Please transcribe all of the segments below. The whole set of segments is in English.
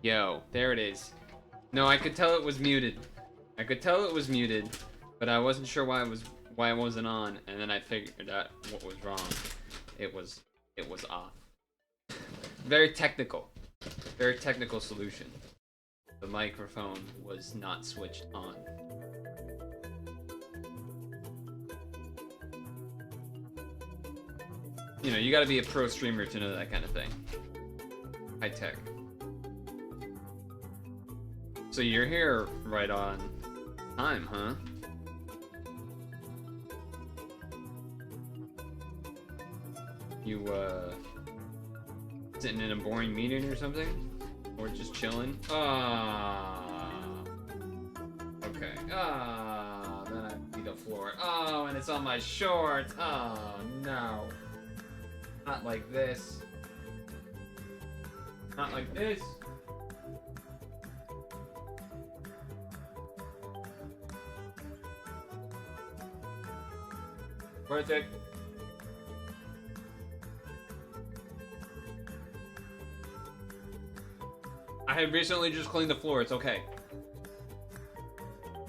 Yo, there it is. No, I could tell it was muted. I could tell it was muted, but I wasn't sure why it wasn't on, and then I figured out what was wrong. It was off. Very technical. Very technical solution. The microphone was not switched on. You know, you gotta be a pro streamer to know that kind of thing. High tech. So you're here right on time, huh? You, sitting in a boring meeting or something? Or just chilling? Okay. Then I beat the floor. Oh, and it's on my shorts. Oh, no. Not like this. Not like this. Worth it. I had recently just cleaned the floor. It's okay.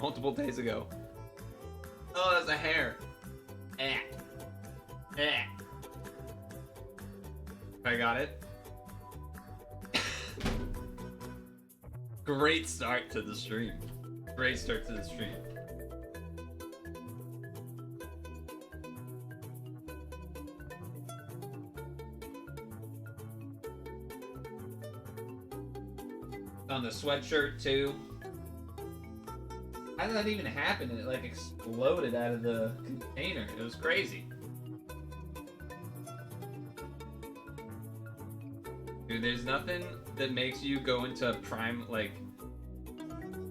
Multiple days ago. Oh, that's a hair. Eh. Eh. I got it. Great start to the stream. Great start to the stream. On the sweatshirt too. How did that even happen? It like exploded out of the container. It was crazy. Dude, there's nothing that makes you go into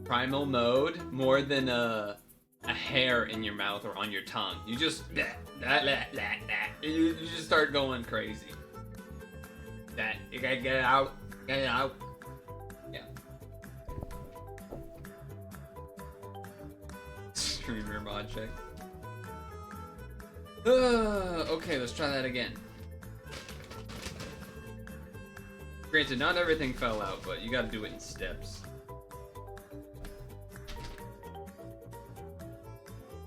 primal mode more than a hair in your mouth or on your tongue. You just you just start going crazy. That you gotta get it out, get it out. Yeah. Streamer mod check. Okay, let's try that again. Granted, not everything fell out, but you gotta do it in steps.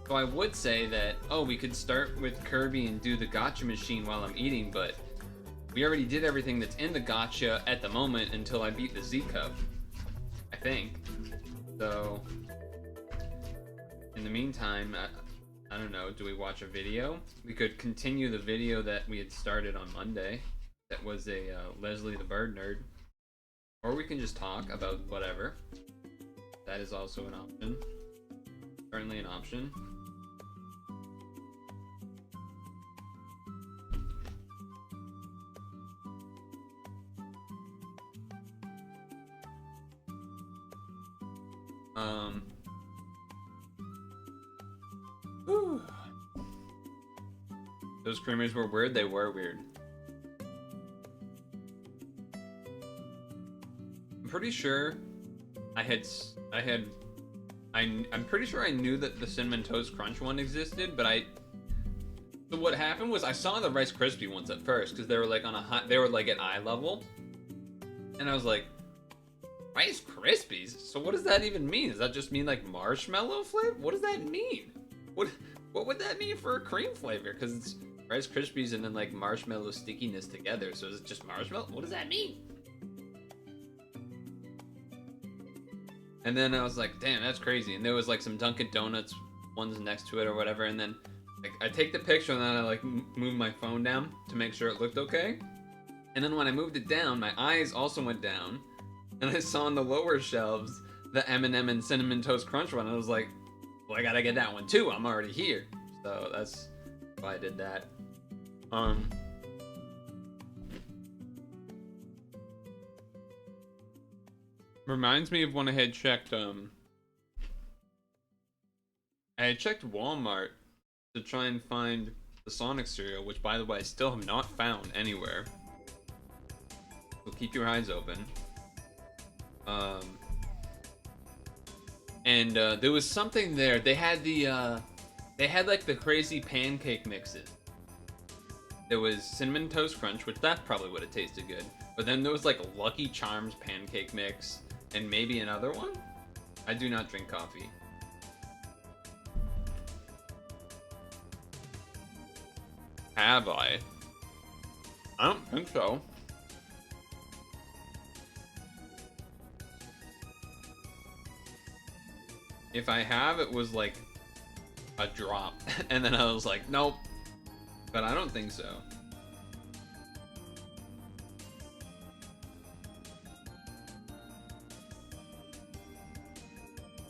So I would say that, oh, we could start with Kirby and do the gotcha machine while I'm eating, but we already did everything that's in the gotcha at the moment until I beat the Z Cup. I think. So, in the meantime, I don't know, do we watch a video? We could continue the video that we had started on Monday. That was a Leslie the Bird Nerd. Or we can just talk about whatever. That is also an option. Certainly an option. Whew. Those screamers were weird. They were weird. I'm pretty sure I'm pretty sure I knew that the Cinnamon Toast Crunch one existed, but so what happened was I saw the Rice Krispie ones at first because they were like they were like at eye level, and I was like, Rice Krispies? So what does that even mean? Does that just mean like marshmallow flavor? What does that mean? What would that mean for a cream flavor? Because it's Rice Krispies and then like marshmallow stickiness together. So is it just marshmallow? What does that mean? And then I was like, damn, that's crazy. And there was like some Dunkin' Donuts ones next to it or whatever. And then like I take the picture and then I like move my phone down to make sure it looked okay. And then when I moved it down, my eyes also went down. And I saw on the lower shelves the M&M and Cinnamon Toast Crunch one. I was like, well, I gotta get that one too. I'm already here. So that's why I did that. Reminds me of when I had checked Walmart to try and find the Sonic cereal, which by the way I still have not found anywhere. So keep your eyes open. There was something there. They had like the crazy pancake mixes. There was Cinnamon Toast Crunch, which that probably would have tasted good. But then there was like Lucky Charms pancake mix and maybe another one? I do not drink coffee. Have I? I don't think so. If I have, it was like a drop. And then I was like, nope. But I don't think so.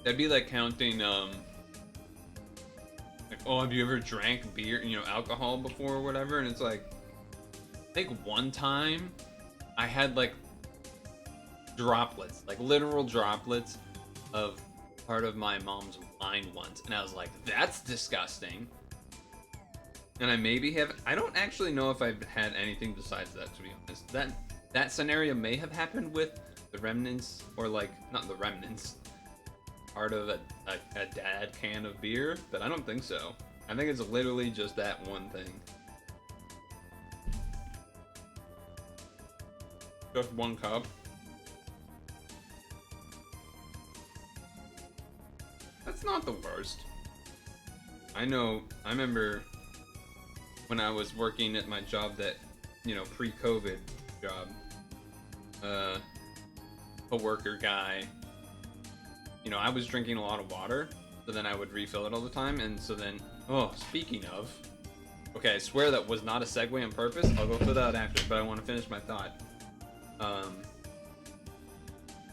That'd be like counting, like, oh, have you ever drank beer, alcohol before or whatever? And it's like, I think one time I had like droplets, like literal droplets of part of my mom's wine once. And I was like, that's disgusting. And I don't actually know if I've had anything besides that, to be honest. That scenario may have happened with the remnants, or like, not the remnants, part of a dad can of beer, but I don't think so. I think it's literally just that one thing. Just one cup. That's not the worst. I remember when I was working at my job that, you know, pre-COVID job, a worker guy, you know, I was drinking a lot of water, so then I would refill it all the time, and so then, oh, speaking of, okay, I swear that was not a segue on purpose. I'll go through that after, but I want to finish my thought.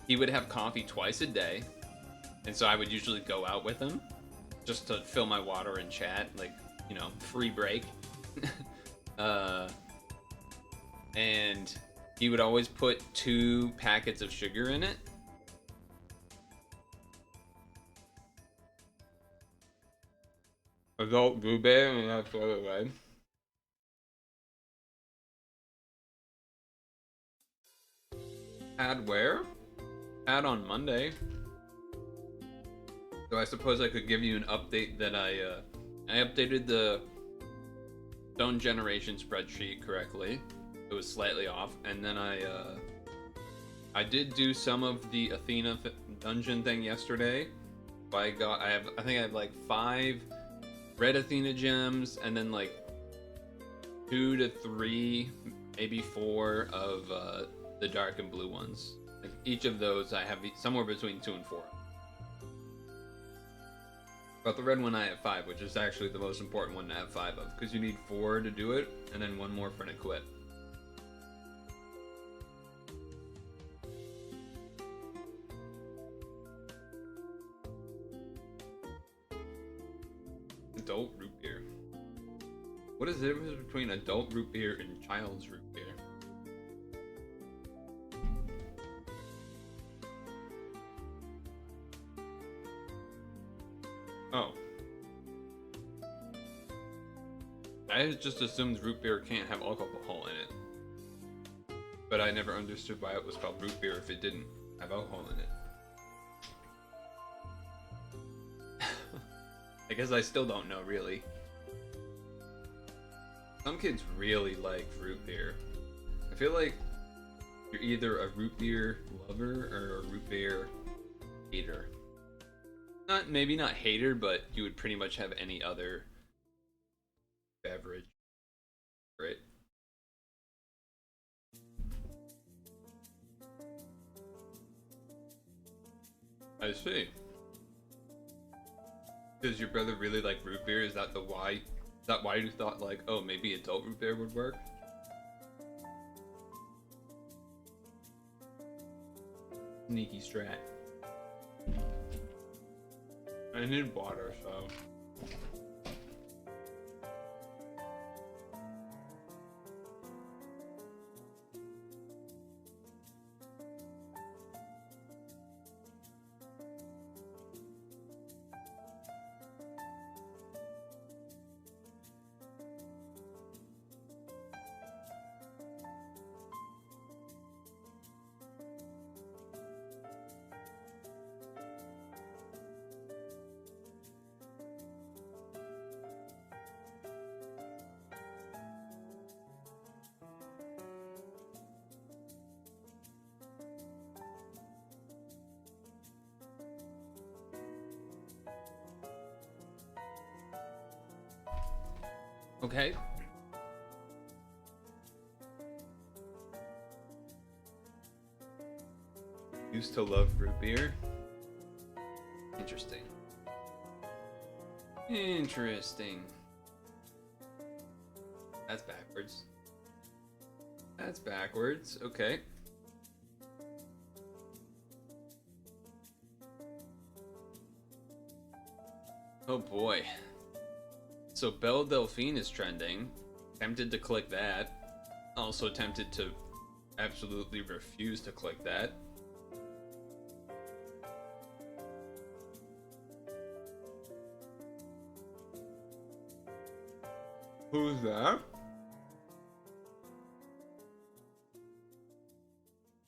He would have coffee twice a day, and so I would usually go out with him just to fill my water and chat, like, you know, free break. And he would always put 2 packets of sugar in it. Adult blueberry, and that's what it was. Had where? Had on Monday. So I suppose I could give you an update that I updated the Stone Generation spreadsheet correctly. It was slightly off, and then I did do some of the Athena dungeon thing yesterday. I think I have like 5 red Athena gems, and then like 2 to 3, maybe 4 of the dark and blue ones. Like each of those I have somewhere between 2 and 4. But the red one I have 5, which is actually the most important one to have 5 of, because you need 4 to do it, and then 1 more for an equip. Adult root beer. What is the difference between adult root beer and child's root beer? Oh. I just assumed root beer can't have alcohol in it. But I never understood why it was called root beer if it didn't have alcohol in it. I guess I still don't know, really. Some kids really like root beer. I feel like you're either a root beer lover or a root beer hater. Maybe not hater, but you would pretty much have any other beverage, right? I see. Does your brother really like root beer? Is that why? Is that why you thought like, oh, maybe adult root beer would work? Sneaky strat. I need water, so. Okay. Used to love root beer. Interesting. Interesting. That's backwards. That's backwards. Okay. Oh boy. So Belle Delphine is trending. Tempted to click that. Also tempted to absolutely refuse to click that. Who's that?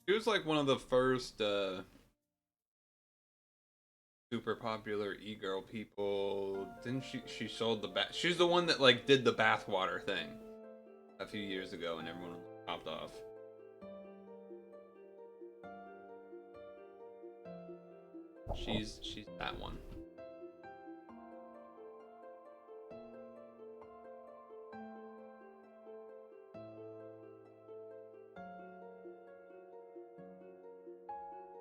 She was like one of the first super popular e-girl people. Didn't she sold the bath. She's the one that like did the bathwater thing a few years ago and everyone popped off. She's that one.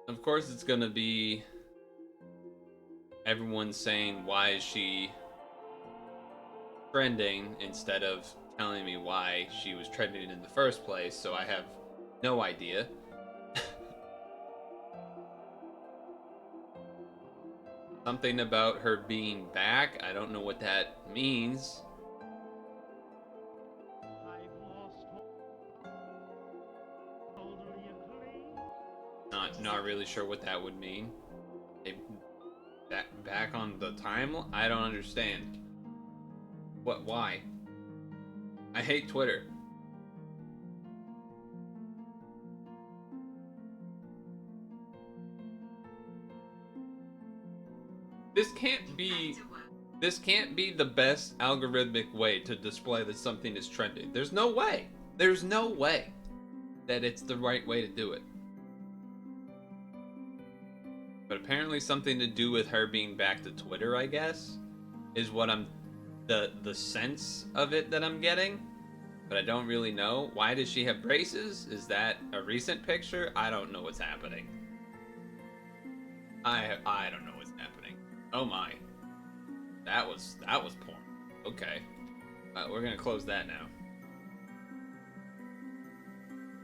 Of course, it's gonna be everyone saying, why is she trending, instead of telling me why she was trending in the first place, so I have no idea. Something about her being back, I don't know what that means. Not really sure what that would mean. They back on the timeline? I don't understand. What? Why? I hate Twitter. This can't be the best algorithmic way to display that something is trending. There's no way. There's no way that it's the right way to do it. But apparently something to do with her being back to Twitter, I guess, is what I'm the sense of it that I'm getting. But I don't really know. Why does she have braces? Is that a recent picture? I don't know what's happening. I don't know what's happening. Oh my. That was porn. Okay. We're gonna close that now.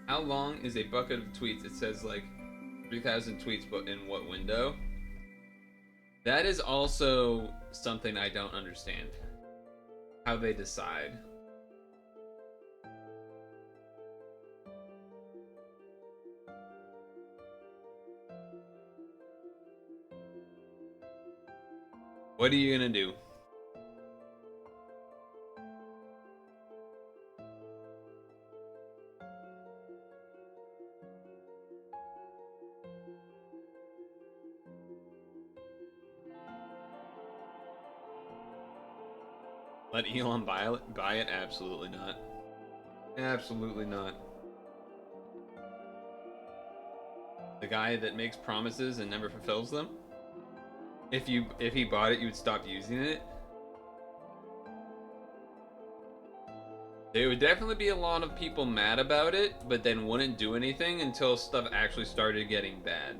How long is a bucket of tweets? It says like 3,000 tweets, but in what window? That is also something I don't understand. How they decide. What are you gonna do? Let Elon buy it? Absolutely not. Absolutely not. The guy that makes promises and never fulfills them? If he bought it, you would stop using it? There would definitely be a lot of people mad about it, but then wouldn't do anything until stuff actually started getting bad.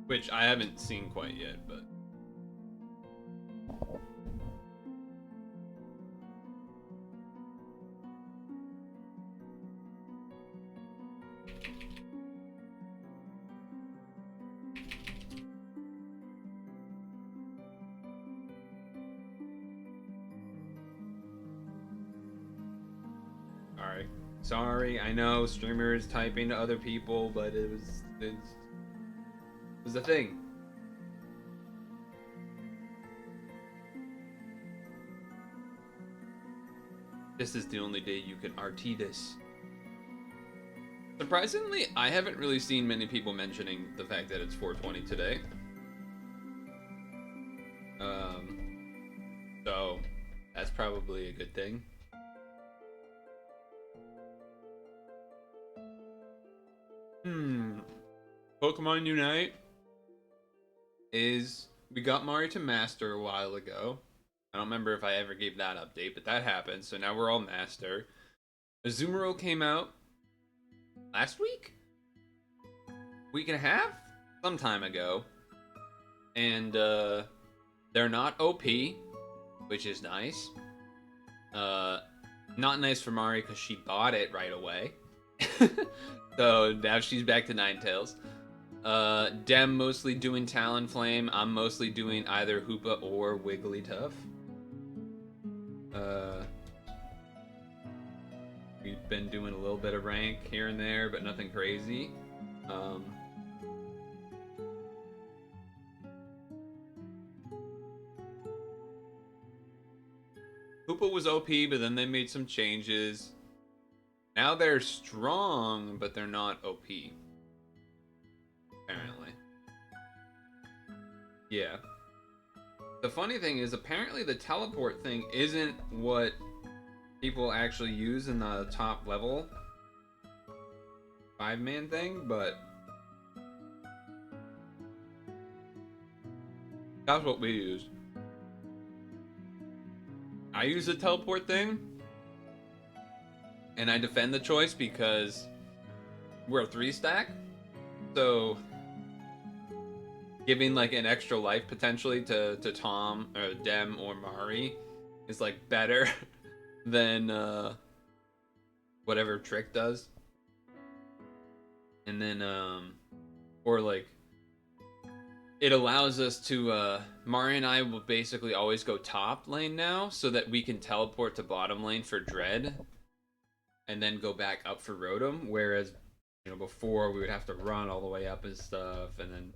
Which I haven't seen quite yet, but... Sorry, I know streamers typing to other people, but it was a thing. This is the only day you can RT this. Surprisingly, I haven't really seen many people mentioning the fact that it's 420 today. So that's probably a good thing. Pokemon Unite is... We got Mario to Master a while ago. I don't remember if I ever gave that update, but that happened. So now we're all Master. Azumarill came out last week? Week and a half? Some time ago. And they're not OP, which is nice. Not nice for Mari because she bought it right away. So now she's back to Ninetales. Dem mostly doing Talonflame. I'm mostly doing either Hoopa or Wigglytuff. We've been doing a little bit of rank here and there, but nothing crazy. Hoopa was OP, but then they made some changes. Now they're strong, but they're not OP. Apparently. Yeah. The funny thing is, apparently the teleport thing isn't what people actually use in the top level 5-man thing, but that's what we use. I use the teleport thing, and I defend the choice because we're a 3-stack, so giving like an extra life potentially to Tom or Dem or Mari is like better than whatever Trick does. And then or like it allows us to Mari and I will basically always go top lane now so that we can teleport to bottom lane for Dread and then go back up for Rotom, whereas before we would have to run all the way up and stuff. And then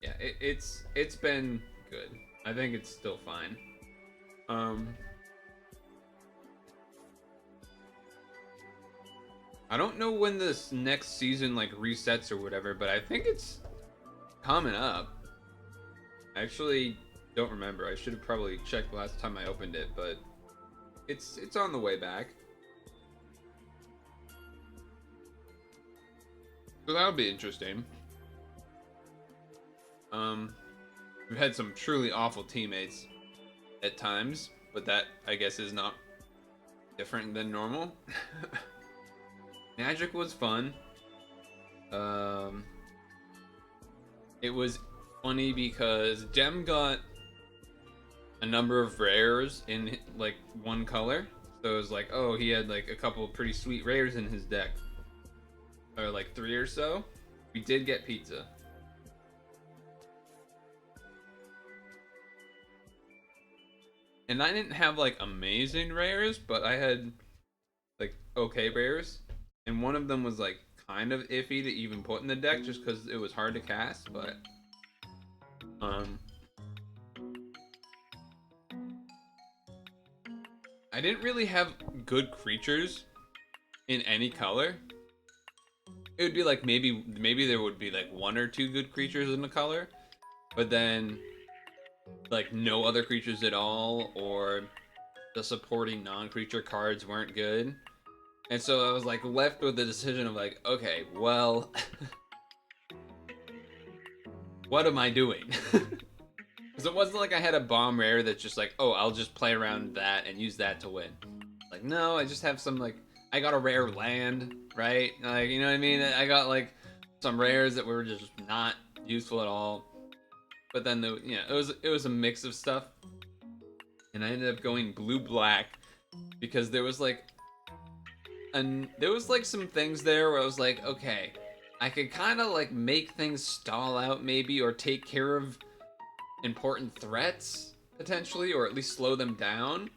yeah, it's been good. I think it's still fine. I don't know when this next season like resets or whatever, but I think it's coming up. I actually don't remember. I should have probably checked last time I opened it, but it's on the way back. So that'll be interesting. We've had some truly awful teammates at times, but that I guess is not different than normal. Magic was fun. It was funny because Dem got a number of rares in like one color. So it was like, oh, he had like a couple of pretty sweet rares in his deck. Or like 3 or so. We did get pizza. And I didn't have like amazing rares, but I had like okay rares. And one of them was like kind of iffy to even put in the deck just because it was hard to cast, but I didn't really have good creatures in any color. It would be like maybe there would be like 1 or 2 good creatures in the color, but then like no other creatures at all, or the supporting non-creature cards weren't good. And so I was like left with the decision of like, okay, well, what am I doing? Because it wasn't like I had a bomb rare that's just like, oh, I'll just play around that and use that to win. Like, no, I just have some like, I got a rare land, right? Like, you know what I mean? I got like some rares that were just not useful at all. But then it was a mix of stuff, and I ended up going blue-black because there was like some things there where I was like, okay, I could kind of like make things stall out maybe, or take care of important threats potentially, or at least slow them down,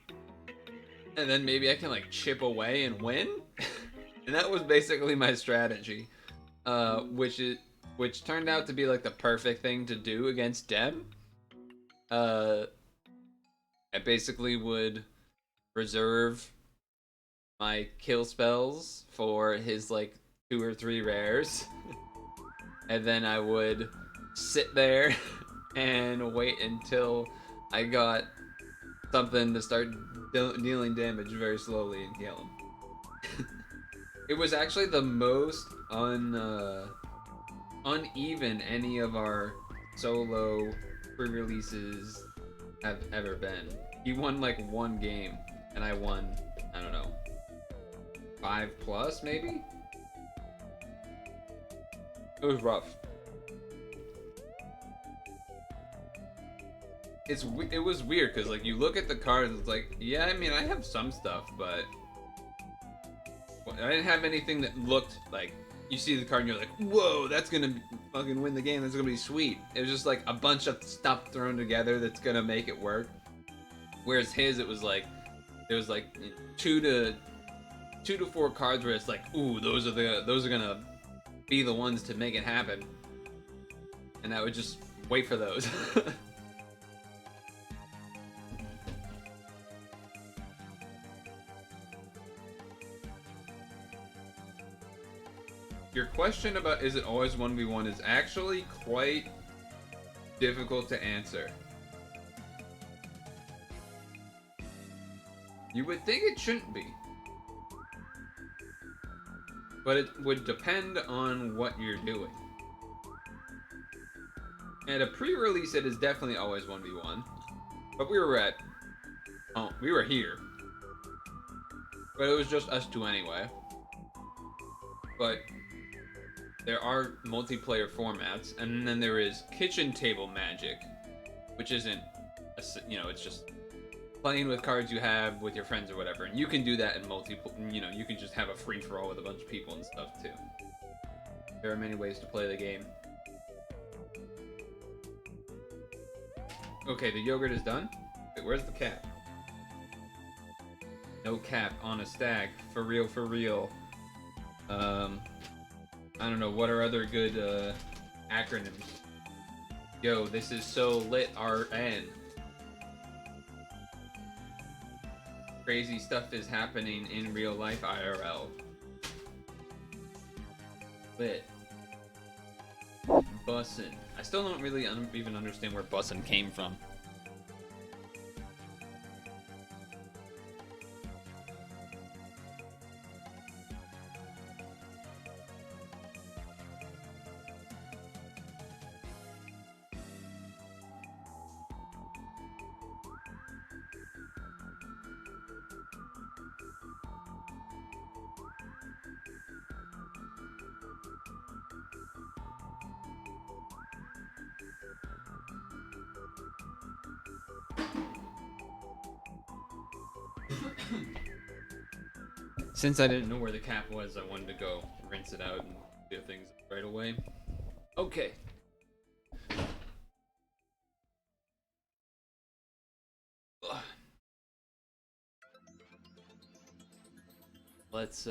and then maybe I can like chip away and win. And that was basically my strategy, which turned out to be like the perfect thing to do against Dem. I basically would reserve my kill spells for his like 2 or 3 rares, and then I would sit there and wait until I got something to start dealing damage very slowly and kill him. It was actually the most uneven any of our solo pre-releases have ever been. He won like 1 game, and I won, I don't know, 5+ maybe? It was rough. It was weird because like you look at the cards, it's like, yeah, I mean I have some stuff, but I didn't have anything that looked like, you see the card and you're like, whoa, that's gonna fucking win the game, that's gonna be sweet. It was just like a bunch of stuff thrown together that's gonna make it work. Whereas his, it was like, there was like 2 to 4 cards where it's like, ooh, those are gonna be the ones to make it happen. And I would just wait for those. Your question about is it always 1v1 is actually quite difficult to answer. You would think it shouldn't be, but it would depend on what you're doing. At a pre-release, it is definitely always 1v1, but we were at Oh, we were here. But it was just us two anyway. But there are multiplayer formats, and then there is kitchen table magic, which isn't, it's just playing with cards you have with your friends or whatever, and you can do that in you can just have a free for all with a bunch of people and stuff too. There are many ways to play the game. Okay, the yogurt is done. Wait, where's the cap? No cap on a stag. For real, for real. I don't know, what are other good acronyms? Yo, this is so lit, RN. Crazy stuff is happening in real life IRL. Lit. Bussin'. I still don't really even understand where bussin' came from. Since I didn't know where the cap was, I wanted to go rinse it out and do things right away. Okay. Let's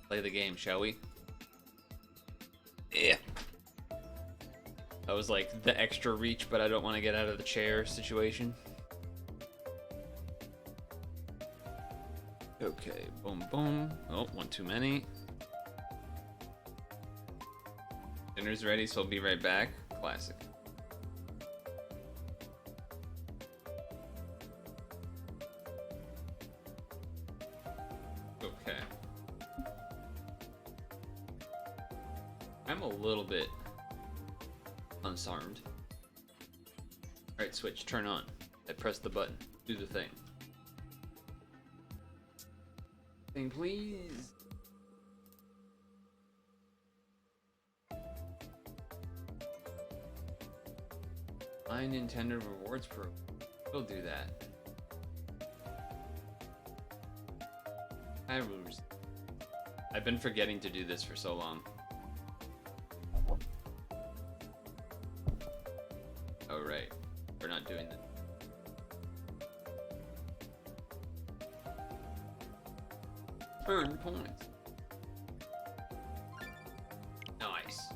play the game, shall we? Yeah. That was like the extra reach, but I don't want to get out of the chair situation. Okay, boom, boom. Oh, one too many. Dinner's ready, so I'll be right back. Classic. Okay. I'm a little bit unsarmed. Alright, switch, turn on. I press the button. Do the thing. Thing, please. My Nintendo Rewards Program. We'll do that. Hi, Ruse. I've been forgetting to do this for so long. Oh, right. We're not doing that. Earn points. Nice.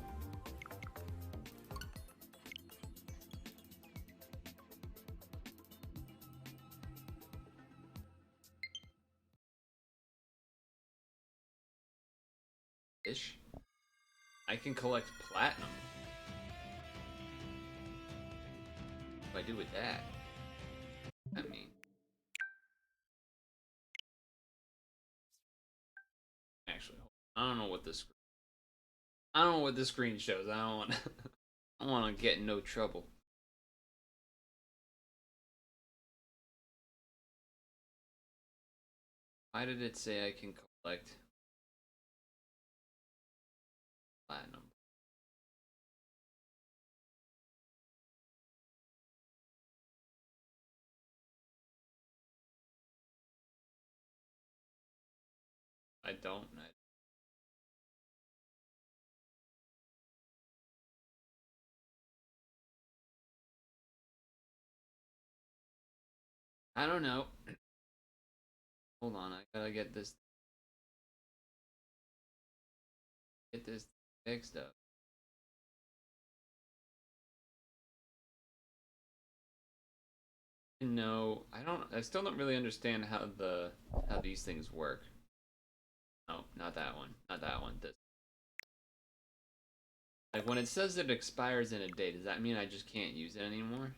Ish. I can collect platinum. What do I do with that? I mean, actually, I don't know what this. I don't know what this screen shows. I don't want. I don't want to get in no trouble. Why did it say I can collect platinum? I don't. I don't know. Hold on, I gotta get this fixed up. No, I don't. I still don't really understand how these things work. No, not that one. Not that one. This. Like when it says it expires in a day, does that mean I just can't use it anymore?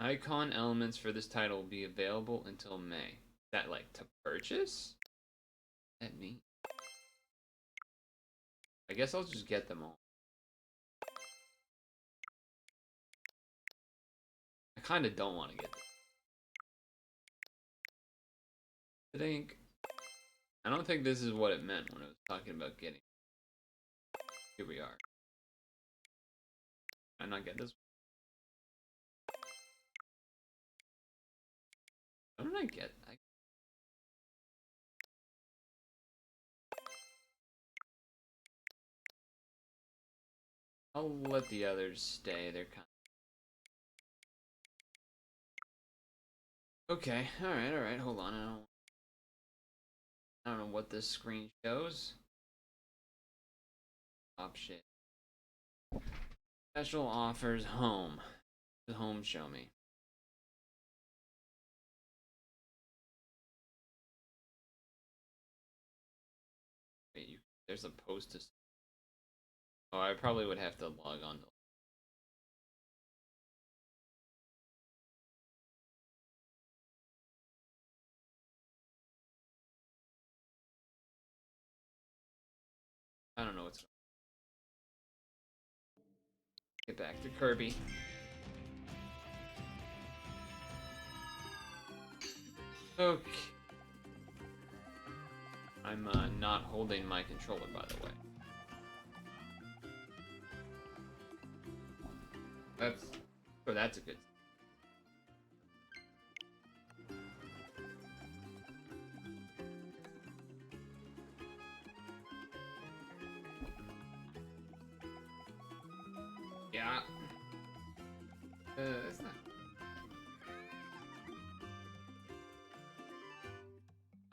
Icon elements for this title will be available until May. Is that like to purchase? That mean? I guess I'll just get them all. kind of don't want to get this. I don't think this is what it meant when it was talking about getting. Here we are. Can I not get this? How did I get? I'll let the others stay. They're kind of... Okay, alright, hold on. I don't know what this screen shows. Option. Special offers home. The home show me. Wait, there's a post to... Oh, I probably would have to log on to... I don't know what's... Get back to Kirby. Okay. I'm not holding my controller, by the way. That's a good... Yeah. It's not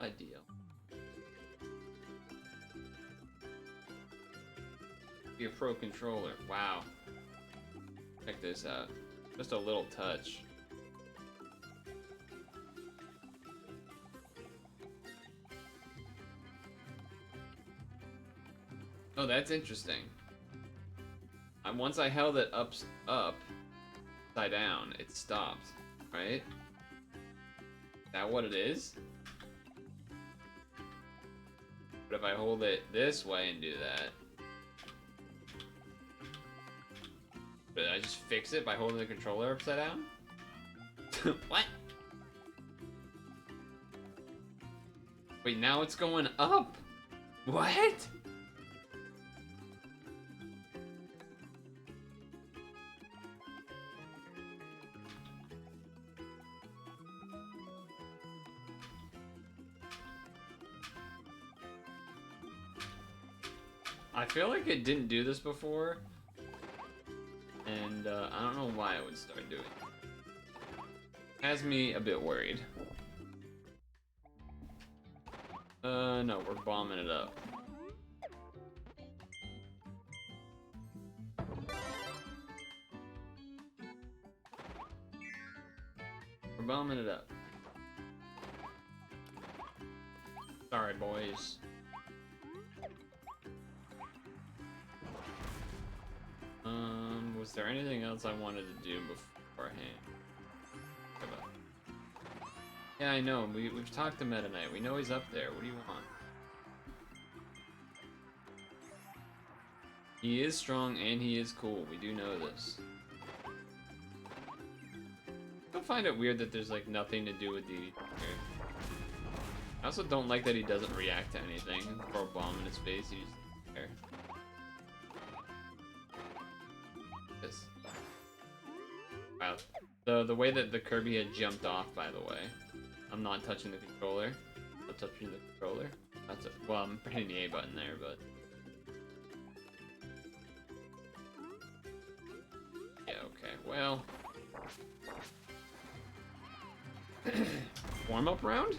ideal. Be a pro controller. Wow. Check this out. Just a little touch. Oh, that's interesting. Once I held it upside down, it stopped, right? Is that what it is? But if I hold it this way and do that... But I just fix it by holding the controller upside down? What? Wait, now it's going up! What? I feel like it didn't do this before, and I don't know why it would start doing it. Has me a bit worried. No, we're bombing it up. We're bombing it up. Sorry, boys. Was there anything else I wanted to do beforehand? Yeah, I know. We've talked to Meta Knight. We know he's up there. What do you want? He is strong and he is cool. We do know this. I still find it weird that there's like nothing to do with the... I also don't like that he doesn't react to anything. Throw a bomb in his face, he's there. This. Wow. The way that the Kirby had jumped off, by the way. I'm not touching the controller. I'm touching the controller. That's it. Well, I'm hitting the A button there, but... Yeah, okay, well... Warm-up round?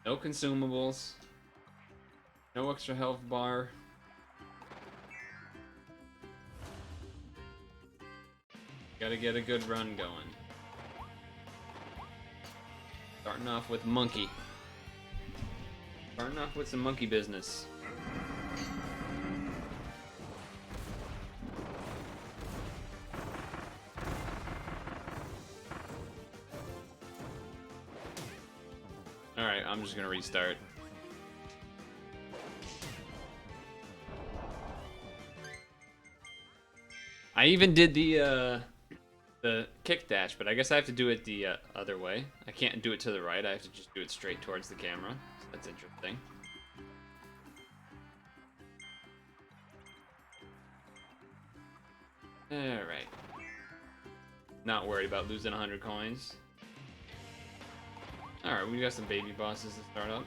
No consumables. No extra health bar. Gotta get a good run going. Starting off with monkey. Starting off with some monkey business. Alright, I'm just gonna restart. I even did the kick dash, but I guess I have to do it the other way. I can't do it to the right. I have to just do it straight towards the camera. So that's interesting. Alright. Not worried about losing 100 coins. Alright, we got some baby bosses to start up.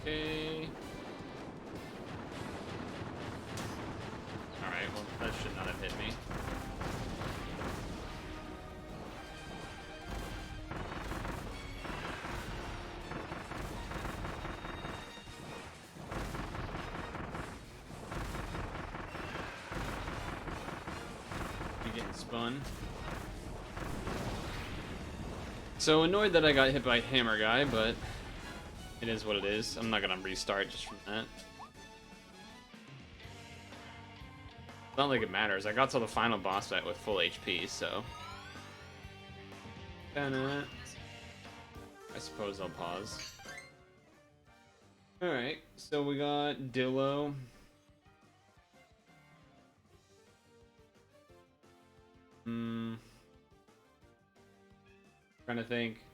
Okay. Alright, well, that should not have hit me. You're getting spun. So annoyed that I got hit by Hammer Guy, but it is what it is. I'm not gonna restart just from that. It's not like it matters. I got to the final boss fight with full HP, so. I suppose I'll pause. Alright, so we got Dillo. Trying to think.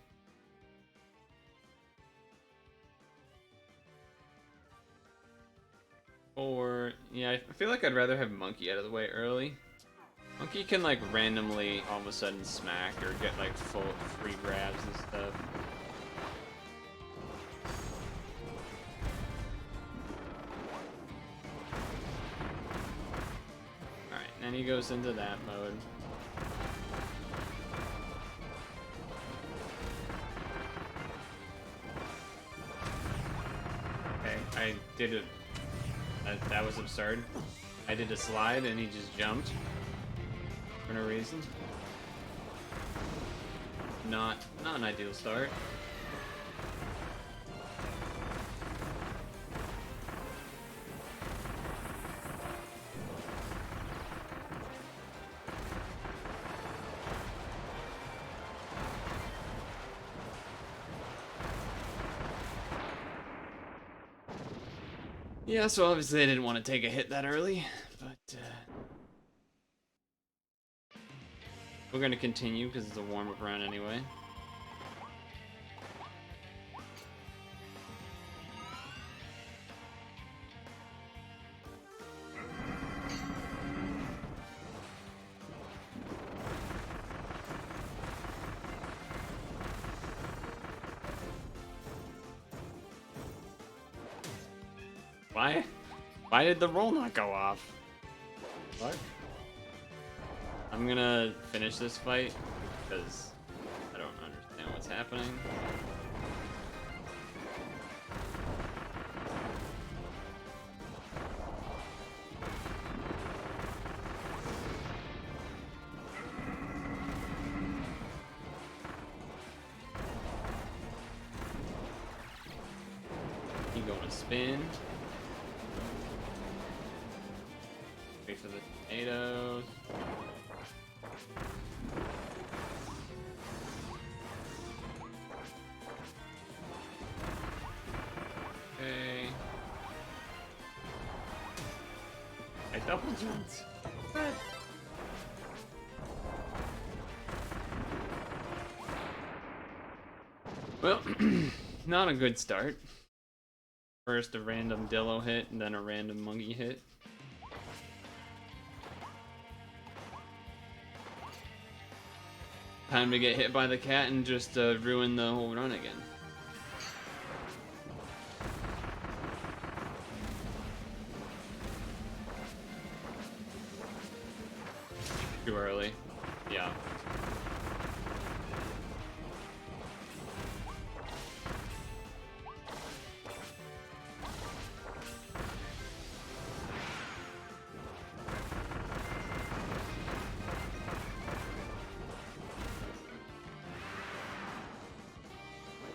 Or, yeah, I feel like I'd rather have Monkey out of the way early. Monkey can, like, randomly all of a sudden smack or get, like, full free grabs and stuff. Alright, and he goes into that mode. Okay, I did it. That was absurd. I did a slide and he just jumped for no reason. Not an ideal start. Yeah, so obviously I didn't want to take a hit that early, but we're going to continue because it's a warm-up round anyway. Why did the roll not go off? What? I'm gonna finish this fight because I don't understand what's happening. You going to spin? Wait for the tomatoes. Okay. I double jumped. What? Well, not a good start. First a random Dillo hit, and then a random Monkey hit. Time to get hit by the cat and just ruin the whole run again. Too early. Yeah.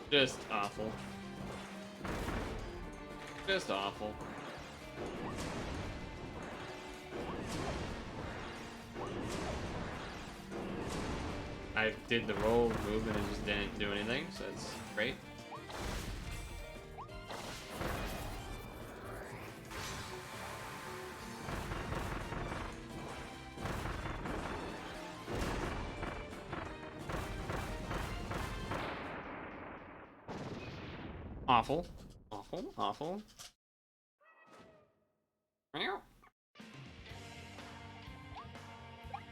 Just awful. Just awful. I did the roll move and it just didn't do anything, so that's great. Awful. Awful. Awful.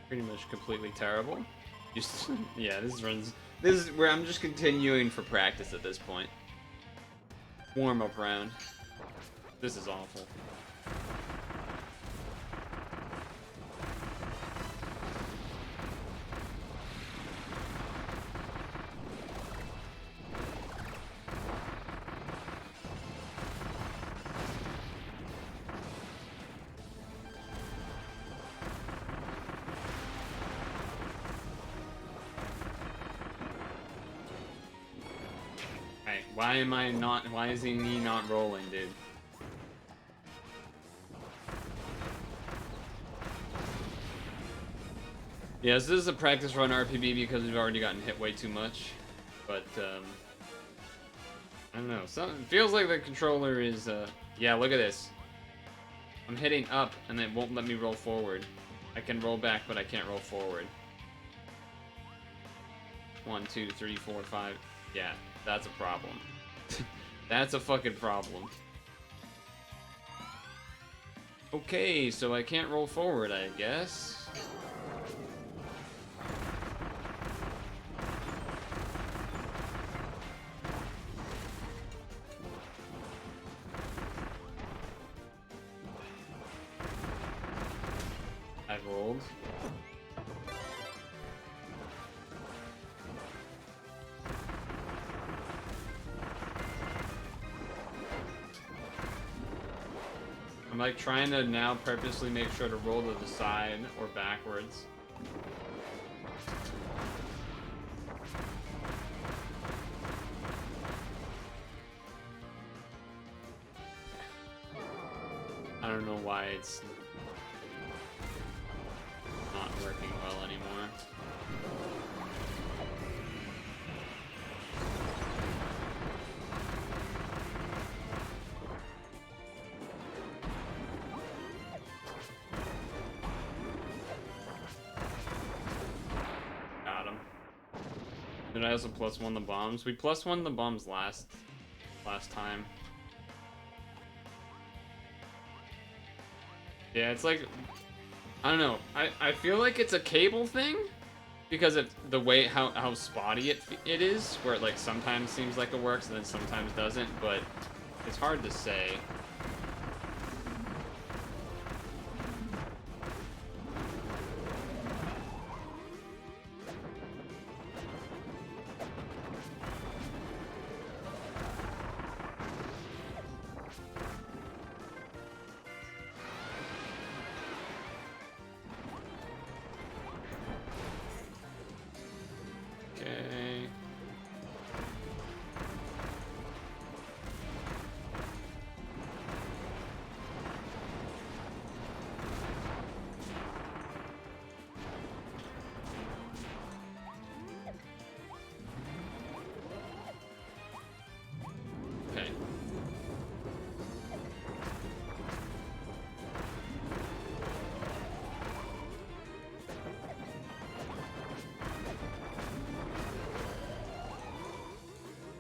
Pretty much completely terrible. Just, yeah, this is where I'm just continuing for practice at this point. Warm-up round. This is awful. Why is he not rolling, dude? Yes, this is a practice run RPB because we've already gotten hit way too much. But, I don't know. It feels like the controller is, yeah, look at this. I'm hitting up and it won't let me roll forward. I can roll back, but I can't roll forward. 1, 2, 3, 4, 5. Yeah, that's a problem. That's a fucking problem. Okay, so I can't roll forward, I guess. I rolled. I'm like trying to now purposely make sure to roll to the side or backwards. I don't know why it's not working well anymore. Did I also +1 the bombs? We +1 the bombs last time. Yeah, it's like, I don't know. I feel like it's a cable thing because of the way how spotty it is, where it like sometimes seems like it works and then sometimes doesn't, but it's hard to say.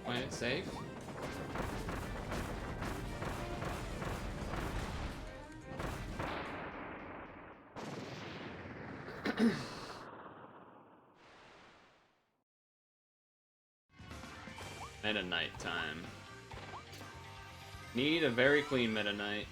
Playing it safe. Meta Knight time. Need a very clean Meta Knight.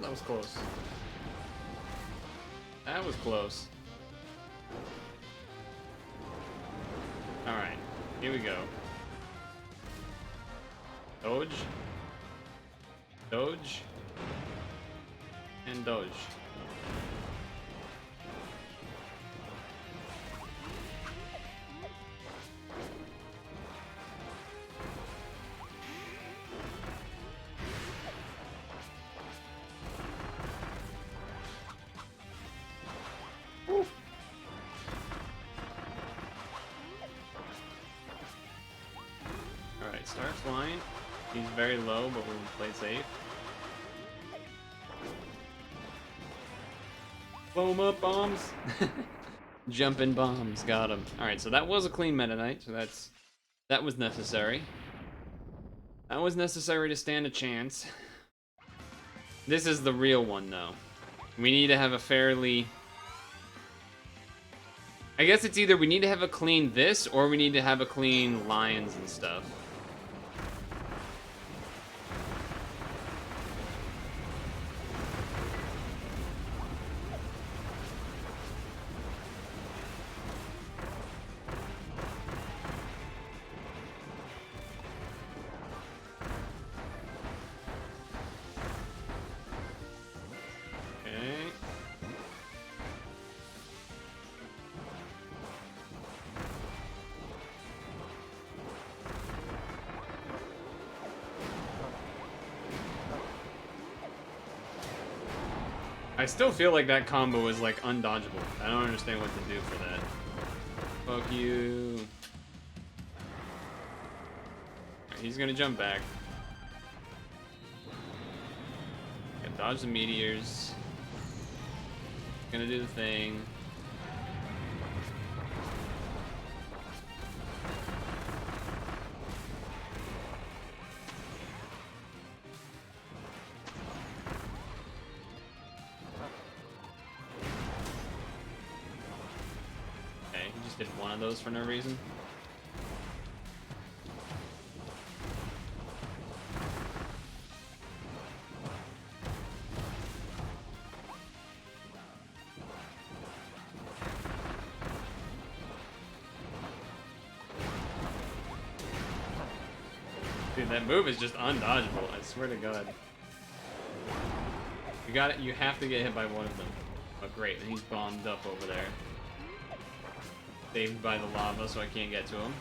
that was close. That was close. Alright, here we go. Dodge. Dodge. And dodge. Alright, start flying. He's very low, but we'll play safe. Blow him up, bombs! Jumping bombs, got him. Alright, so that was a clean Meta Knight, so that was necessary. That was necessary to stand a chance. This is the real one, though. We need to have a fairly... I guess it's either we need to have a clean this, or we need to have a clean lions and stuff. I still feel like that combo is like undodgeable. I don't understand what to do for that. Fuck you. Right, he's gonna jump back. Can dodge the meteors. Gonna do the thing. Did one of those for no reason. Dude, that move is just undodgeable, I swear to God. You got it, you have to get hit by one of them. Oh great, and he's bombed up over there. Saved by the lava, so I can't get to him.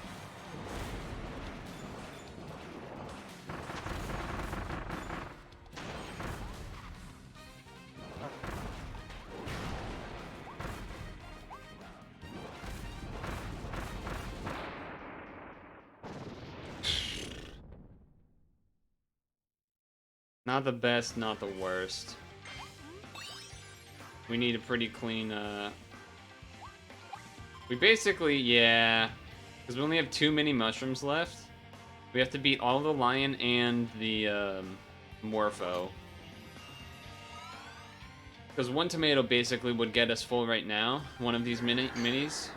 Not the best, not the worst. We need a pretty clean, we basically, yeah, because we only have too many mushrooms left. We have to beat all the lion and the Morpho. Because one tomato basically would get us full right now, one of these minis.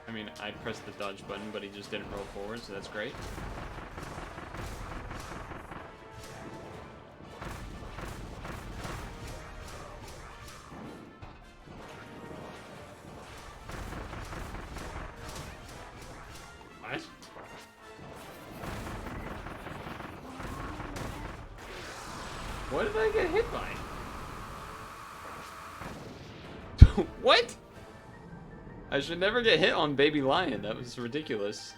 I mean, I pressed the dodge button, but he just didn't roll forward, so that's great. What? What did I get hit by? What? I should never get hit on Baby Lion. That was ridiculous.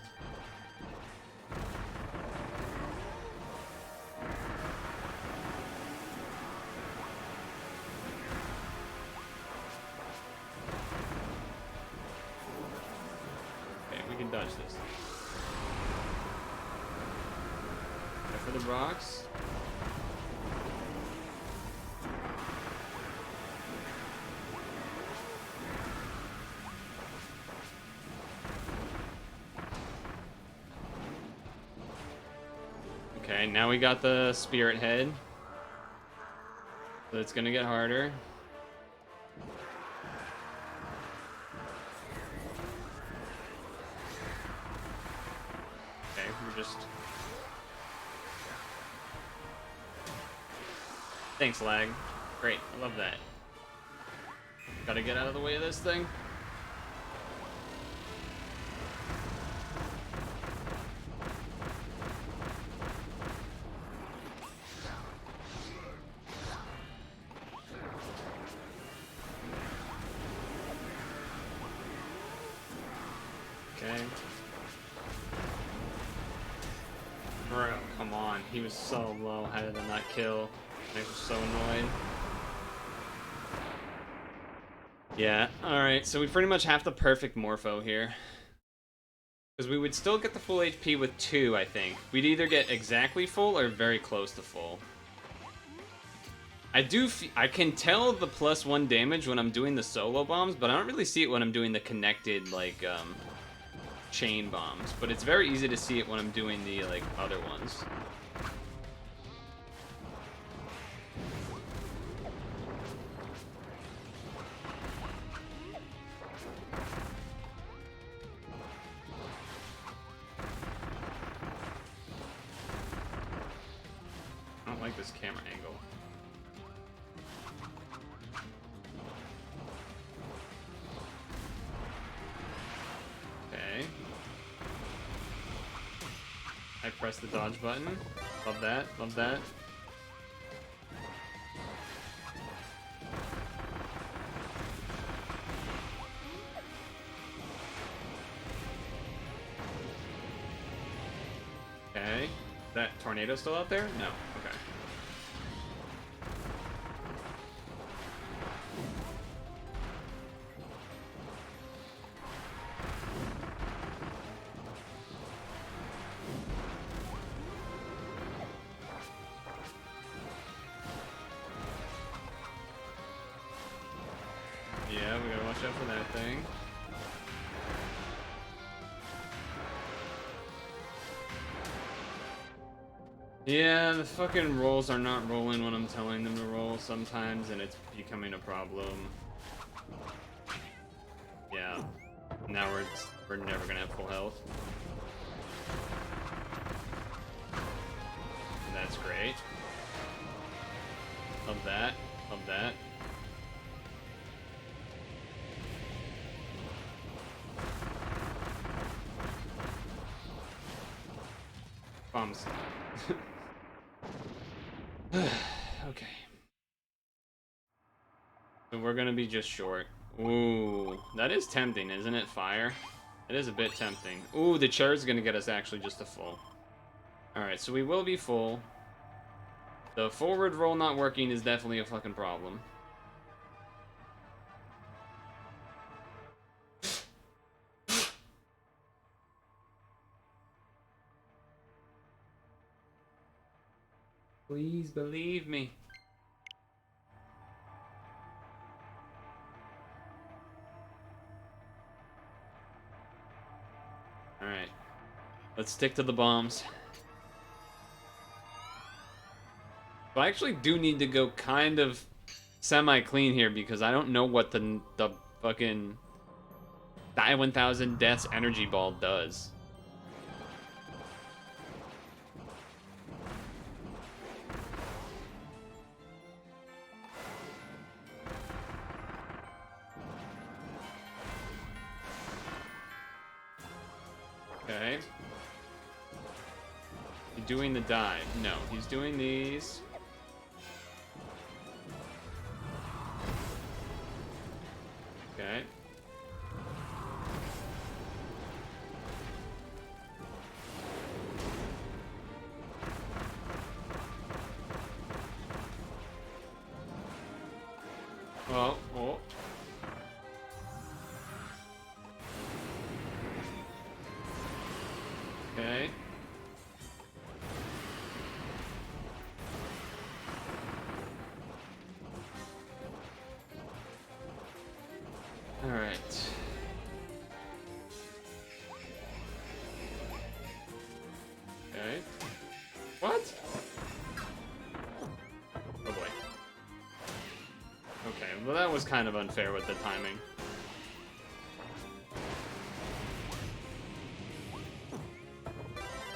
Okay, we can dodge this. Go for the rocks. Okay, now we got the spirit head. So it's gonna get harder. just... Thanks, lag. Great, I love that. Gotta get out of the way of this thing. Okay. Bro, come on. He was so low. How did I not kill? I was so annoyed. Yeah, alright, so we pretty much have the perfect Morpho here. Because we would still get the full HP with 2, I think. We'd either get exactly full or very close to full. I can tell the +1 damage when I'm doing the solo bombs, but I don't really see it when I'm doing the connected, like, chain bombs. But it's very easy to see it when I'm doing the, like, other ones. I don't like this camera angle. Okay. I press the dodge button. Love that, love that. Okay. Is that tornado still out there? No. Okay. Yeah, we gotta watch out for that thing. Yeah, the fucking rolls are not rolling when I'm telling them to roll sometimes, and it's becoming a problem. Yeah. Now we're never gonna have full health. That's great. Love that. Love that. Bombs. Okay. So we're gonna be just short. Ooh, that is tempting, isn't it? Fire. It is a bit tempting. Ooh, the chair is gonna get us actually just a full. Alright, so we will be full. The forward roll not working is definitely a fucking problem. Please believe me. Alright. Let's stick to the bombs. So I actually do need to go kind of semi-clean here because I don't know what the fucking Die 1000 Deaths energy ball does. Okay. He's doing the dive. No, he's doing these. Okay. Oh, oh. Okay. All right. Okay. What? Oh boy. Okay, well that was kind of unfair with the timing.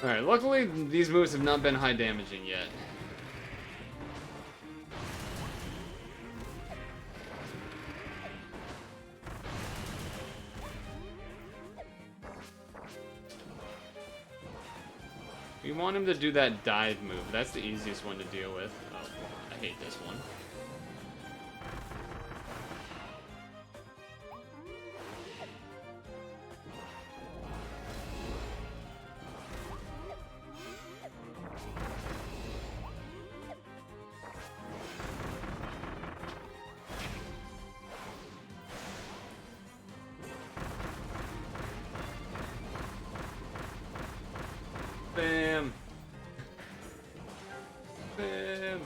Alright, luckily these moves have not been high damaging yet. We want him to do that dive move. That's the easiest one to deal with. Oh, I hate this one. Bam! Bam!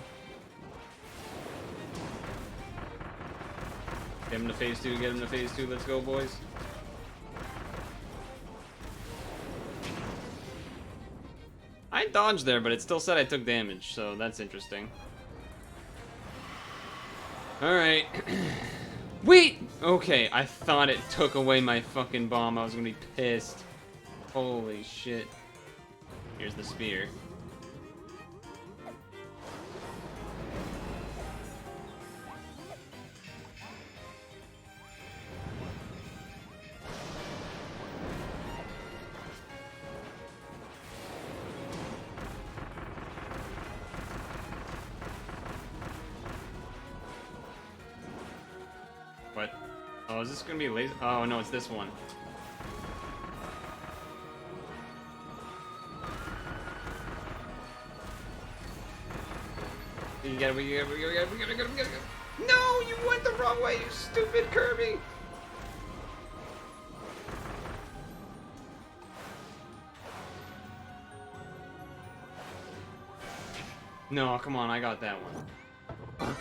Get him to phase 2, get him to phase 2, let's go, boys. I dodged there, but it still said I took damage, so that's interesting. Alright. Wait! Okay, I thought it took away my fucking bomb. I was gonna be pissed. Holy shit. Here's the spear. What? Oh, is this gonna be laser? Oh no, it's this one. We gotta go. No, you went the wrong way, you stupid Kirby! No, come on, I got that one. Fuck.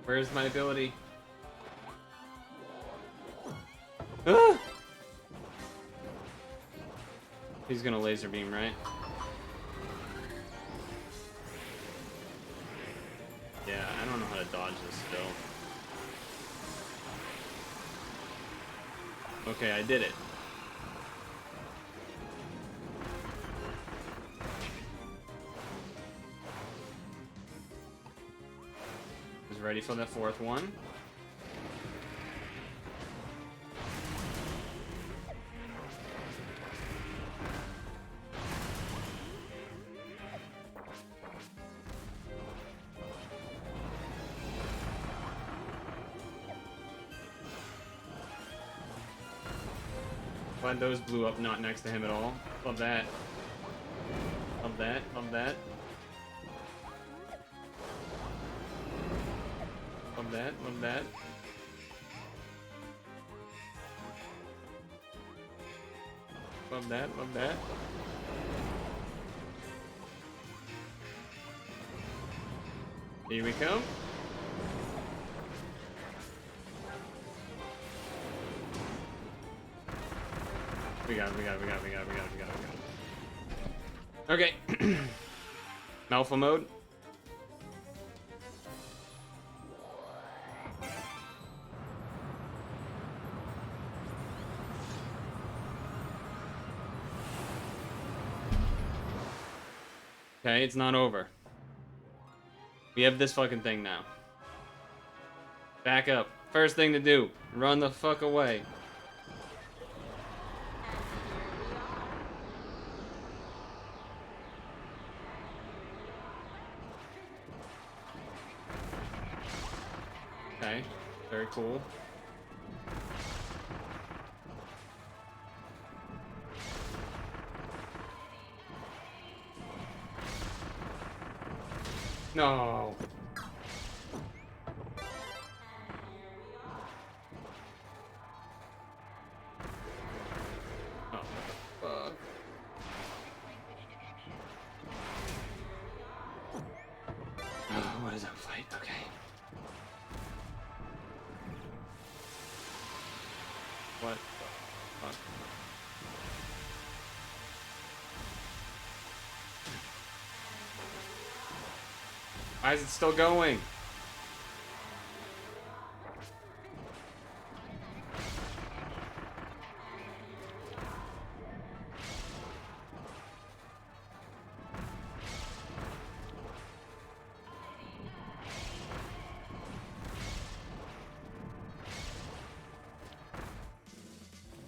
Where's my ability? Ah! He's gonna laser beam, right? Yeah, I don't know how to dodge this still. Okay, I did it. Is ready for the fourth one. Glad those blew up not next to him at all. Love that. Love that. Love that. Love that. Love that. Love that. Love that. Here we come. We got it. Okay. Alpha mode. Okay, it's not over. We have this fucking thing now. Back up. First thing to do, run the fuck away. Okay, very cool. No. Oh, fuck. Oh, what is that fight? Okay. What the fuck? Why is it still going?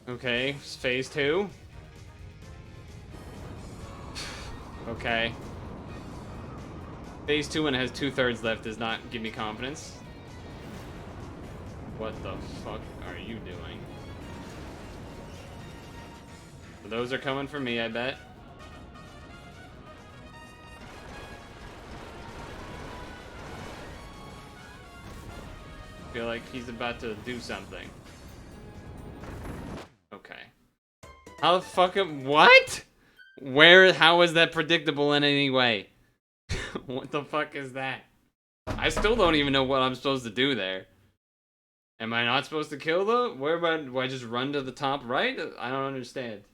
Okay, phase 2. Okay. Phase 2 when it has 2/3 left does not give me confidence. What the fuck are you doing? So those are coming for me, I bet. I feel like he's about to do something. Okay. How the fuck what? How is that predictable in any way? What the fuck is that? I still don't even know what I'm supposed to do there. Am I not supposed to kill them? Where about? Do I just run to the top right? I don't understand.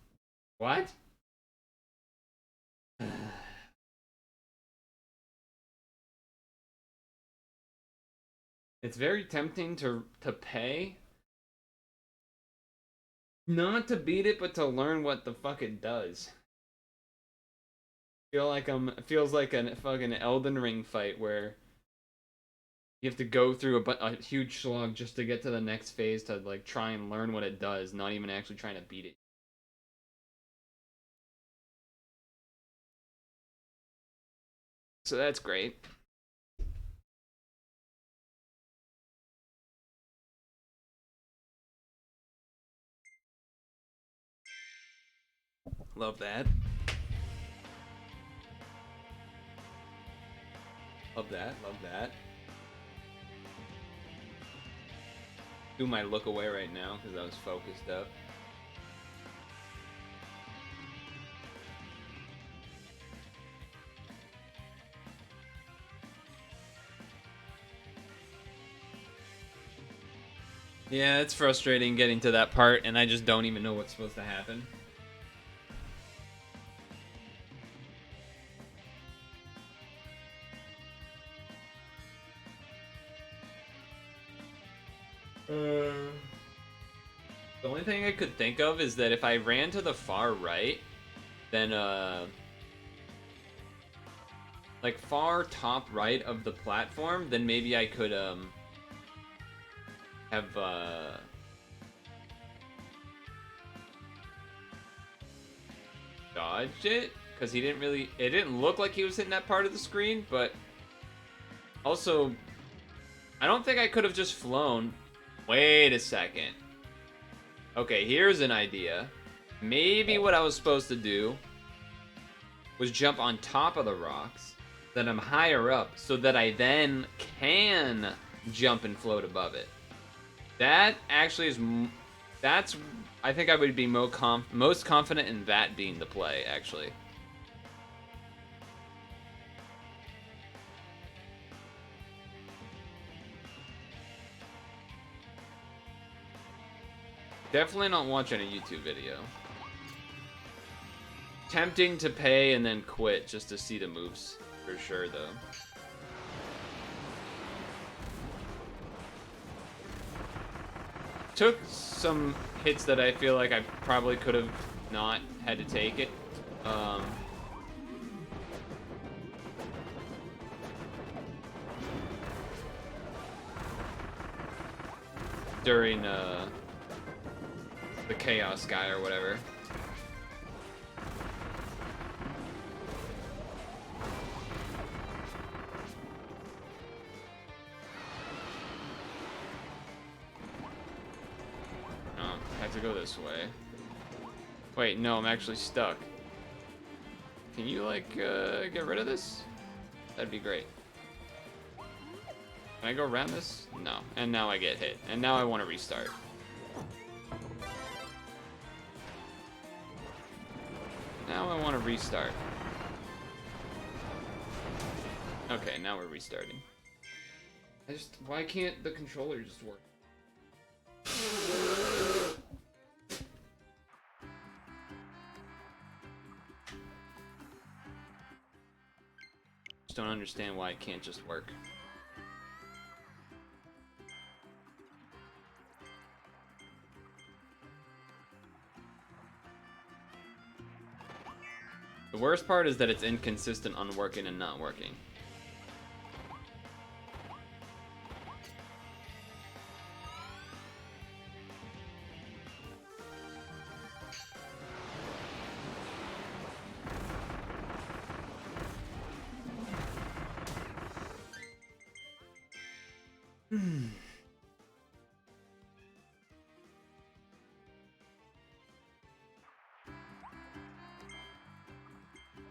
What? It's very tempting to pay. Not to beat it, but to learn what the fuck it does. It feels like a fucking Elden Ring fight where you have to go through a huge slog just to get to the next phase to like try and learn what it does, not even actually trying to beat it. So that's great. Love that. Love that. Love that. Do my look away right now because I was focused up. Yeah, it's frustrating getting to that part, and I just don't even know what's supposed to happen. The only thing I could think of is that if I ran to the far right, then like far top right of the platform, then maybe I could have dodged it, because it didn't look like he was hitting that part of the screen, but also I don't think I could have just flown. Wait a second. Okay, here's an idea. Maybe what I was supposed to do was jump on top of the rocks, then I'm higher up, so that I then can jump and float above it. That actually is... That's... I think I would be most confident in that being the play, actually. Definitely not watching a YouTube video. Tempting to pay and then quit just to see the moves, for sure, though. Took some hits that I feel like I probably could have not had to take it. During the Chaos guy or whatever. Oh, I have to go this way. Wait, no, I'm actually stuck. Can you, like, get rid of this? That'd be great. Can I go around this? No. And now I get hit. And now I want to restart. Now I want to restart. Okay, now we're restarting. Why can't the controller just work? Just don't understand why it can't just work. The worst part is that it's inconsistent on working and not working.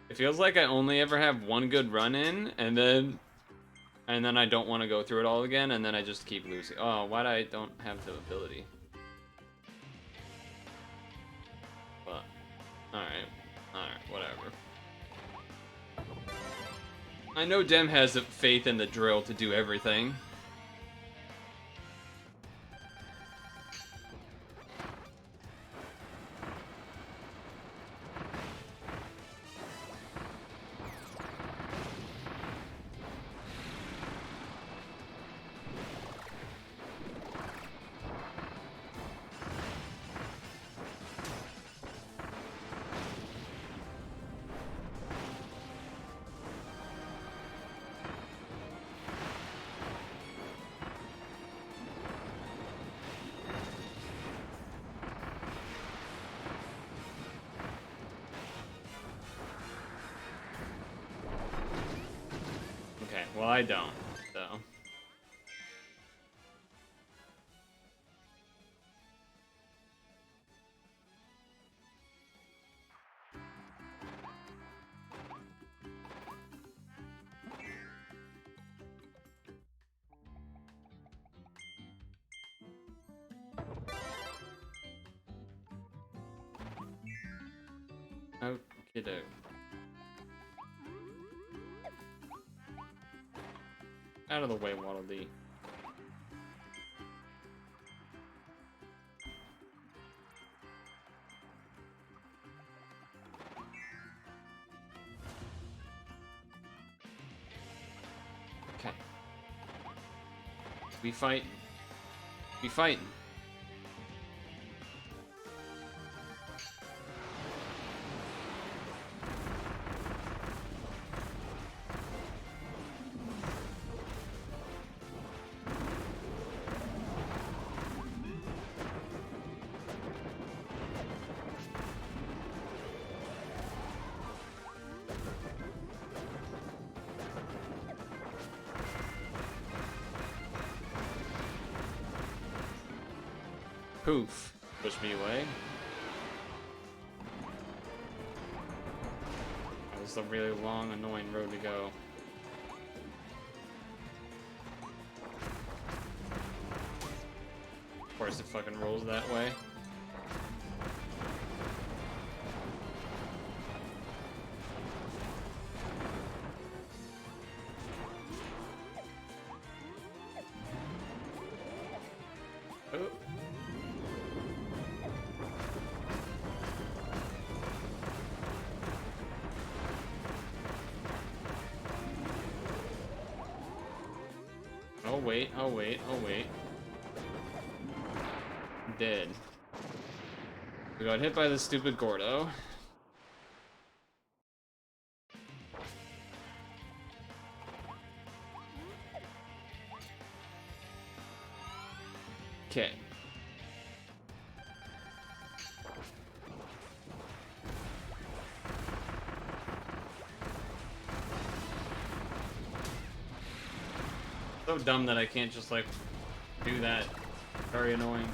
It feels like I only ever have one good run in, and then I don't want to go through it all again, and then I just keep losing. Oh, why do I don't have the ability? But, alright, whatever. I know Dem has faith in the drill to do everything. Okay, well I don't, so. Okey-doke. Out of the way, Waddle Dee. Okay. We fighting. We fighting. Poof. Push me away. That was a really long, annoying road to go. Of course it fucking rolls that way. Oh. Oh wait, oh wait, oh wait. Dead. We got hit by the stupid Gordo. Okay. So dumb that I can't just like do that. Very annoying.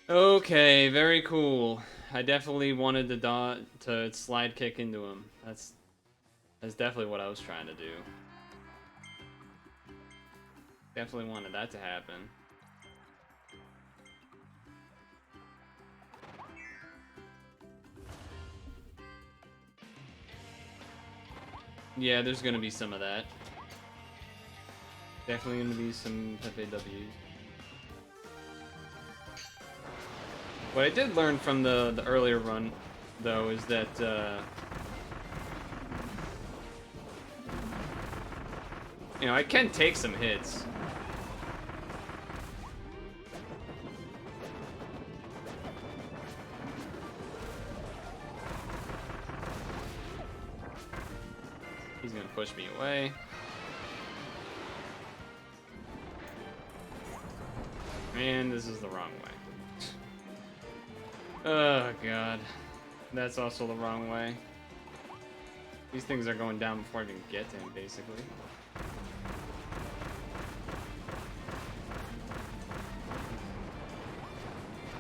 Okay, very cool. I definitely wanted to slide kick into him. That's definitely what I was trying to do. Definitely wanted that to happen. Yeah, there's gonna be some of that. Definitely gonna be some FAWs. What I did learn from the earlier run, though, is that you know, I can take some hits. He's gonna push me away. And this is the wrong way. Oh, God. That's also the wrong way. These things are going down before I even get to him, basically.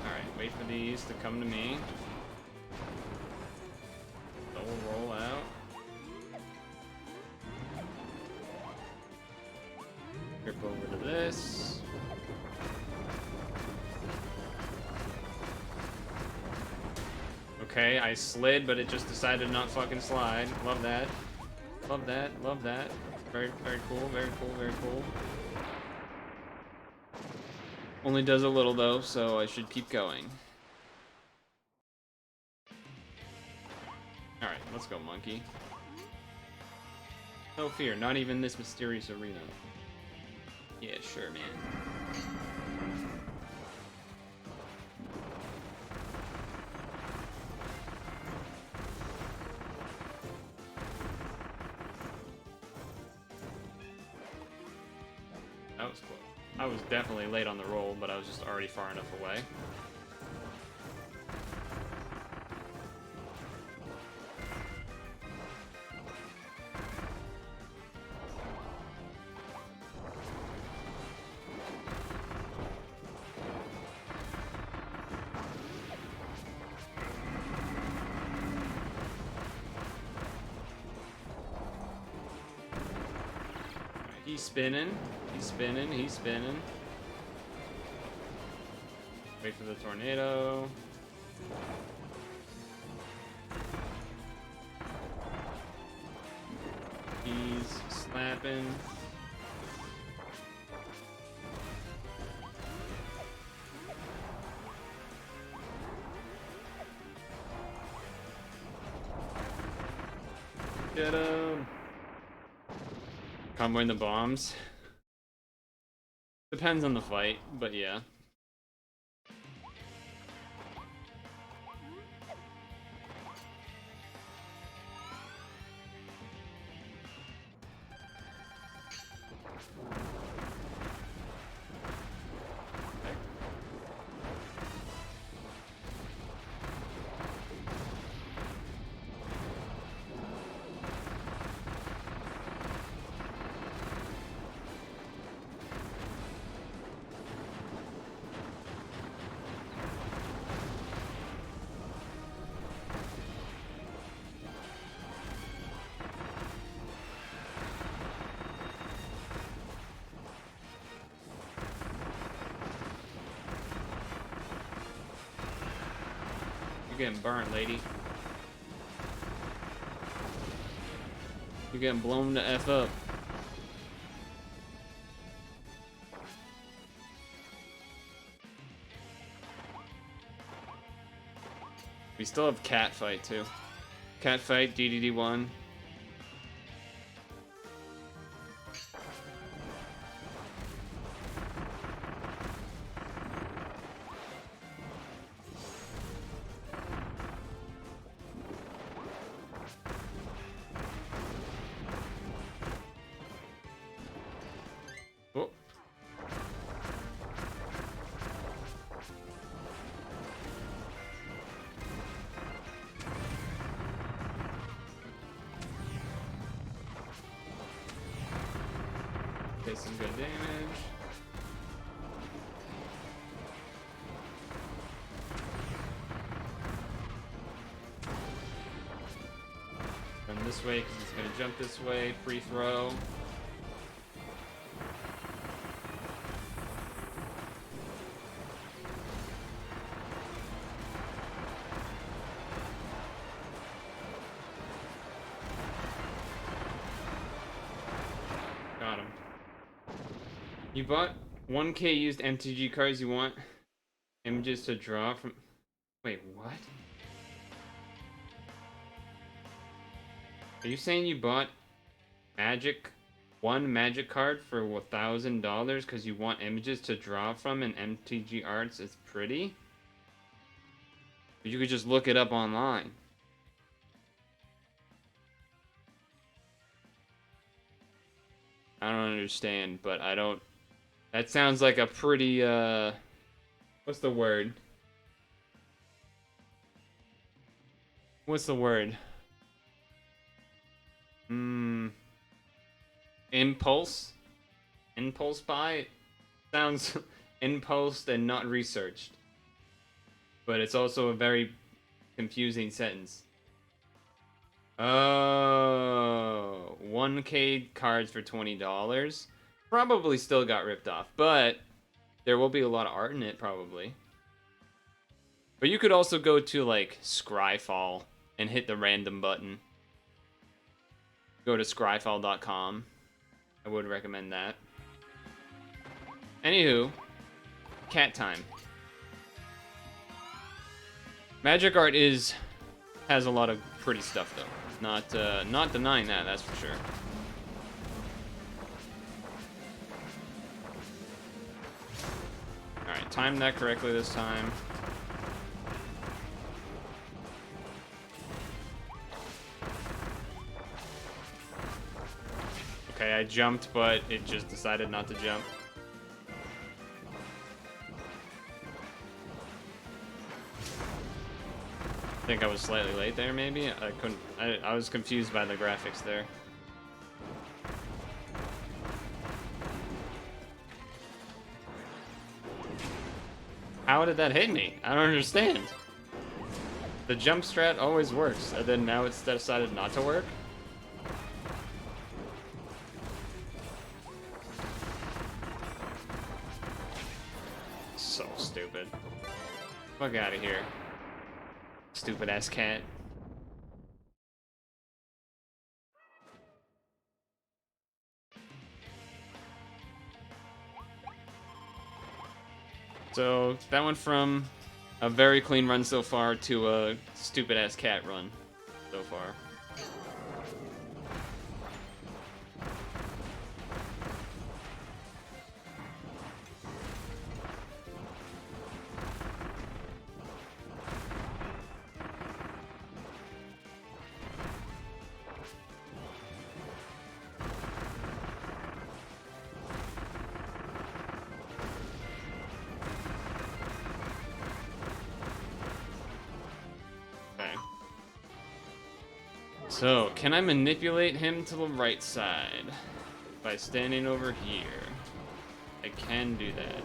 Alright, wait for these to come to me. Double roll out. Grip over to this. Okay, I slid, but it just decided to not fucking slide. Love that. Love that, love that. Very, very cool, very cool, very cool. Only does a little though, so I should keep going. Alright, let's go, monkey. No fear, not even this mysterious arena. Yeah, sure, man. That was close. I was definitely late on the roll, but I was just already far enough away. He's spinning, he's spinning, he's spinning. Wait for the tornado. He's slapping. Get him. Comboing the bombs. Depends on the fight, but yeah. You're getting burnt, lady. You're getting blown the F up. We still have cat fight too. Cat fight, DDD1. Oh. Take some good damage. Run this way because he's gonna jump this way. Free throw. Got him. You bought 1K used MTG cards. You want images to draw from... Wait, what? Are you saying you bought one magic card for $1,000 because you want images to draw from and MTG Arts is pretty? But you could just look it up online. I don't understand, but I don't... That sounds like a pretty, What's the word? What's the word? Impulse? Impulse buy? Sounds impulsed and not researched. But it's also a very confusing sentence. Oh, 1K cards for $20. Probably still got ripped off, but there will be a lot of art in it, probably. But you could also go to, like, Scryfall and hit the random button. Go to scryfall.com. I would recommend that. Anywho, cat time. Magic art has a lot of pretty stuff though. Not denying that, that's for sure. All right, timed that correctly this time. Okay, I jumped, but it just decided not to jump. I think I was slightly late there, maybe? I was confused by the graphics there. How did that hit me? I don't understand. The jump strat always works, and then now it's decided not to work? So stupid. Fuck out of here. Stupid ass cat. So that went from a very clean run so far to a stupid ass cat run so far. So, can I manipulate him to the right side by standing over here? I can do that.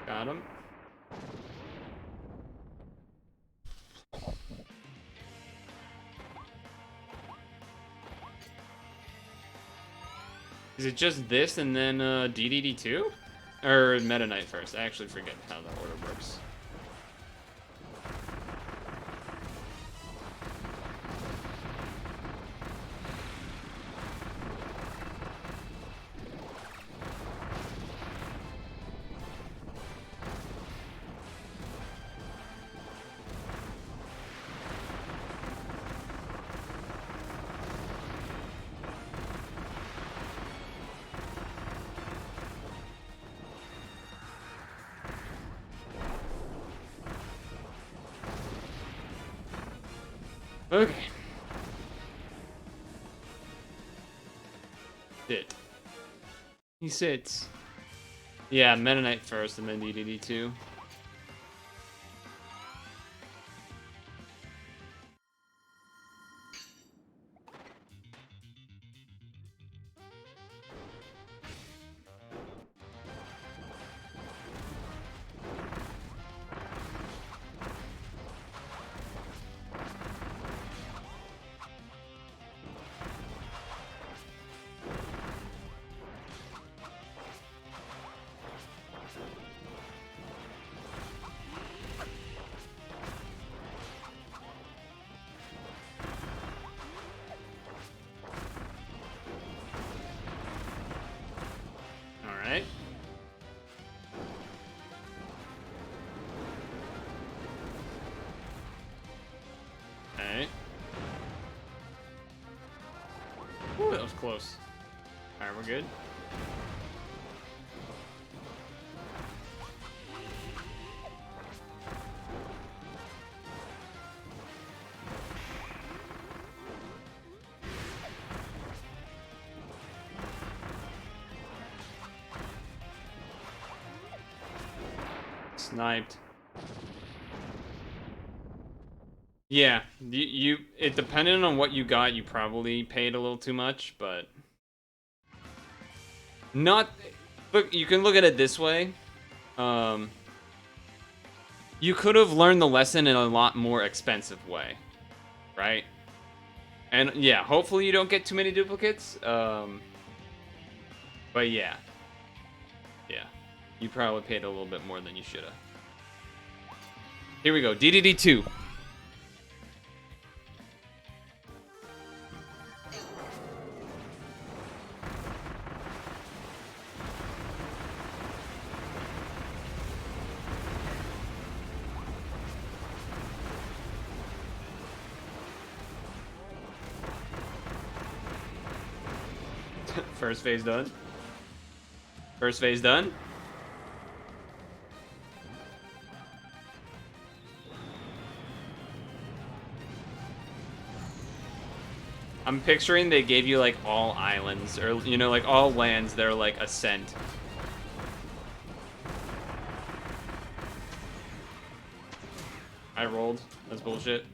Got him. Is it just this and then DDD2? Or Meta Knight first? I actually forget how that order works. Okay. Sit. He sits. Yeah, Meta Knight first and then DDD2. that was close. Alright, we're good. Sniped. Yeah, it depended on what you got, you probably paid a little too much, but not. Look, you can look at it this way. You could have learned the lesson in a lot more expensive way, right? And yeah, hopefully you don't get too many duplicates. But yeah, you probably paid a little bit more than you should have. Here we go, DDD2. First phase done. First phase done. I'm picturing they gave you like all islands, or you know, like all lands. They're like ascent. I rolled. That's bullshit.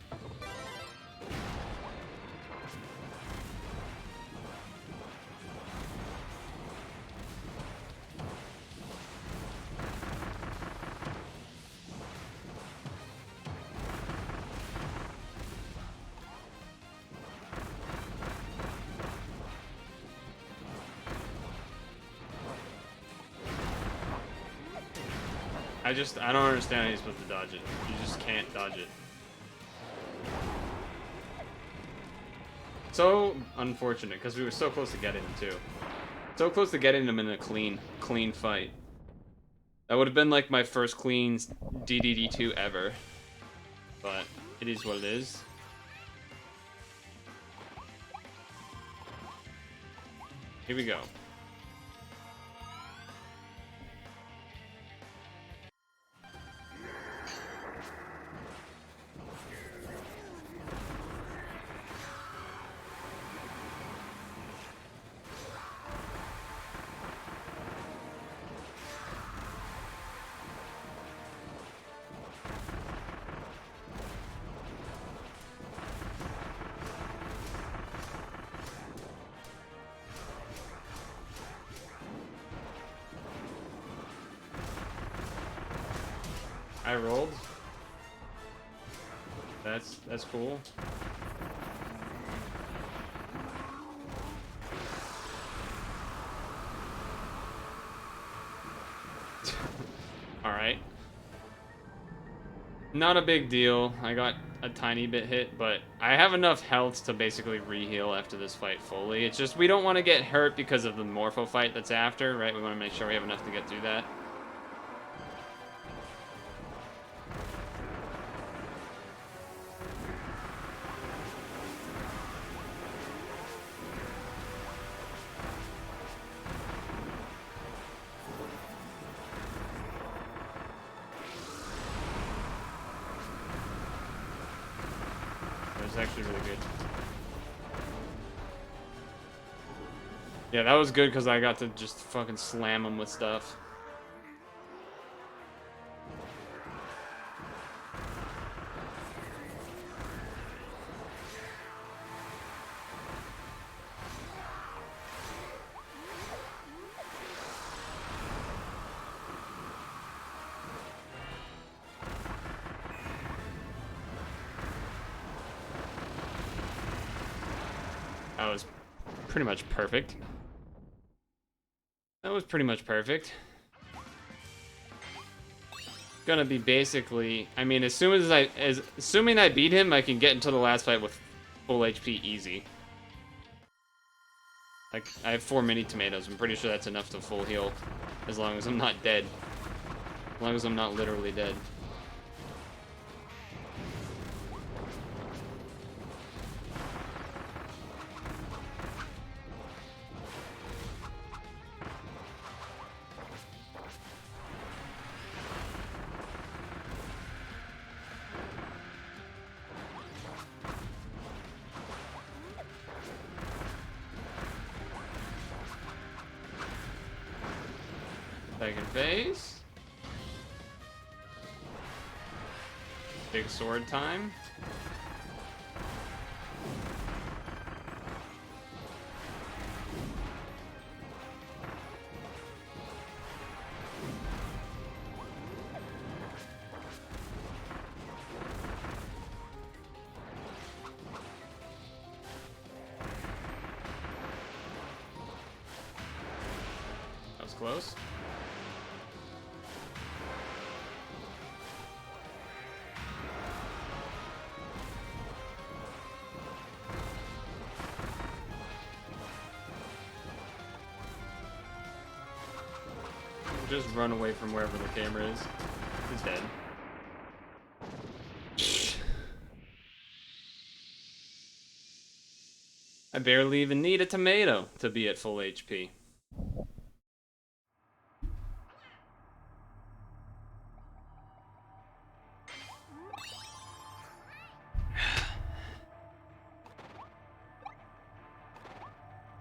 I don't understand how you're supposed to dodge it. You just can't dodge it. So unfortunate, because we were so close to getting him too. So close to getting him in a clean fight. That would have been like my first clean DDD2 ever. But it is what it is. Here we go. I rolled. That's cool. All right. Not a big deal. I got a tiny bit hit, but I have enough health to basically re-heal after this fight fully. It's just we don't want to get hurt because of the Morpho fight that's after, right? We want to make sure we have enough to get through that. Actually really good. Yeah, that was good because I got to just fucking slam him with stuff. That was pretty much perfect. That was pretty much perfect. Gonna be basically, I mean, assuming I beat him, I can get into the last fight with full HP easy. Like, I have 4 mini tomatoes. I'm pretty sure that's enough to full heal, as long as I'm not dead. As long as I'm not literally dead. Second phase. Big sword time. That was close. Just run away from wherever the camera is. He's dead. I barely even need a tomato to be at full HP.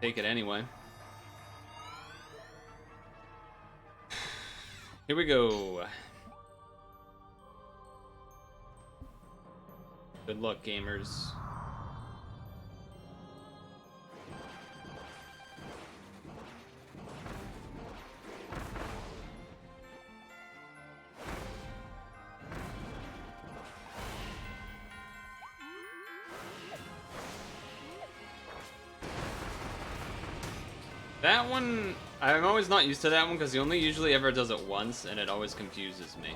Take it anyway. Here we go. Good luck, gamers. That one, I'm always not used to that one because he only usually ever does it once and it always confuses me.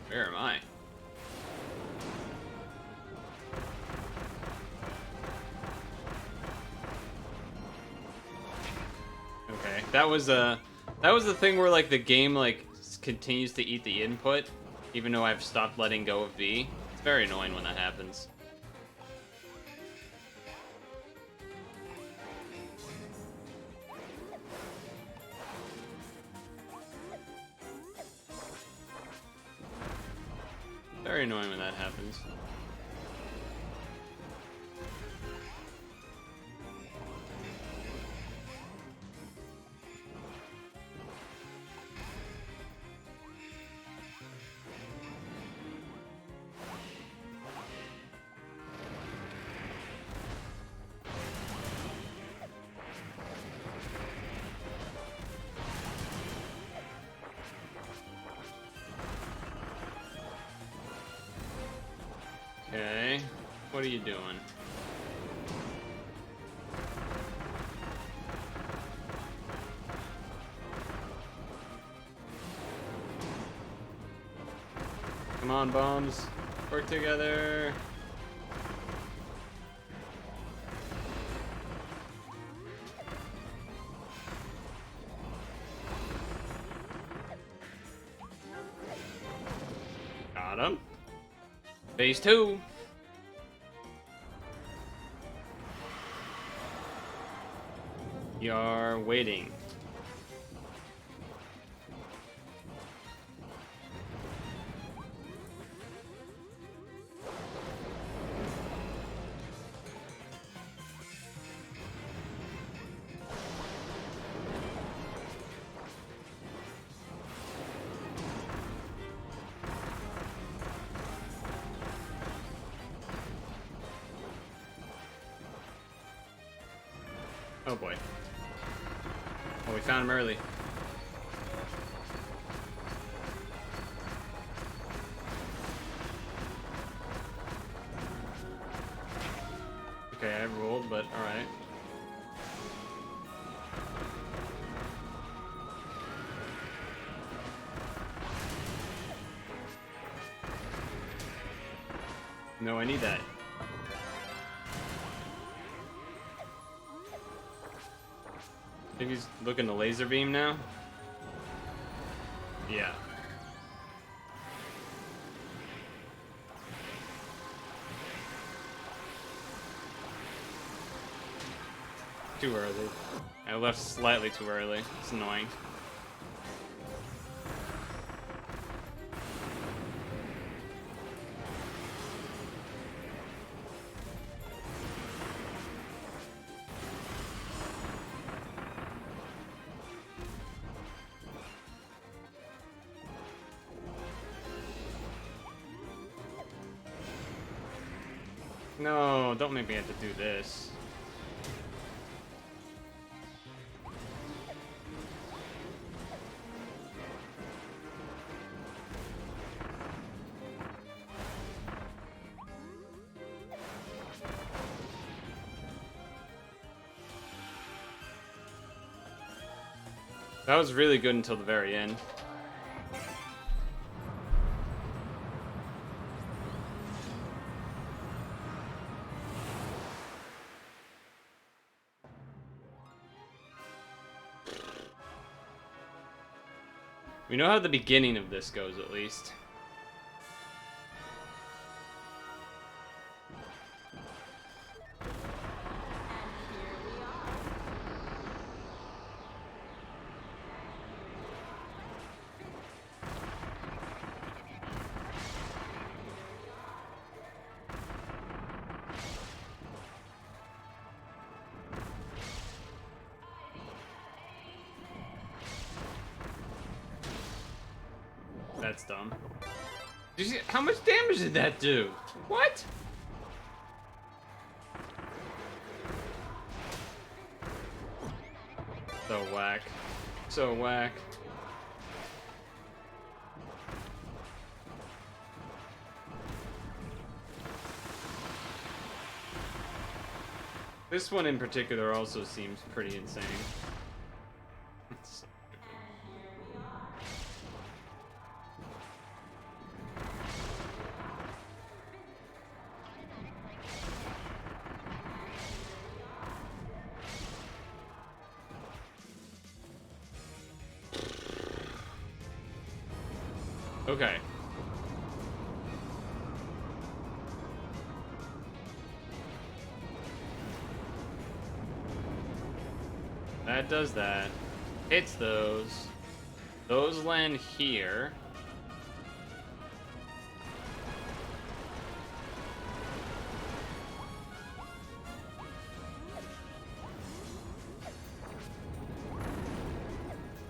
Where am I? Okay, that was the thing where like the game like continues to eat the input, even though I've stopped letting go of V. It's very annoying when that happens. Very annoying when that happens. Okay, what are you doing? Come on, bombs. Work together. Got him. Phase 2. You're waiting. Oh boy. Oh, we found him early. Okay, I rolled, but alright. No, I need that. I think he's looking to laser beam now. Yeah. Too early. I left slightly too early. It's annoying. No, don't make me have to do this. That was really good until the very end. We know how the beginning of this goes, at least. That's dumb. Did you see, how much damage did that do? What? So whack. So whack. This one in particular also seems pretty insane. Okay. That does that. Hits those. Those land here.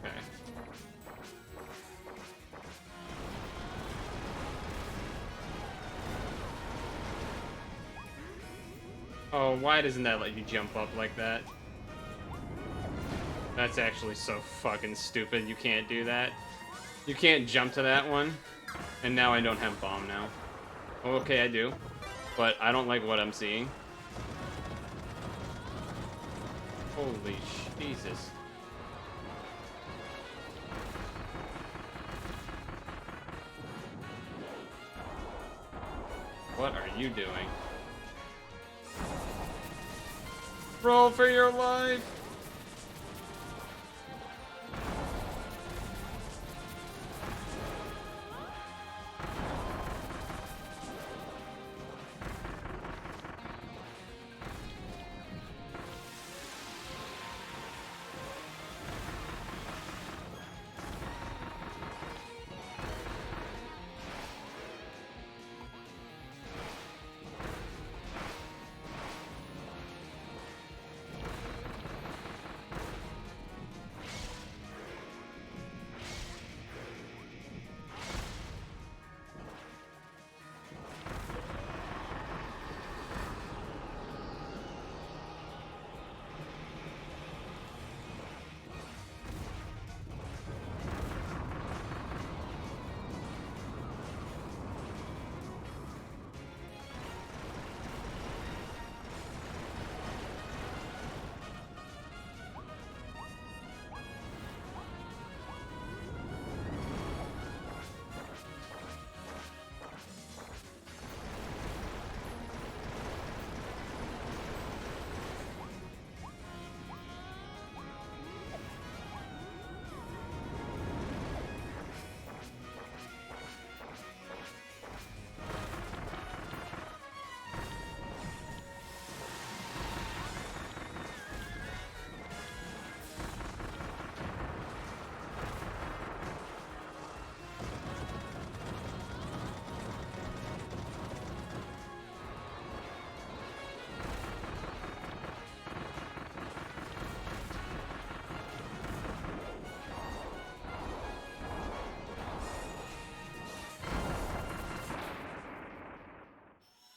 Okay. Oh, why doesn't that let you jump up like that? That's actually so fucking stupid. You can't do that. You can't jump to that one. And now I don't have bomb now. Okay, I do. But I don't like what I'm seeing. Holy Jesus. What are you doing? Roll for your life!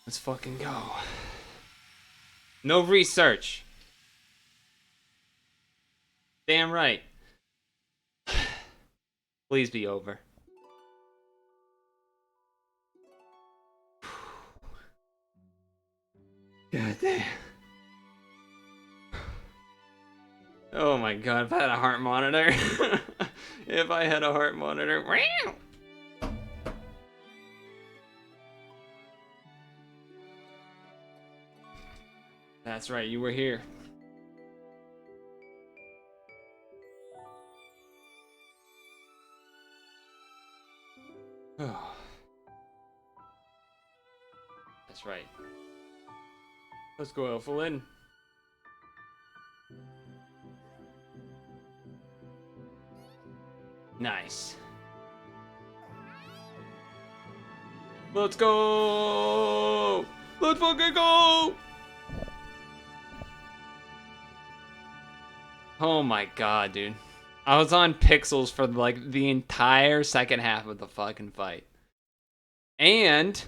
Let's fucking go. No research. Damn right. Please be over. God damn. Oh my god, if I had a heart monitor. If I had a heart monitor. That's right, you were here. Oh. That's right. Let's go, Alpha Lin. Nice. Let's go! Let's fucking go! Oh my god, dude. I was on pixels for like the entire second half of the fucking fight. And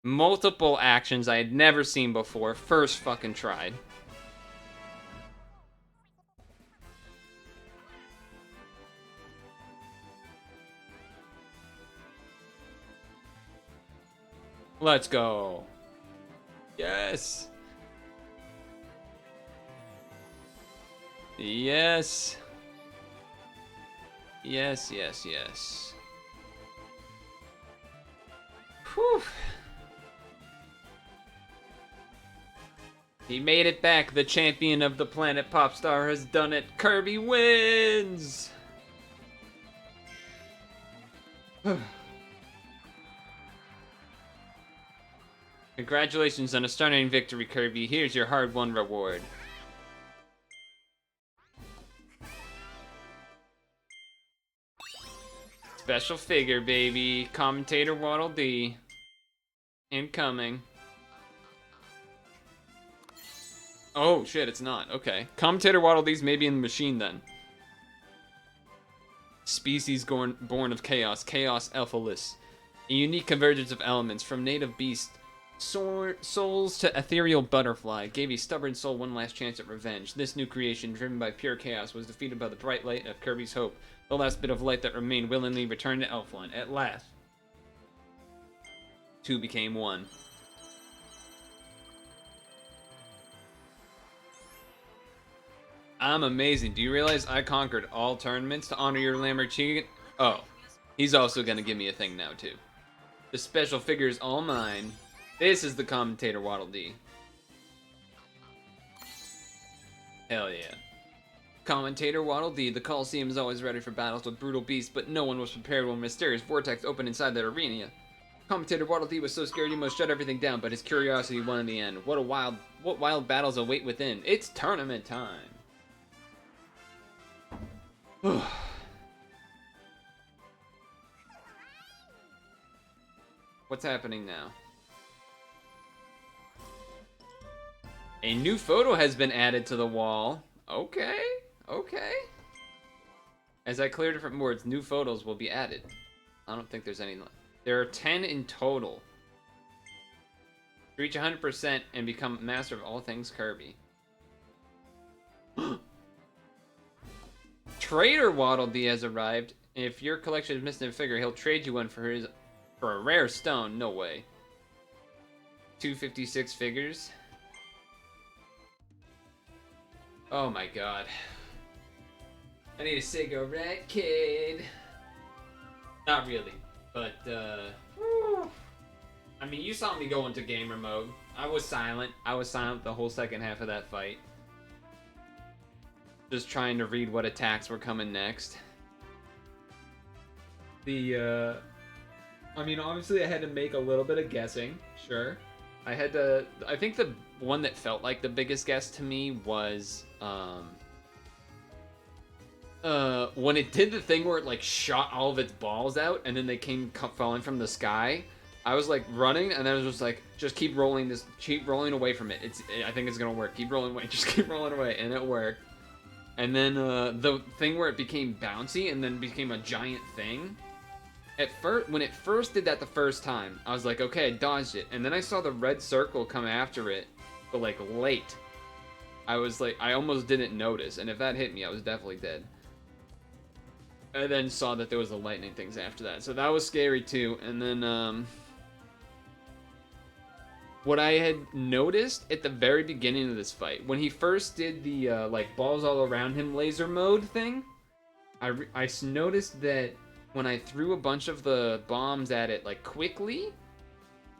multiple actions I had never seen before. First fucking tried. Let's go. Yes. Yes. Yes, yes, yes. Whew. He made it back. The champion of the planet Popstar has done it. Kirby wins! Congratulations on a stunning victory, Kirby. Here's your hard-won reward. Special figure, baby. Commentator Waddle Dee. Incoming. Oh, shit, it's not. Okay. Commentator Waddle Dee's maybe in the machine, then. Species born of chaos. Chaos Alphaless. A unique convergence of elements from native beast souls to ethereal butterfly gave a stubborn soul one last chance at revenge. This new creation, driven by pure chaos, was defeated by the bright light of Kirby's hope. The last bit of light that remained willingly returned to Elfland. At last, two became one. I'm amazing. Do you realize I conquered all tournaments to honor your Lamborghini? Oh, he's also gonna give me a thing now too. The special figure is all mine. This is the commentator Waddle Dee. Hell yeah. Commentator Waddle Dee. The Coliseum is always ready for battles with brutal beasts, but no one was prepared when a mysterious vortex opened inside that arena. Commentator Waddle Dee was so scared he almost shut everything down, but his curiosity won in the end. What wild battles await within. It's tournament time. What's happening now? A new photo has been added to the wall. Okay, okay. As I clear different boards, new photos will be added. I don't think there's any. There are 10 in total. Reach 100% and become master of all things Kirby. Trader Waddle Dee has arrived. If your collection is missing a figure, he'll trade you one for a rare stone. No way. 256 figures. Oh my god. I need a cigarette, kid. Not really, but I mean, you saw me go into gamer mode. I was silent. I was silent the whole second half of that fight. Just trying to read what attacks were coming next. I mean, obviously I had to make a little bit of guessing, sure. I think the one that felt like the biggest guess to me was, when it did the thing where it, like, shot all of its balls out, and then they came falling from the sky. I was, like, running, and then I was just like, just keep rolling away from it. I think it's gonna work. Keep rolling away, just keep rolling away, and it worked. And then, the thing where it became bouncy, and then became a giant thing. When it first did that the first time, I was like, okay, I dodged it. And then I saw the red circle come after it. but like late. I was like, I almost didn't notice, and if that hit me, I was definitely dead. I then saw that there was the lightning things after that, so that was scary too. And then what I had noticed at the very beginning of this fight, when he first did the like balls all around him laser mode thing, I noticed that when I threw a bunch of the bombs at it like quickly,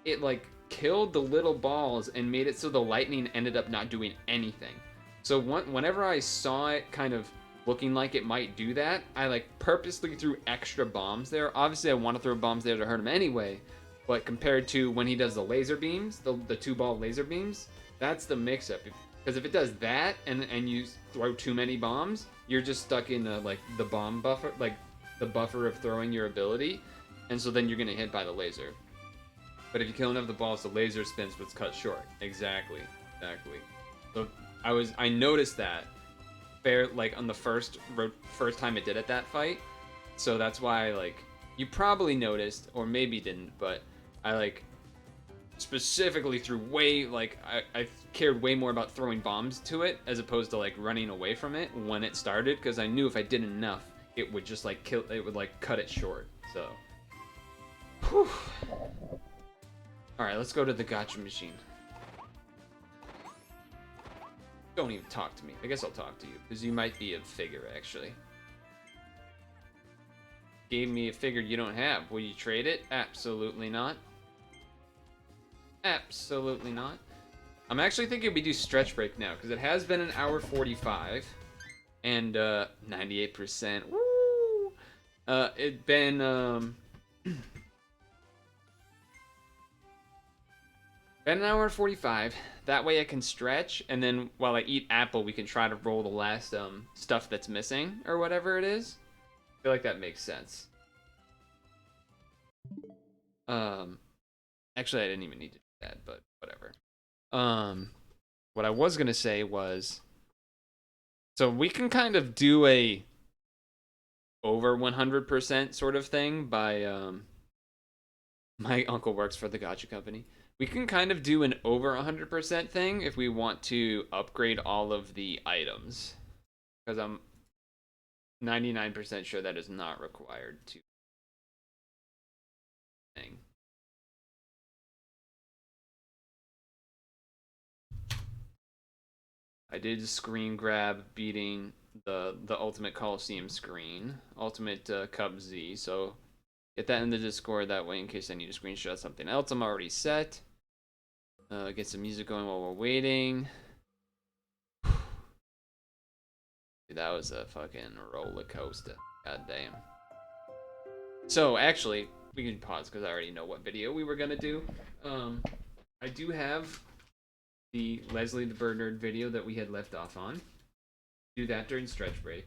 it like killed the little balls and made it so the lightning ended up not doing anything. So whenever I saw it kind of looking like it might do that, I like purposely threw extra bombs there. Obviously I want to throw bombs there to hurt him anyway, but compared to when he does the laser beams, the 2-ball laser beams, that's the mix-up. Because if it does that and you throw too many bombs, you're just stuck in like the bomb buffer, like the buffer of throwing your ability, and so then you're gonna hit by the laser. But if you kill enough of the balls, the laser spins what's cut short. Exactly. So I noticed that like on the first time it did at that fight. So that's why like you probably noticed, or maybe didn't, but I like specifically threw way like I cared way more about throwing bombs to it as opposed to like running away from it when it started, because I knew if I did enough, it would just like kill. It would like cut it short. So. Whew. Alright, let's go to the gotcha machine. Don't even talk to me. I guess I'll talk to you, because you might be a figure, actually. Gave me a figure you don't have. Will you trade it? Absolutely not. Absolutely not. I'm actually thinking we do stretch break now, because it has been an hour 45. And, 98%. Woo! It'd been, Been an hour and 45. That way I can stretch, and then while I eat apple, we can try to roll the last stuff that's missing, or whatever it is. I feel like that makes sense. Actually, I didn't even need to do that, but whatever. What I was gonna say was, so we can kind of do a over 100% sort of thing by, my uncle works for the Gacha company. We can kind of do an over 100% thing if we want to upgrade all of the items. Because I'm 99% sure that is not required to. Thing. I did screen grab beating the Ultimate Coliseum screen. Ultimate Cup Z, so get that in the Discord that way in case I need to screenshot something else I'm already set. Get some music going while we're waiting. Dude, that was a fucking roller coaster. God damn. So, actually, we can pause because I already know what video we were gonna do. I do have the Leslie the Bird Nerd video that we had left off on. Do that during stretch break.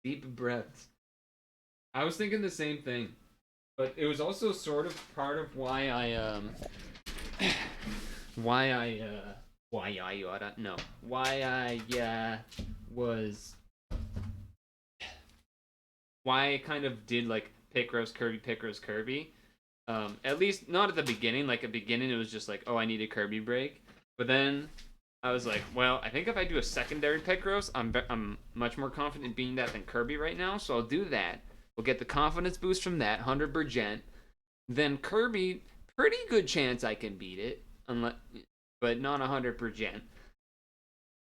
Deep breaths. I was thinking the same thing, but it was also sort of part of why I kind of did like pick Rose Kirby. At least not at the beginning. Like at the beginning, it was just like, oh, I need a Kirby break. But then I was like, well, I think if I do a secondary Picross, I'm much more confident being that than Kirby right now. So I'll do that. We'll get the confidence boost from that, 100%. Then Kirby, pretty good chance I can beat it, but not 100%.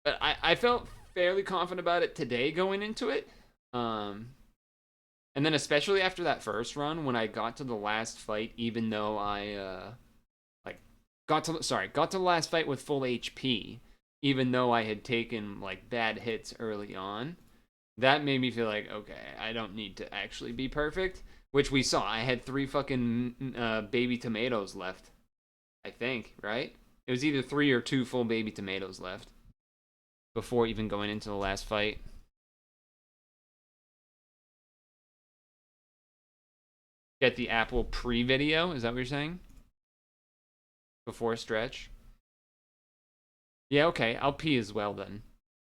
But I felt fairly confident about it today going into it. And then especially after that first run, when I got to the last fight, even though I got to the last fight with full HP, even though I had taken like bad hits early on, that made me feel like, okay, I don't need to actually be perfect, which we saw. I had 3 fucking baby tomatoes left, I think, right? It was either 3 or 2 full baby tomatoes left before even going into the last fight. Get the Apple pre-video, is that what you're saying? Before stretch? Yeah, okay, I'll pee as well then.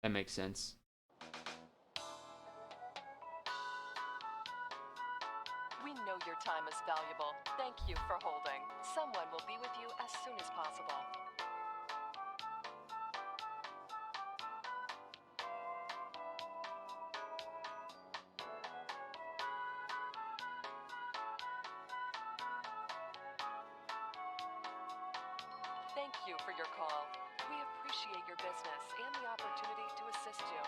That makes sense. time is valuable. Thank you for holding. Someone will be with you as soon as possible. Thank you for your call. We appreciate your business and the opportunity to assist you.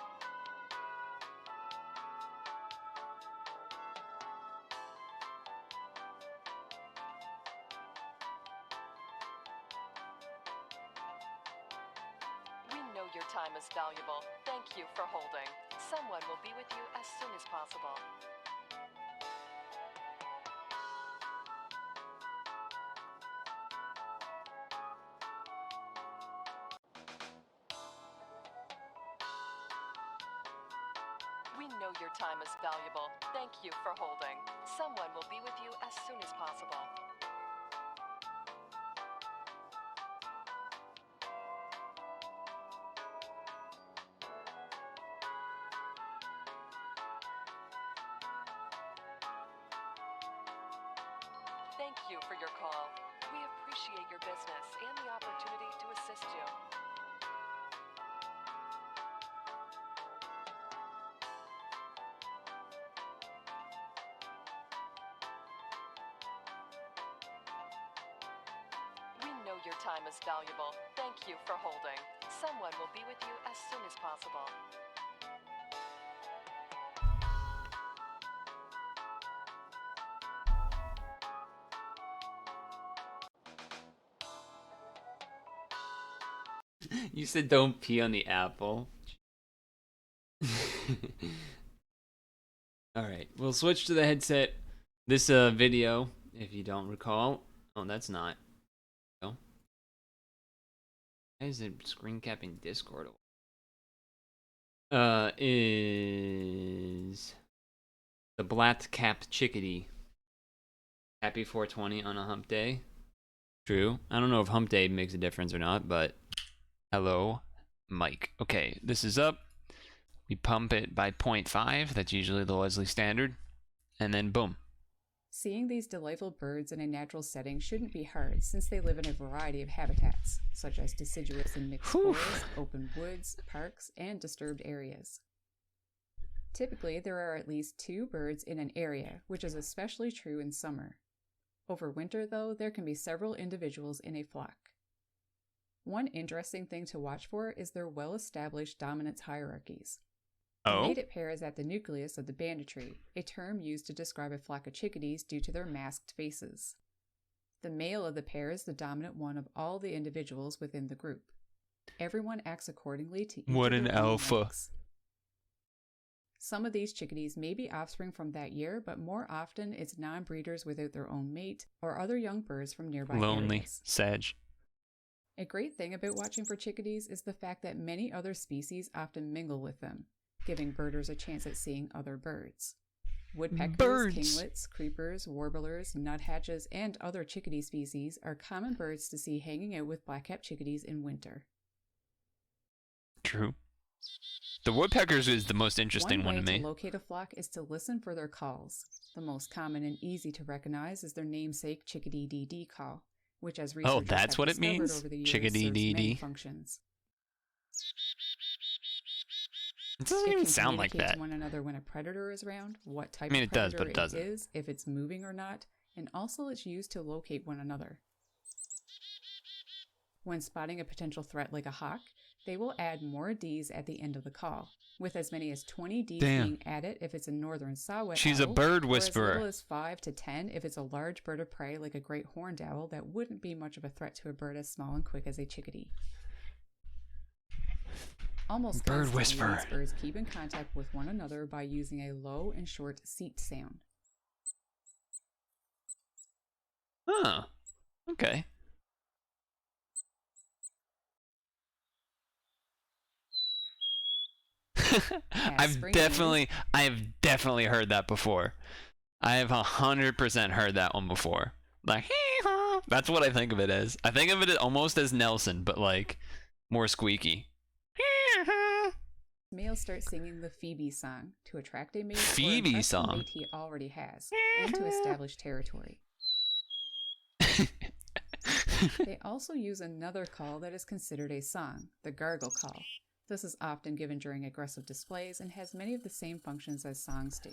We know your time is valuable. Thank you for holding. Someone will be with you as soon as possible. We know your time is valuable. Thank you for holding. Someone will be with you as soon as possible. Thank you for your call. We appreciate your business and the opportunity to assist you. We know your time is valuable. Thank you for holding. Someone will be with you as soon as possible. You said don't pee on the apple. Alright, we'll switch to the headset. This video, if you don't recall. Oh, that's not. No. Why is it screen capping Discord? Is the black capped chickadee. Happy 420 on a hump day. True. I don't know if hump day makes a difference or not, but hello, Mike. Okay, this is up. We pump it by 0.5. That's usually the Leslie standard. And then boom. Seeing these delightful birds in a natural setting shouldn't be hard, since they live in a variety of habitats, such as deciduous and mixed forests, open woods, parks, and disturbed areas. Typically, there are at least 2 birds in an area, which is especially true in summer. Over winter, though, there can be several individuals in a flock. One interesting thing to watch for is their well-established dominance hierarchies. The mated pair is at the nucleus of the banditry, a term used to describe a flock of chickadees due to their masked faces. The male of the pair is the dominant one of all the individuals within the group. Everyone acts accordingly to each What of an their own alpha. ranks. Some of these chickadees may be offspring from that year, but more often it's non-breeders without their own mate or other young birds from nearby Lonely. areas. Sag. A great thing about watching for chickadees is the fact that many other species often mingle with them, giving birders a chance at seeing other birds. Woodpeckers, kinglets, creepers, warblers, nuthatches, and other chickadee species are common birds to see hanging out with black-capped chickadees in winter. True. The woodpeckers is the most interesting one to me. One way to locate a flock is to listen for their calls. The most common and easy to recognize is their namesake chickadee-dee-dee call, which, as researchers that's have what it discovered means? over the years, Chickadee-dee-dee? serves many functions. It doesn't even sound like that. To one another when a predator is around, what type I mean, of it does, predator but it doesn't. is, if it's moving or not, and also it's used to locate one another. When spotting a potential threat like a hawk, they will add more Ds at the end of the call, with as many as 20 Ds being added if it's a northern saw-whet She's owl, a bird or whisperer. as little as 5 to 10 if it's a large bird of prey like a great horned owl that wouldn't be much of a threat to a bird as small and quick as a chickadee. Almost Bird constantly, whisperer. these birds keep in contact with one another by using a low and short seat sound. Huh. Okay. I have definitely heard that before. I have 100% heard that one before. Like, hee-haw. That's what I think of it as. I think of it almost as Nelson, but like more squeaky. males start singing the Phoebe song to attract a mate Phoebe or impress the song? mate he already has, and to establish territory. They also use another call that is considered a song, the gargle call. This is often given during aggressive displays and has many of the same functions as songs do.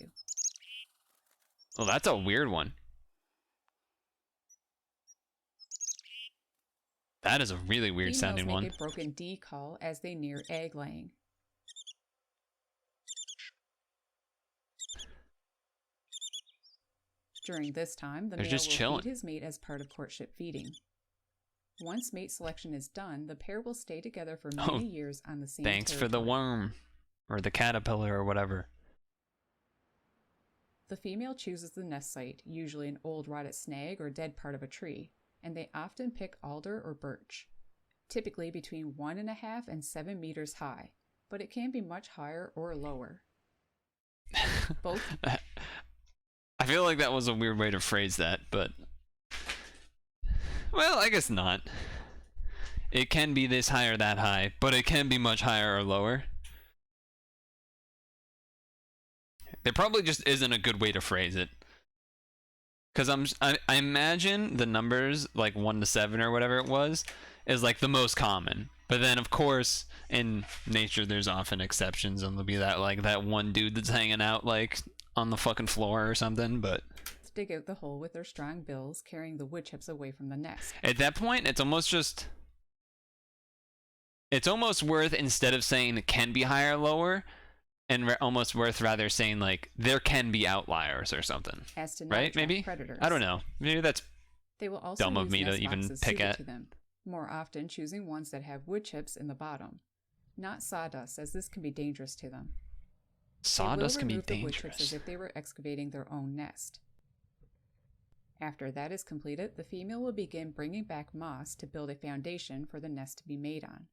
Well, that's a weird one. That is a really weird sounding one. Females make a broken D call as they near egg laying. During this time, the They're male just will chilling. feed his mate as part of courtship feeding. Once mate selection is done, the pair will stay together for many years on the same Thanks for the territory. worm. Or the caterpillar or whatever. The female chooses the nest site, usually an old rotted snag or dead part of a tree, and they often pick alder or birch, typically between 1.5 and 7 meters high, but it can be much higher or lower. Both. I feel like that was a weird way to phrase that, but... Well, I guess not. It can be this high or that high, but it can be much higher or lower. There probably just isn't a good way to phrase it. Because I imagine the numbers, like 1 to 7 or whatever it was, is like the most common. But then, of course, in nature, there's often exceptions, and there'll be that, like, that one dude that's hanging out, like, on the fucking floor or something, but... dig out the hole with their strong bills, carrying the wood chips away from the nest. At that point, it's almost just... It's almost worth, instead of saying it can be higher or lower, and almost worth rather saying, like, there can be outliers or something. As to not Right, attract maybe? predators. I don't know. Maybe that's They will also dumb of use me to nest even boxes pick suited at. to them, more often choosing ones that have wood chips in the bottom. Not sawdust, as this can be dangerous to them. Sawdust can be They will remove the wood chips as dangerous. if they were excavating their own nest. After that is completed, the female will begin bringing back moss to build a foundation for the nest to be made on.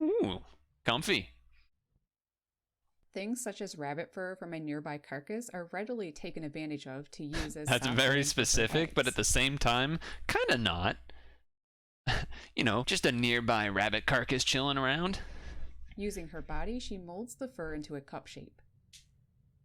Ooh, comfy. Things such as rabbit fur from a nearby carcass are readily taken advantage of to use as That's soft very bedding for her specific, but at eggs. the same time, kind of not. You know, just a nearby rabbit carcass chilling around. Using her body, she molds the fur into a cup shape.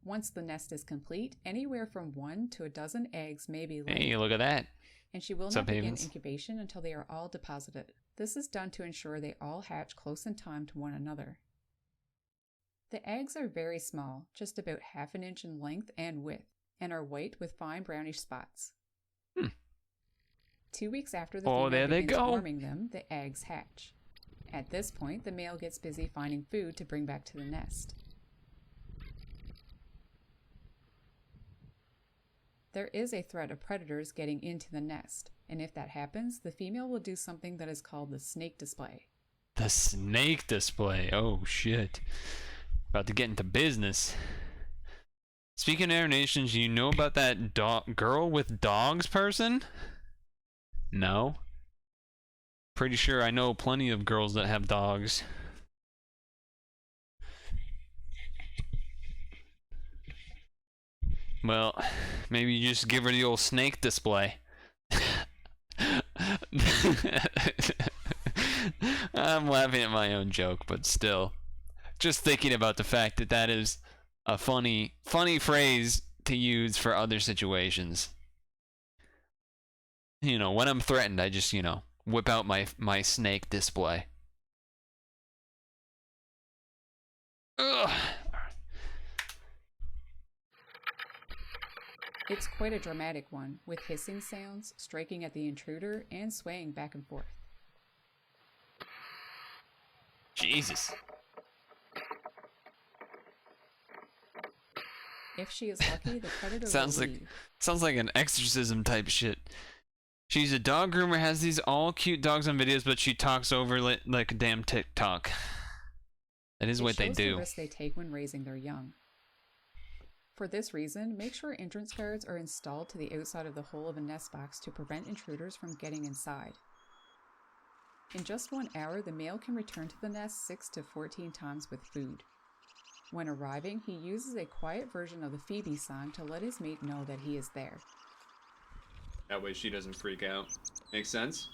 Once the nest is complete, anywhere from 1 to a dozen eggs may be laid, Hey, look at that. and she will What's not up, begin Havens? incubation until they are all deposited. This is done to ensure they all hatch close in time to one another. The eggs are very small, just about 1/2 inch in length and width, and are white with fine brownish spots. 2 weeks after the female there they begins go. warming them, the eggs hatch. At this point, the male gets busy finding food to bring back to the nest. There is a threat of predators getting into the nest, and if that happens, the female will do something that is called the snake display. The snake display. Oh, shit. About to get into business. Speaking of Air Nations, you know about that girl with dogs person? No? Pretty sure I know plenty of girls that have dogs. Well, maybe you just give her the old snake display. I'm laughing at my own joke, but still. Just thinking about the fact that that is a funny phrase to use for other situations. You know, when I'm threatened, I just, whip out my snake display. Ugh. It's quite a dramatic one, with hissing sounds, striking at the intruder, and swaying back and forth. Jesus. If she is lucky, the predator Sounds will like leave. sounds like an exorcism type shit. She's a dog groomer, has these all cute dogs on videos, but she talks over like a damn TikTok. That is what they It shows do. the risk they take when raising their young. For this reason, make sure entrance guards are installed to the outside of the hole of a nest box to prevent intruders from getting inside. In just 1 hour, the male can return to the nest 6 to 14 times with food. When arriving, he uses a quiet version of the Phoebe song to let his mate know that he is there. That way she doesn't freak out. Makes sense?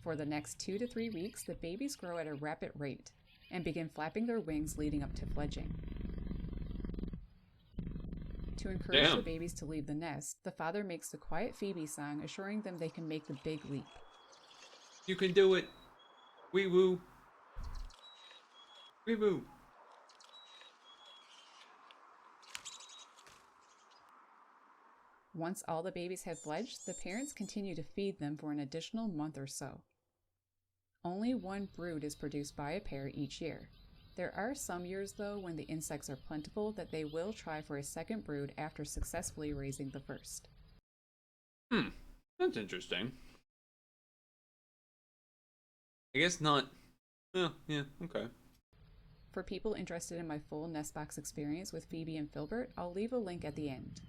For the next 2 to 3 weeks, the babies grow at a rapid rate. and begin flapping their wings leading up to fledging. To encourage the babies to leave the nest, the father makes the quiet Phoebe song, assuring them they can make the big leap. You can do it. Wee woo. Wee woo. Once all the babies have fledged, the parents continue to feed them for an additional month or so. Only one brood is produced by a pair each year. There are some years, though, when the insects are plentiful that they will try for a second brood after successfully raising the first. That's interesting. I guess not. Oh, yeah, okay. For people interested in my full Nestbox experience with Phoebe and Filbert, I'll leave a link at the end.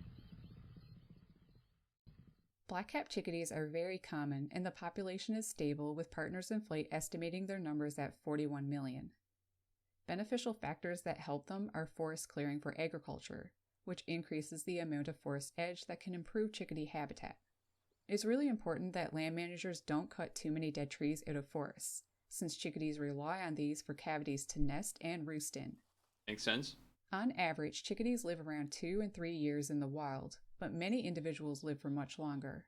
Black-capped chickadees are very common, and the population is stable, with Partners in Flight estimating their numbers at 41 million. Beneficial factors that help them are forest clearing for agriculture, which increases the amount of forest edge that can improve chickadee habitat. It's really important that land managers don't cut too many dead trees out of forests, since chickadees rely on these for cavities to nest and roost in. Makes sense. On average, chickadees live around 2 and 3 years in the wild, but many individuals live for much longer.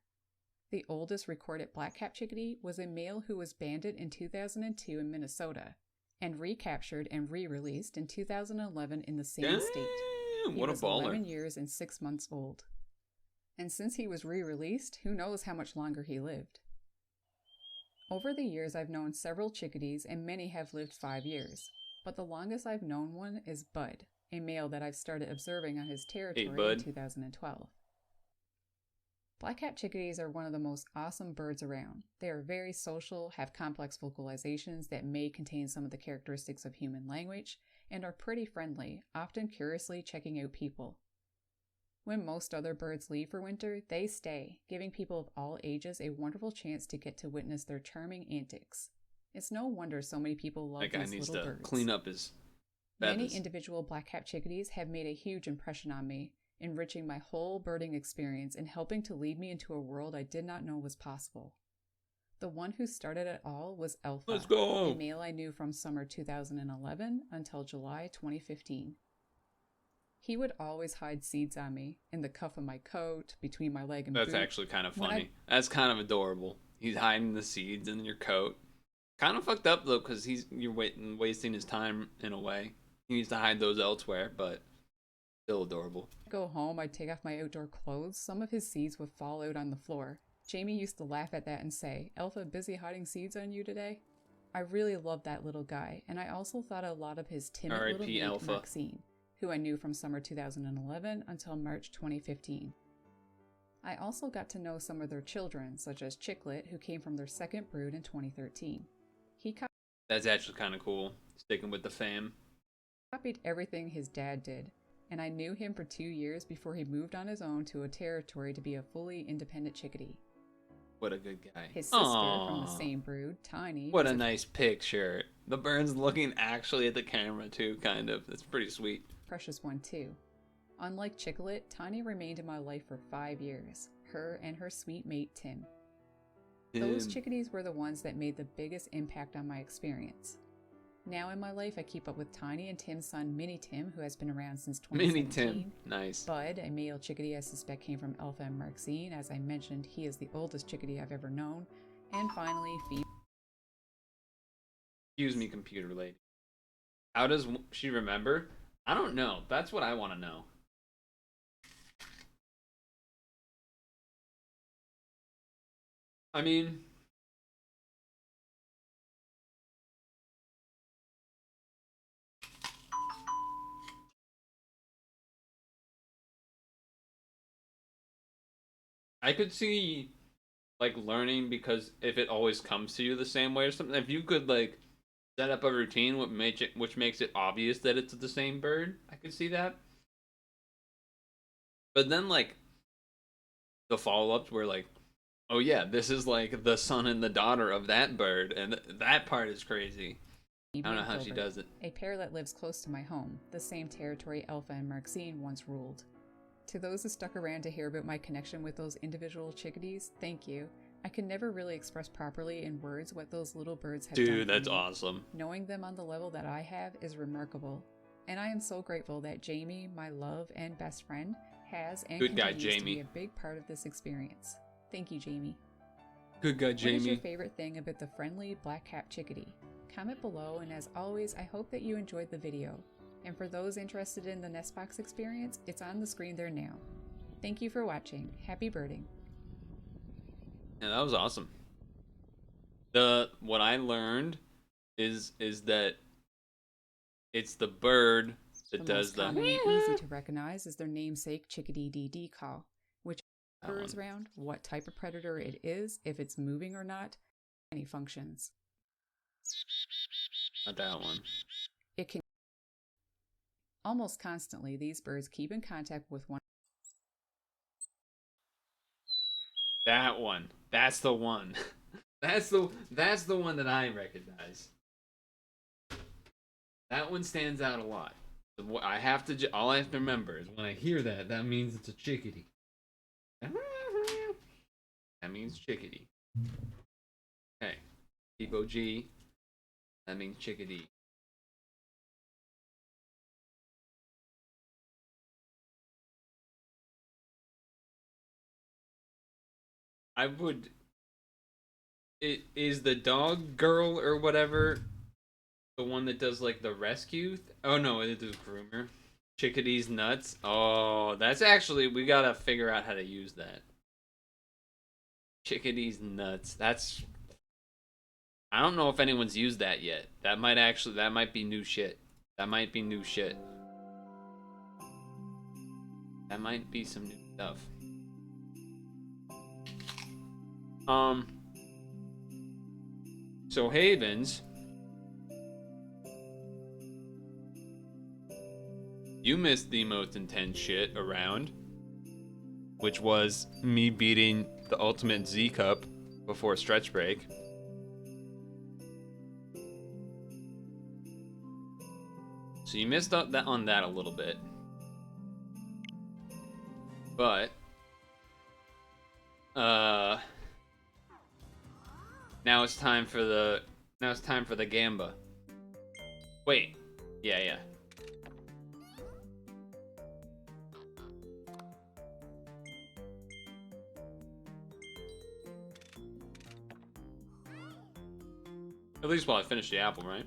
The oldest recorded black-capped chickadee was a male who was banded in 2002 in Minnesota, and recaptured and re-released in 2011 in the same state. What a baller. He was 11 years and 6 months old. And since he was re-released, who knows how much longer he lived. Over the years, I've known several chickadees, and many have lived 5 years. But the longest I've known one is Bud, a male that I've started observing on his territory in 2012. Black-capped chickadees are one of the most awesome birds around. They are very social, have complex vocalizations that may contain some of the characteristics of human language, and are pretty friendly, often curiously checking out people. When most other birds leave for winter, they stay, giving people of all ages a wonderful chance to get to witness their charming antics. It's no wonder so many people love these little birds. That guy needs to clean up his feathers. Many individual black-capped chickadees have made a huge impression on me, enriching my whole birding experience and helping to lead me into a world I did not know was possible. The one who started it all was Alpha, Let's go! a male I knew from summer 2011 until July 2015. He would always hide seeds on me, in the cuff of my coat, between my leg and boot. That's actually kind of funny. That's kind of adorable. He's hiding the seeds in your coat. Kind of fucked up though, because you're wasting his time in a way. He needs to hide those elsewhere, but still adorable. Go home, I'd take off my outdoor clothes. Some of his seeds would fall out on the floor. Jamie used to laugh at that and say, "Alpha, busy hiding seeds on you today?" I really loved that little guy, and I also thought a lot of his timid little mate Maxine, who I knew from summer 2011 until March 2015. I also got to know some of their children, such as Chicklet, who came from their second brood in 2013. That's actually kind of cool, sticking with the fam. Copied everything his dad did, and I knew him for 2 years before he moved on his own to a territory to be a fully independent chickadee. What a good guy. His sister from the same brood, Tiny. What a nice picture. The bird's looking actually at the camera too, kind of. It's pretty sweet. Precious one too. Unlike Chicklet, Tiny remained in my life for 5 years. Her and her sweet mate, Tim. Those chickadees were the ones that made the biggest impact on my experience. Now in my life, I keep up with Tiny and Tim's son, Mini Tim, who has been around since 2017. Mini Tim, nice. Bud, a male chickadee I suspect came from Alpha and Maxine. As I mentioned, he is the oldest chickadee I've ever known. And finally, Phoebe. Excuse me, computer lady. How does she remember? I don't know. That's what I want to know. I mean, I could see like learning, because if it always comes to you the same way or something, if you could like set up a routine which makes it obvious that it's the same bird, I could see that. But then like the follow-ups were like, oh yeah, this is like the son and the daughter of that bird, and that part is crazy. I don't know how she does it. A pair that lives close to my home, the same territory Alpha and Maxine once ruled. To those who stuck around to hear about my connection with those individual chickadees, thank you. I can never really express properly in words what those little birds have Dude, done for that's me. awesome. Knowing them on the level that I have is remarkable. And I am so grateful that Jamie, my love and best friend, has and Good guy, continues to be Jamie. a big part of this experience. Thank you, Jamie. Good guy, What is your Jamie. favorite thing about the friendly black-capped chickadee? Comment below, and as always, I hope that you enjoyed the video. And for those interested in the Nestbox experience, it's on the screen there now. Thank you for watching. Happy birding. Yeah, that was awesome. What I learned is that it's the bird that The does most common and easy to recognize is their namesake chickadee DD call, which refers around what type of predator it is, if it's moving or not, any functions. Not that one. It can almost constantly these birds keep in contact with one. That one. That's the one. That's the one that I recognize. That one stands out a lot. All I have to remember is when I hear that, that means it's a chickadee. That means chickadee. Okay. Tipo G. That means chickadee. I would. It is the dog girl or whatever. The one that does like the rescue. Oh no, it is groomer. Chickadee's nuts. Oh, that's actually, we gotta figure out how to use that. Chickadee's nuts. That's. I don't know if anyone's used that yet. That might be new shit. That might be new shit. That might be some new stuff. So Havens, you missed the most intense shit around, which was me beating the Ultimate Z Cup before stretch break. So you missed out on that a little bit. But now it's time for the Gamba. Wait. Yeah. At least while I finish the apple, right?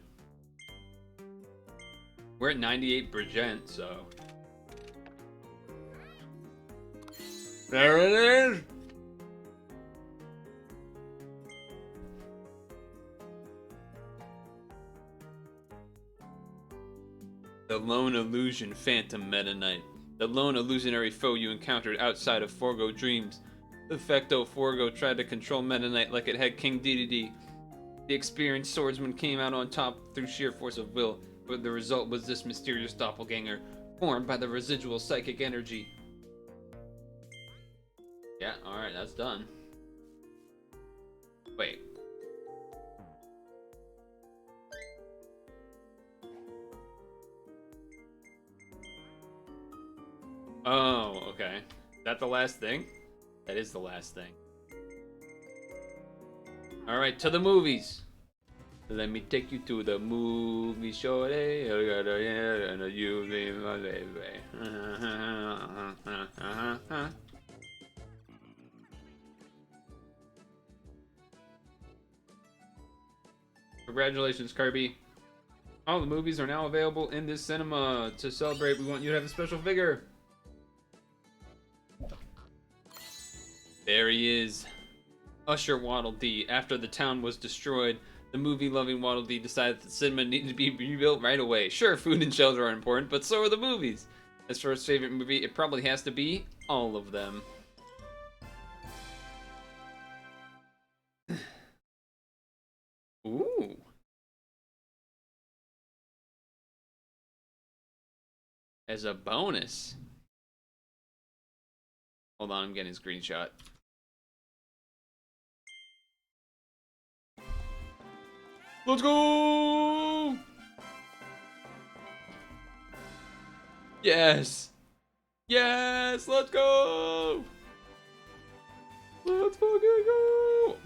We're at 98%, so. There it is! The lone illusion phantom Meta Knight. The lone illusionary foe you encountered outside of Forgo dreams. The Fecto Forgo tried to control Meta Knight like it had King Dedede. The experienced swordsman came out on top through sheer force of will, but the result was this mysterious doppelganger, formed by the residual psychic energy. Yeah, alright, that's done. Wait. Oh, okay. Is that the last thing? That is the last thing. Alright, to the movies. Let me take you to the movie, shorty. And you be my baby. Congratulations, Kirby. All the movies are now available in this cinema. To celebrate, we want you to have a special figure. There he is. Usher Waddle Dee. After the town was destroyed, the movie-loving Waddle Dee decided that the cinema needed to be rebuilt right away. Sure, food and shelter are important, but so are the movies. As for his favorite movie, it probably has to be all of them. Ooh. As a bonus. Hold on, I'm getting a screenshot. Let's go! Yes! Yes! Let's go! Let's fucking go!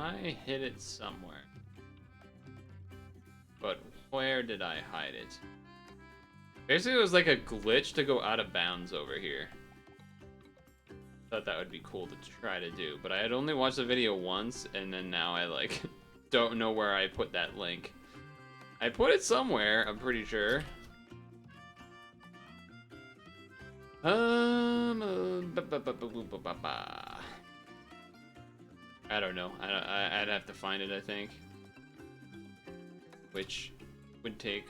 I hid it somewhere. But where did I hide it? Basically, it was like a glitch to go out of bounds over here. Thought that would be cool to try to do, but I had only watched the video once, and then now I like don't know where I put that link. I put it somewhere, I'm pretty sure. I don't know. I'd have to find it, I think. Which would take...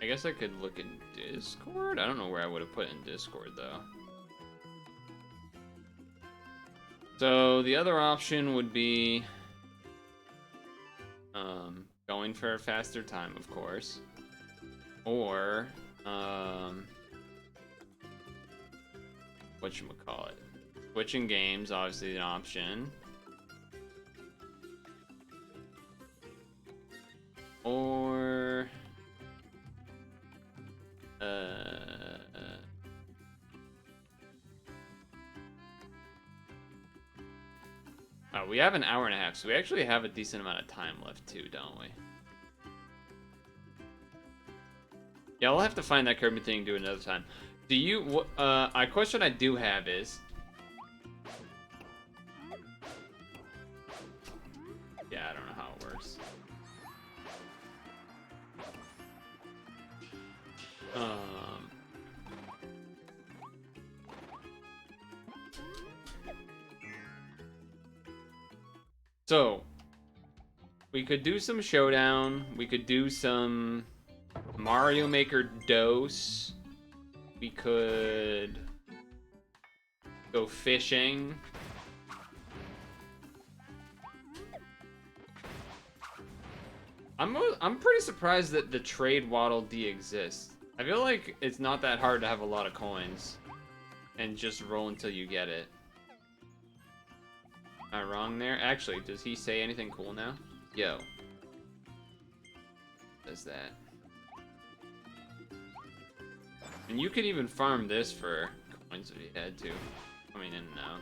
I guess I could look in Discord? I don't know where I would have put it in Discord, though. So, the other option would be... going for a faster time, of course. Or... whatchamacallit. Switching games, obviously an option. Or... oh, we have an hour and a half, so we actually have a decent amount of time left too, don't we? Yeah, I'll have to find that Kirby thing and do it another time. Do you, a question I do have is... yeah, I don't know how it works. So, we could do some Showdown, we could do some Mario Maker Dose, we could go fishing. I'm pretty surprised that the trade Waddle Dee exists. I feel like it's not that hard to have a lot of coins and just roll until you get it. Am I wrong there? Actually, does he say anything cool now? Yo. Does that. And you could even farm this for coins if you had to. Coming in and out.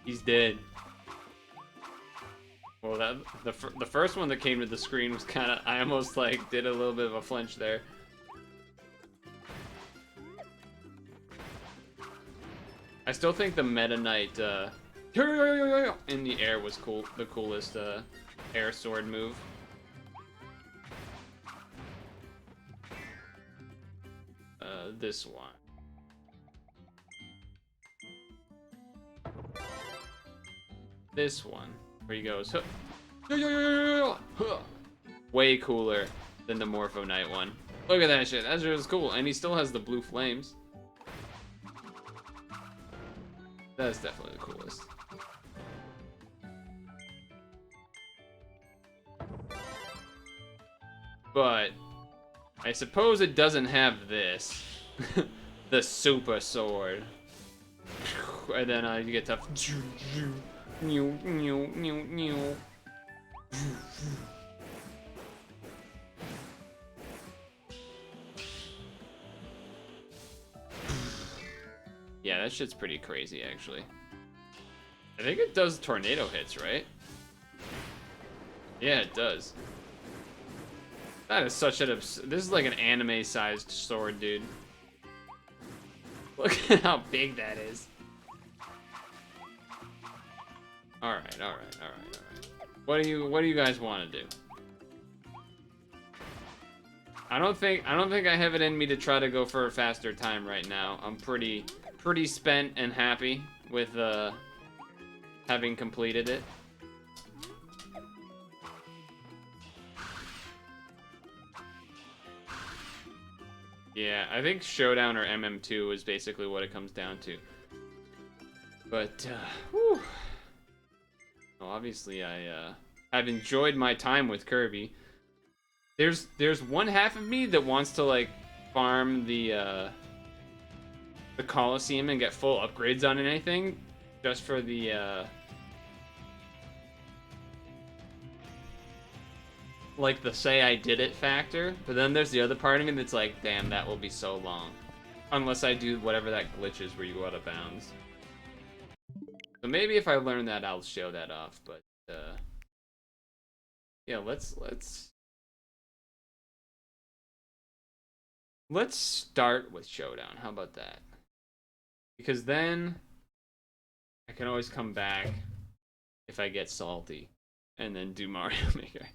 He's dead. Well, that the first one that came to the screen was kind of... I almost like did a little bit of a flinch there. I still think the Meta Knight in the air was cool. The coolest air sword move. This one. This one, where he goes, way cooler than the Morpho Knight one. Look at that shit, that's just cool, and he still has the blue flames. That's definitely the coolest. But I suppose it doesn't have this, the super sword, and then you get to. Yeah, that shit's pretty crazy, actually. I think it does tornado hits, right? Yeah, it does. That is such an this is like an anime-sized sword, dude. Look at how big that is. Alright. What do you guys want to do? I don't think I have it in me to try to go for a faster time right now. I'm pretty spent and happy with having completed it. Yeah, I think Showdown or MM2 is basically what it comes down to. But whew. Well, obviously I have enjoyed my time with Kirby. There's one half of me that wants to like farm the Coliseum and get full upgrades on anything, just for the like the say I did it factor, but then there's the other part of me that's like, damn, that will be so long. Unless I do whatever that glitch is where you go out of bounds. So maybe if I learn that, I'll show that off, but yeah, let's start with Showdown. How about that? Because then I can always come back if I get salty and then do Mario Maker.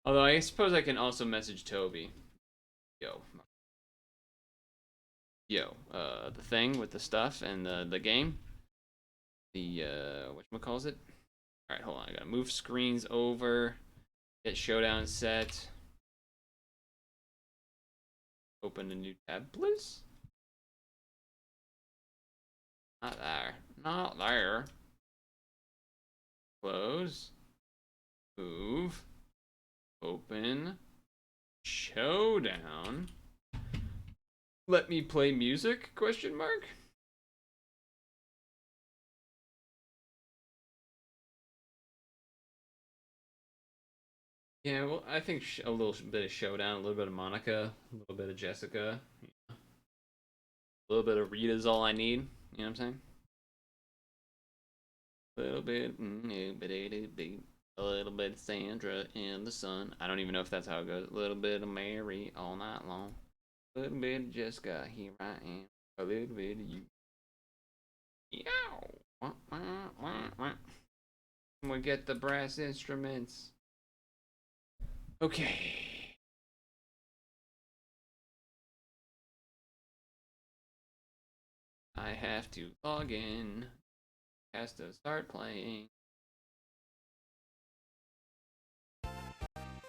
Although I suppose I can also message Toby. Yo, the thing with the stuff and the game. The whatchamacallit? Alright, hold on, I gotta move screens over. Get Showdown set. Open a new tab, please. Not there. Not there. Close. Move. Open. Showdown. Let me play music? Question mark. Yeah, well, I think a little bit of Showdown, a little bit of Monica, a little bit of Jessica, a little bit of Rita's all I need. You know what I'm saying? A little bit of Sandra in the sun. I don't even know if that's how it goes. A little bit of Mary all night long. A little bit of Jessica, here I am. A little bit of you. Yow! We get the brass instruments. Okay. I have to log in. Has to start playing.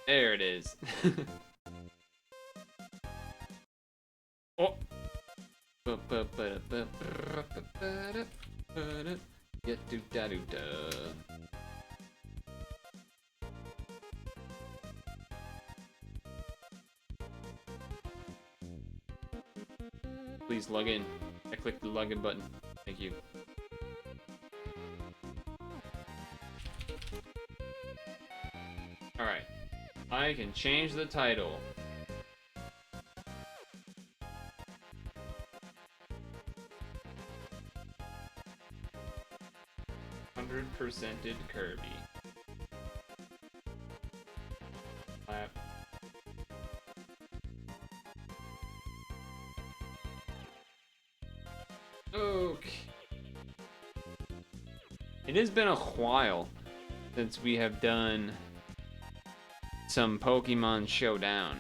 There it is. Oh. Get do da do da. Please log in. I clicked the login button. Thank you. Alright. I can change the title. %ed Kirby. Clap. Okay. It has been a while since we have done some Pokemon Showdown.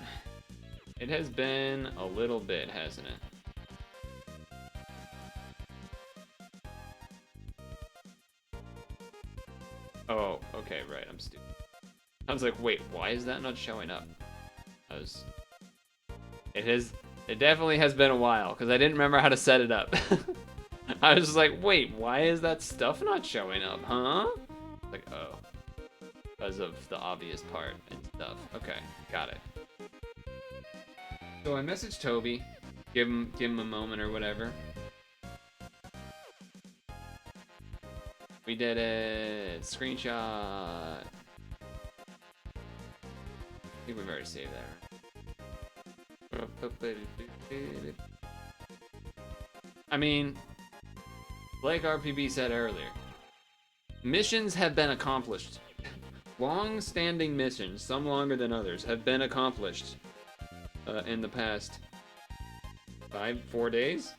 It has been a little bit, hasn't it? Oh, okay, right, I'm stupid. I was like, wait, why is that not showing up? It definitely has been a while, because I didn't remember how to set it up. I was just like, wait, why is that stuff not showing up, huh? Like, oh. Because of the obvious part and stuff. Okay, got it. So I messaged Toby, give him a moment or whatever. We did it. Screenshot. I think we've already saved that, right? I mean, like RPB said earlier, missions have been accomplished. Long-standing missions, some longer than others, have been accomplished in the past 4 days?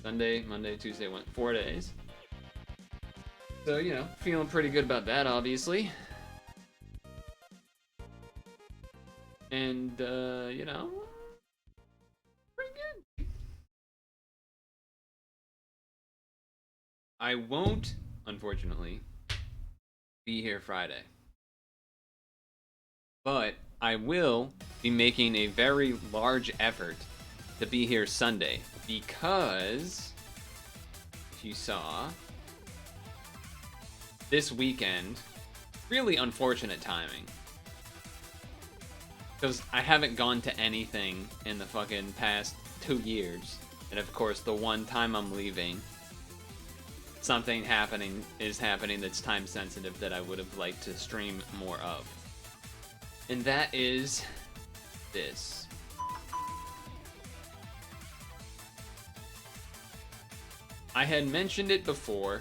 Sunday, Monday, Tuesday, Wednesday, 4 days. So, you know, feeling pretty good about that, obviously. And, you know, pretty good. I won't, unfortunately, be here Friday. But I will be making a very large effort to be here Sunday. Because, if you saw, this weekend, really unfortunate timing. Because I haven't gone to anything in the fucking past 2 years. And of course, the one time I'm leaving, something is happening that's time sensitive that I would have liked to stream more of. And that is this. I had mentioned it before,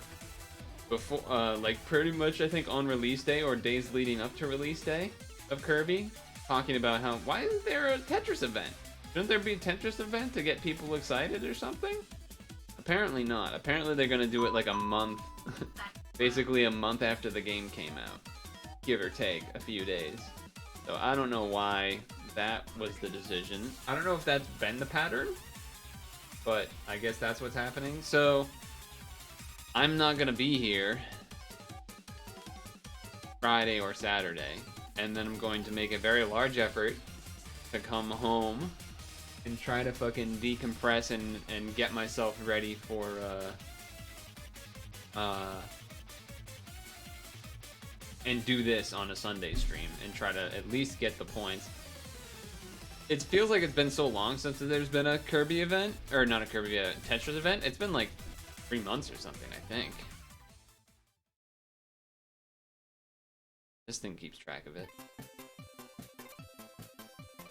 like pretty much I think on release day or days leading up to release day of Kirby, talking about how, why isn't there a Tetris event? Shouldn't there be a Tetris event to get people excited or something? Apparently not. Apparently they're gonna do it like a month, basically a month after the game came out, give or take a few days. So I don't know why that was the decision. I don't know if that's been the pattern, but I guess that's what's happening. So I'm not gonna be here Friday or Saturday, and then I'm going to make a very large effort to come home and try to fucking decompress and get myself ready for and do this on a Sunday stream and try to at least get the points. It feels like it's been so long since there's been a Kirby event, or not a Kirby, a Tetris event. It's been like 3 months or something, I think. This thing keeps track of it.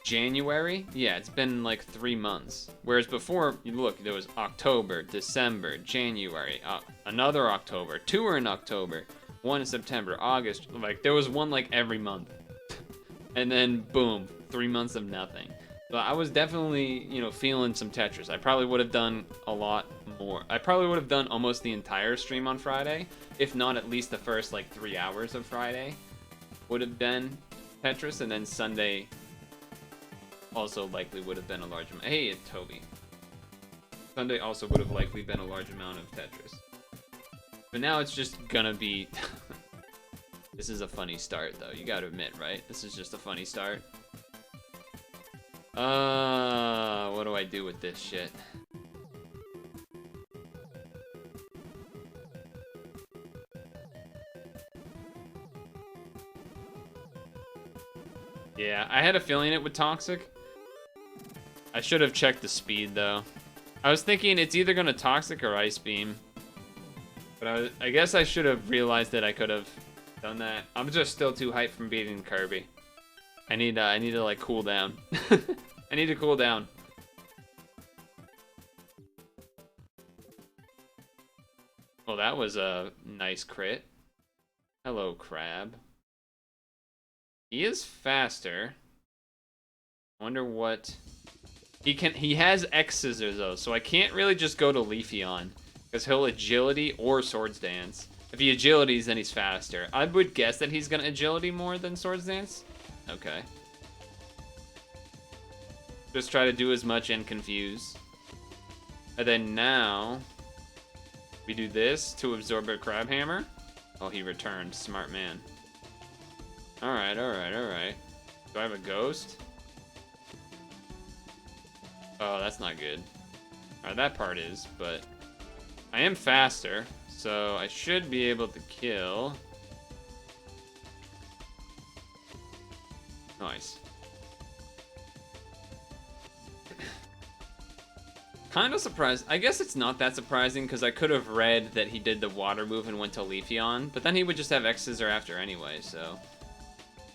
January? Yeah, it's been like 3 months. Whereas before, you look, there was October, December, January, another October, 2 were in October, 1 in September, August. Like, there was one like every month. And then, boom, 3 months of nothing. So I was definitely, you know, feeling some Tetris. I probably would have done a lot more. I probably would have done almost the entire stream on Friday, if not at least the first like 3 hours of Friday would have been Tetris, and then Sunday also likely would have been a large amount. Hey, it's Toby. Sunday also would have likely been a large amount of Tetris. But now it's just gonna be... This is a funny start, though. You gotta admit, right? This is just a funny start. What do I do with this shit? Yeah, I had a feeling it would toxic. I should have checked the speed, though. I was thinking it's either gonna toxic or ice beam. But I guess I should have realized that I could have done that. I'm just still too hyped from beating Kirby. I need to like cool down. I need to cool down. Well, that was a nice crit. Hello, Crab. He is faster. Wonder what he has X scissors though, so I can't really just go to Leafeon because he'll agility or swords dance. If he agilities, then he's faster. I would guess that he's gonna agility more than swords dance. Okay. Just try to do as much and confuse. And then now we do this to absorb a crab hammer. Oh, he returned. Smart man. Alright, alright, alright. Do I have a ghost? Oh, that's not good. Alright, that part is, but I am faster, so I should be able to kill. Nice. Kind of surprised. I guess it's not that surprising because I could have read that he did the water move and went to Leafeon, but then he would just have X's or after anyway, so.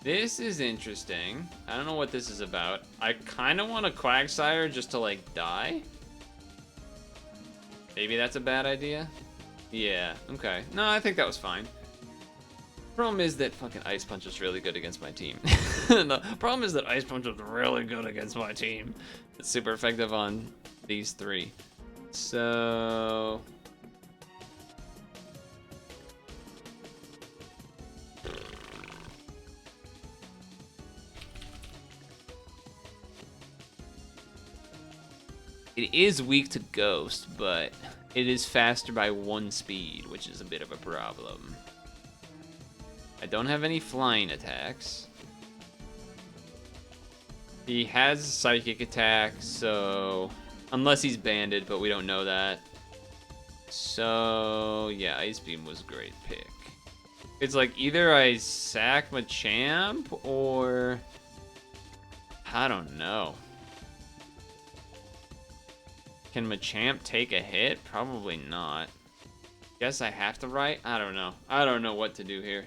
This is interesting. I don't know what this is about. I kind of want a Quagsire just to, like, die. Maybe that's a bad idea? Yeah, okay. No, I think that was fine. Problem is that fucking Ice Punch is really good against my team. The problem is that Ice Punch is really good against my team. It's super effective on these three. So... It is weak to Ghost, but it is faster by 1 speed, which is a bit of a problem. I don't have any flying attacks. He has Psychic attack, so... Unless he's banded, but we don't know that. So, yeah, Ice Beam was a great pick. It's like either I sack Machamp, or... I don't know. Can Machamp take a hit? Probably not. Guess I have to write? I don't know. I don't know what to do here.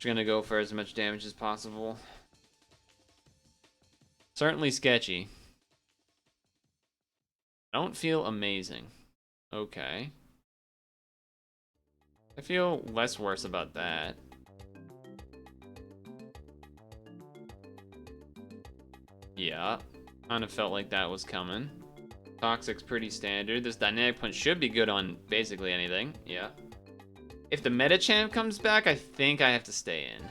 Just gonna go for as much damage as possible. Certainly sketchy. Don't feel amazing. Okay. I feel less worse about that. Yeah. Kind of felt like that was coming. Toxic's pretty standard. This dynamic punch should be good on basically anything. Yeah. If the meta champ comes back, I think I have to stay in.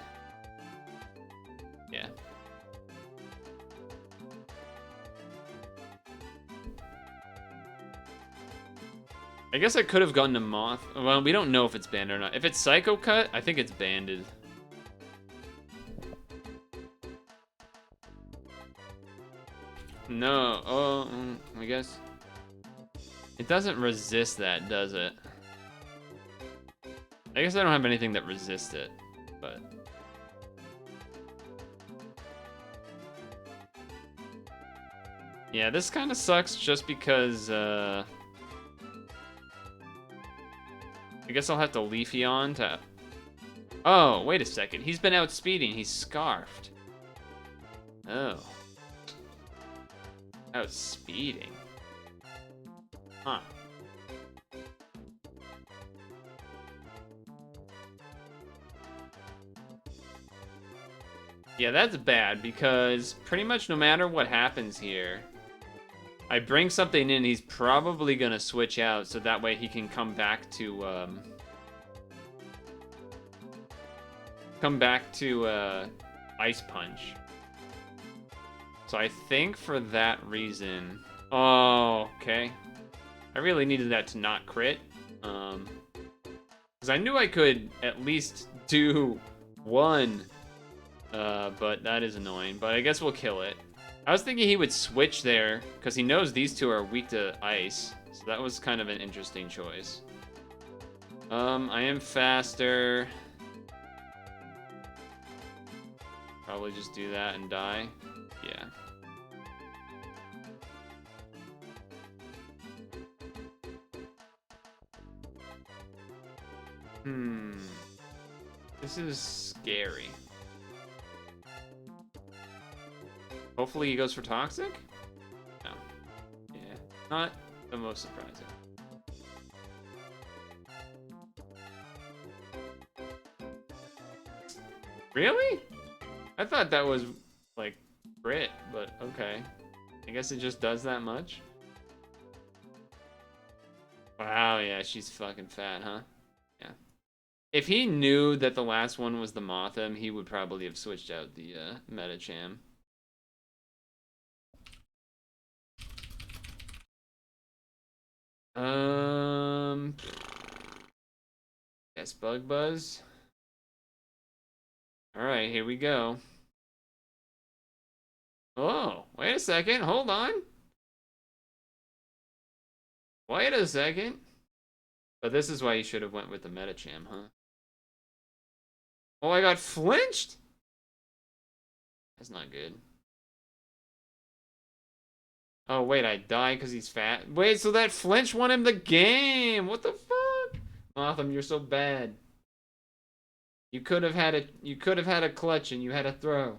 Yeah. I guess I could have gone to Moth. Well, we don't know if it's banned or not. If it's Psycho Cut, I think it's banded. No. Oh, I guess. It doesn't resist that, does it? I guess I don't have anything that resists it, but... Yeah, this kind of sucks just because, I guess I'll have to Leafy on to... Oh, wait a second. He's been outspeeding. He's scarfed. Oh. Outspeeding. Huh. Yeah, that's bad because pretty much no matter what happens here, I bring something in, he's probably gonna switch out so that way he can come back to Ice Punch. So I think for that reason, oh, okay. I really needed that to not crit, because I knew I could at least do one, but that is annoying. But I guess we'll kill it. I was thinking he would switch there, because he knows these two are weak to ice. So that was kind of an interesting choice. I am faster. Probably just do that and die. Yeah. This is scary. Hopefully he goes for Toxic? No. Yeah, not the most surprising. Really? I thought that was, like, crit, but okay. I guess it just does that much? Wow, yeah, she's fucking fat, huh? Yeah. If he knew that the last one was the Motham, he would probably have switched out the Metacham. Yes, Bug Buzz. Alright, here we go. Oh, wait a second, hold on. Wait a second. But this is why you should have went with the Metacham, huh? Oh, I got flinched? That's not good. Oh, wait, I died because he's fat? Wait, so that flinch won him the game! What the fuck? Motham, you're so bad. You could have had a clutch and you had a throw.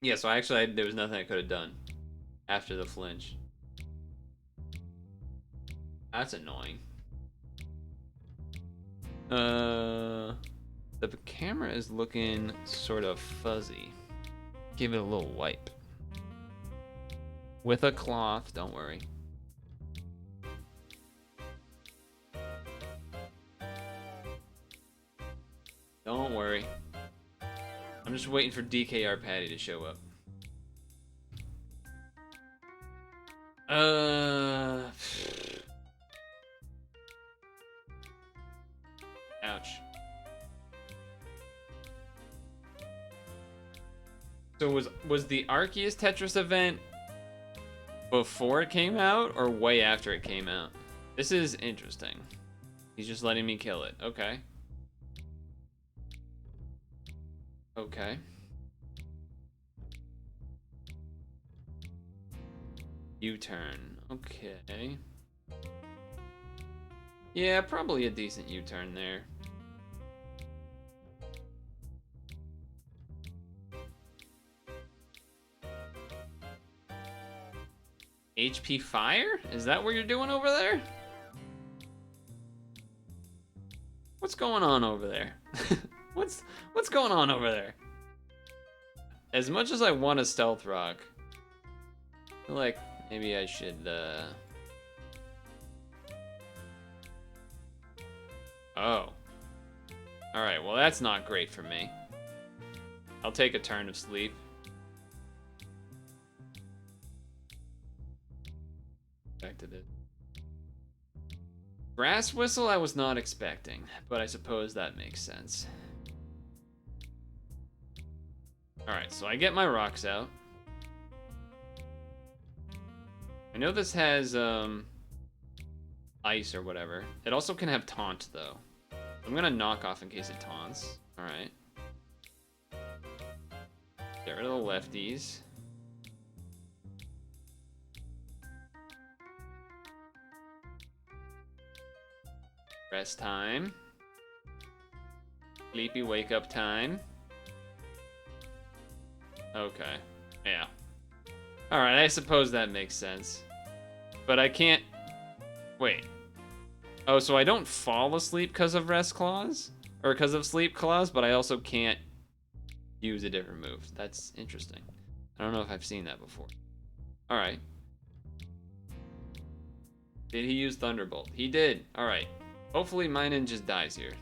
Yeah, so actually there was nothing I could have done after the flinch. That's annoying. The camera is looking sort of fuzzy. Give it a little wipe. With a cloth, don't worry. Don't worry. I'm just waiting for DKR Patty to show up. Ouch. So was the Arceus Tetris event before it came out or way after it came out? This is interesting. He's just letting me kill it. Okay. Okay. U-turn. Okay. Yeah, probably a decent U-turn there. HP fire? Is that what you're doing over there? What's going on over there? What's going on over there? As much as I want a stealth rock, I feel like maybe I should Oh. Alright, well that's not great for me. I'll take a turn of sleep. Back to this. Grass whistle I was not expecting, but I suppose that makes sense. Alright, so I get my rocks out. I know this has ice or whatever. It also can have taunt though. I'm gonna knock off in case it taunts. Alright. Get rid of the lefties. Rest time. Sleepy wake up time. Okay. Yeah. Alright, I suppose that makes sense. But I can't... Wait. Oh, so I don't fall asleep because of rest clause? Or because of sleep clause, but I also can't use a different move. That's interesting. I don't know if I've seen that before. Alright. Did he use Thunderbolt? He did. Alright. Hopefully mine just dies here.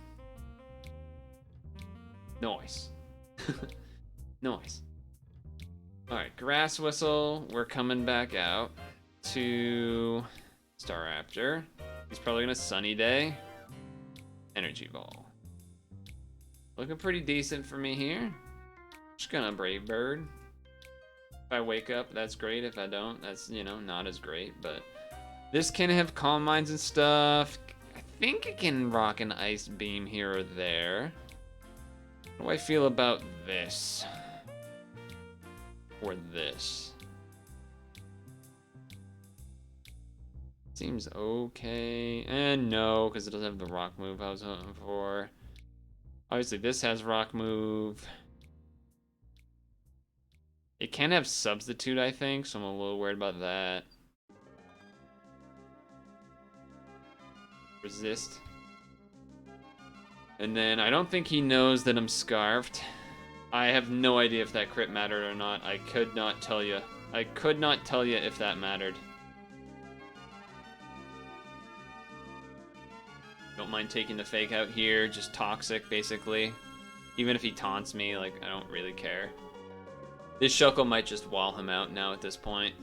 Nice. Nice. Alright, Grass Whistle. We're coming back out to Staraptor. He's probably gonna Sunny Day. Energy Ball. Looking pretty decent for me here. Just gonna Brave Bird. If I wake up, that's great. If I don't, that's, you know, not as great. But this can have Calm Minds and stuff. I think it can rock an Ice Beam here or there. How do I feel about this? Or this? Seems okay. And no, because it doesn't have the rock move I was hoping for. Obviously, this has rock move. It can have substitute, I think, so I'm a little worried about that. Resist. And then I don't think he knows that I'm scarfed. I have no idea if that crit mattered or not. I could not tell you. I could not tell you if that mattered. Don't mind taking the fake out here. Just toxic, basically. Even if he taunts me, like, I don't really care. This Shuckle might just wall him out now at this point.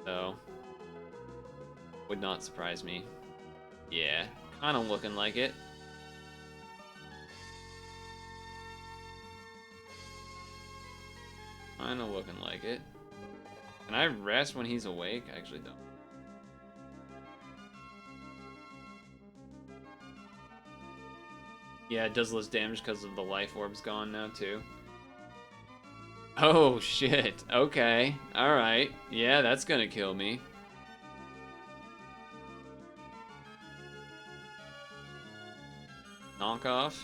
So, would not surprise me. Yeah, kind of looking like it. Kind of looking like it. Can I rest when he's awake? I actually don't. Yeah, it does less damage because of the life orb's gone now, too. Oh, shit. Okay. Alright. Yeah, that's gonna kill me. Knockoff.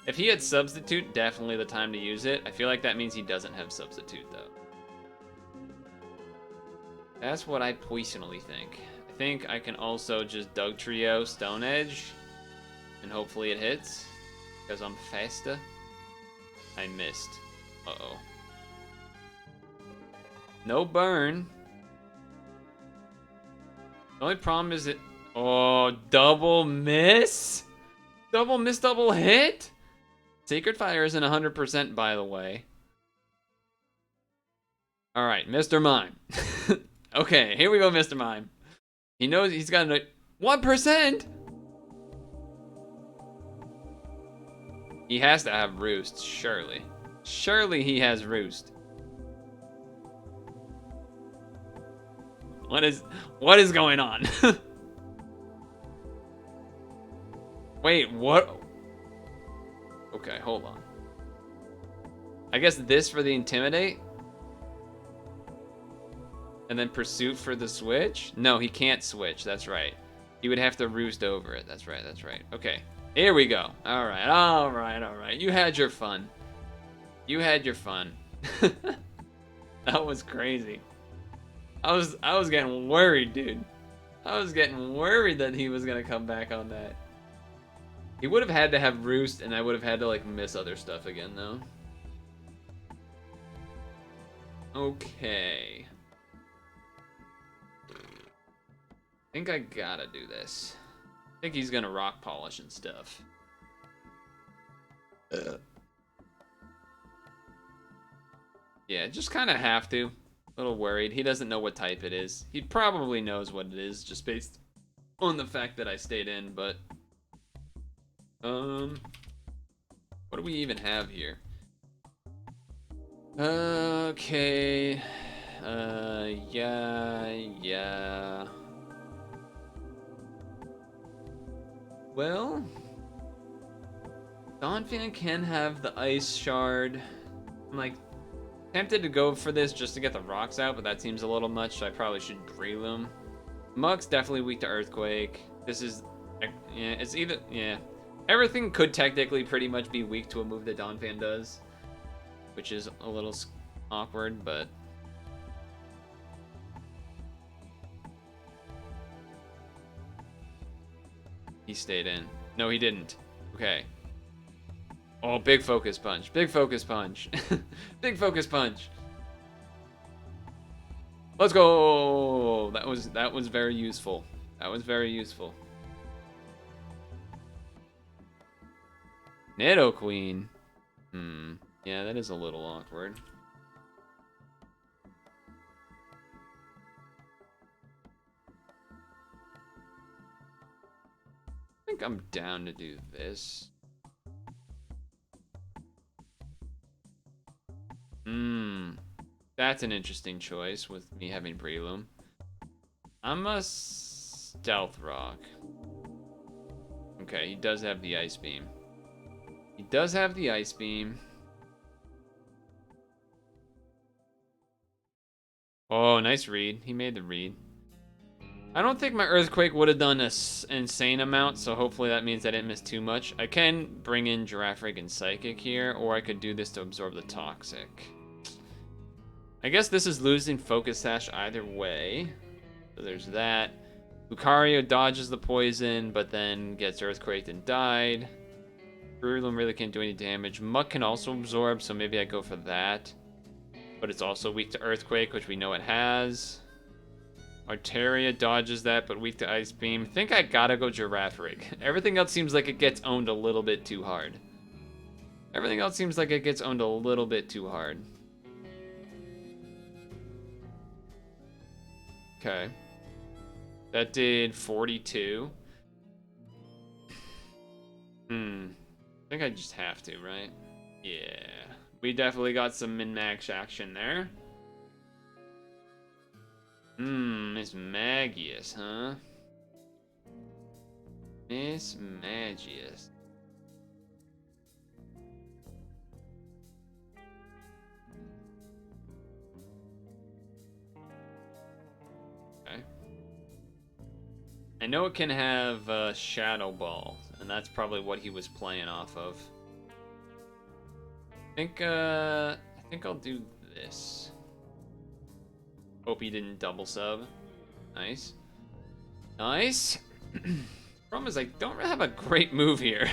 If he had Substitute, definitely the time to use it. I feel like that means he doesn't have Substitute, though. That's what I personally think. I think I can also just Dugtrio Stone Edge, and hopefully it hits. Because I'm faster. I missed. Uh-oh. No burn. The only problem is it... Oh, double miss? Double miss, double hit? Sacred Fire isn't 100%, by the way. Alright, Mr. Mime. Okay, here we go, Mr. Mime. He knows he's got a... 1%? He has to have Roost, surely. Surely he has Roost. What is going on? Wait, what? Okay, hold on. I guess this for the Intimidate? And then Pursuit for the switch? No, he can't switch, that's right. He would have to Roost over it, that's right, that's right. Okay. Here we go. Alright, alright, alright. You had your fun. You had your fun. That was crazy. I was getting worried, dude. I was getting worried that he was gonna come back on that. He would have had to have Roost, and I would have had to like miss other stuff again, though. Okay. I think I gotta do this. I think he's gonna rock polish and stuff. Yeah, just kind of have to. A little worried. He doesn't know what type it is. He probably knows what it is, just based on the fact that I stayed in, but... What do we even have here? Okay... yeah... Well... Donphan can have the ice shard. I'm like tempted to go for this just to get the rocks out, but that seems a little much, so I probably should Breloom. Mug's definitely weak to Earthquake. This is, yeah, it's either, yeah. Everything could technically pretty much be weak to a move that Donphan does, which is a little awkward, but... He stayed in. No, he didn't. Okay. Oh, big focus punch. Big focus punch. Big focus punch. Let's go. That was very useful. That was very useful. Nidoqueen. Yeah, that is a little awkward. I think I'm down to do this. That's an interesting choice with me having Breloom. I'm a Stealth Rock. Okay, he does have the Ice Beam. He does have the Ice Beam. Oh, nice read. He made the read. I don't think my Earthquake would have done an insane amount, so hopefully that means I didn't miss too much. I can bring in Girafarig and Psychic here, or I could do this to absorb the Toxic. I guess this is losing Focus Sash either way. So there's that. Lucario dodges the poison, but then gets Earthquaked and died. Breloom really can't do any damage. Muck can also absorb, so maybe I go for that. But it's also weak to Earthquake, which we know it has. Arteria dodges that, but weak to Ice Beam. I think I gotta go Girafarig. Everything else seems like it gets owned a little bit too hard. Everything else seems like it gets owned a little bit too hard. Okay. That did 42. I think I just have to, right? Yeah. We definitely got some min-max action there. Miss Magius, huh? Miss Magius. Okay. I know it can have Shadow Ball, and that's probably what he was playing off of. I think I'll do this. Hope he didn't double sub. Nice. Nice. Problem is I don't really have a great move here.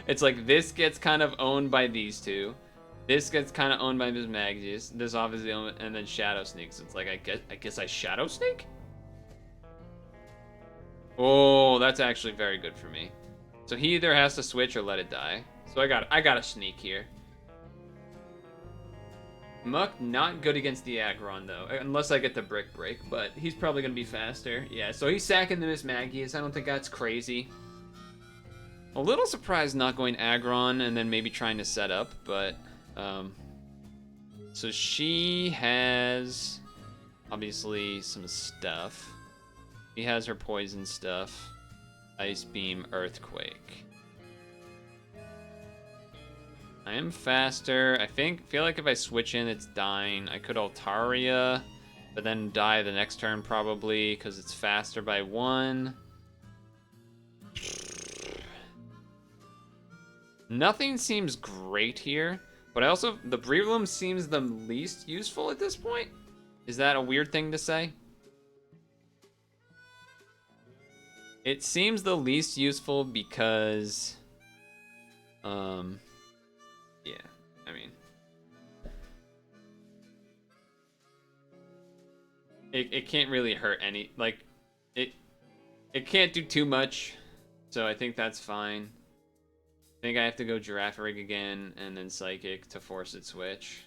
It's like this gets kind of owned by these two. This gets kind of owned by Miss Magius. This obviously, and then Shadow Sneaks. It's like I guess I Shadow Sneak? Oh, that's actually very good for me. So he either has to switch or let it die. So I got a sneak here. Muck, not good against the Aggron, though. Unless I get the Brick Break, but he's probably going to be faster. Yeah, so he's sacking the Miss Magius. I don't think that's crazy. A little surprised not going Aggron and then maybe trying to set up, but... So she has... obviously some stuff. She has her poison stuff. Ice Beam, Earthquake. I am faster. I feel like if I switch in, it's dying. I could Altaria, but then die the next turn probably because it's faster by 1. Nothing seems great here, but the Breloom seems the least useful at this point. Is that a weird thing to say? It seems the least useful because, yeah, I mean, it can't really hurt any, like, it can't do too much, so I think that's fine. I think I have to go Giraffe Rig again and then Psychic to force it switch.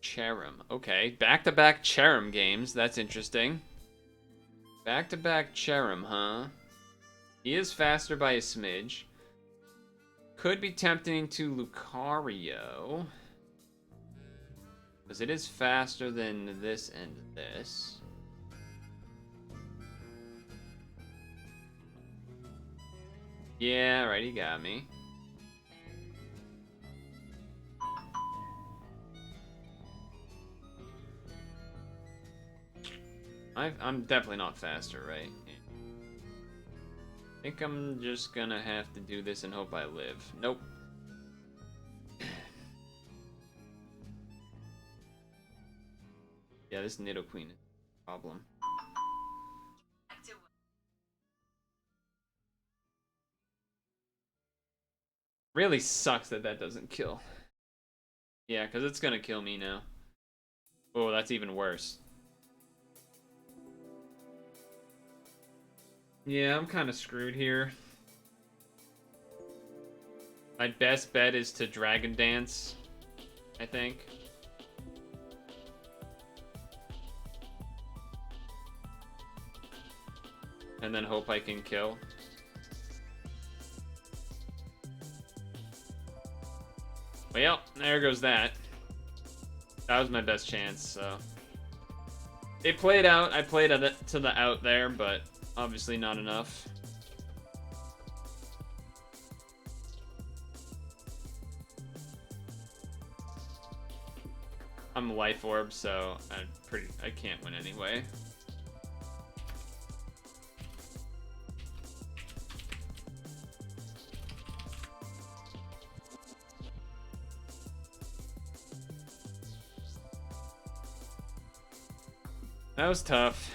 Cherim. Okay, back-to-back Cherim games. That's interesting. Back-to-back Cherim, huh? He is faster by a smidge. Could be tempting to Lucario. Because it is faster than this and this. Yeah, right, he got me. I'm definitely not faster, right? I think I'm just gonna have to do this and hope I live. Nope. Yeah, this Nidoqueen is a problem. Really sucks that that doesn't kill. Yeah, because it's gonna kill me now. Oh, that's even worse. Yeah, I'm kind of screwed here. My best bet is to Dragon Dance, I think. And then hope I can kill. Well, there goes that. That was my best chance, so. It played out. I played to the out there, but obviously not enough. I'm Life Orb, so I can't win anyway. That was tough.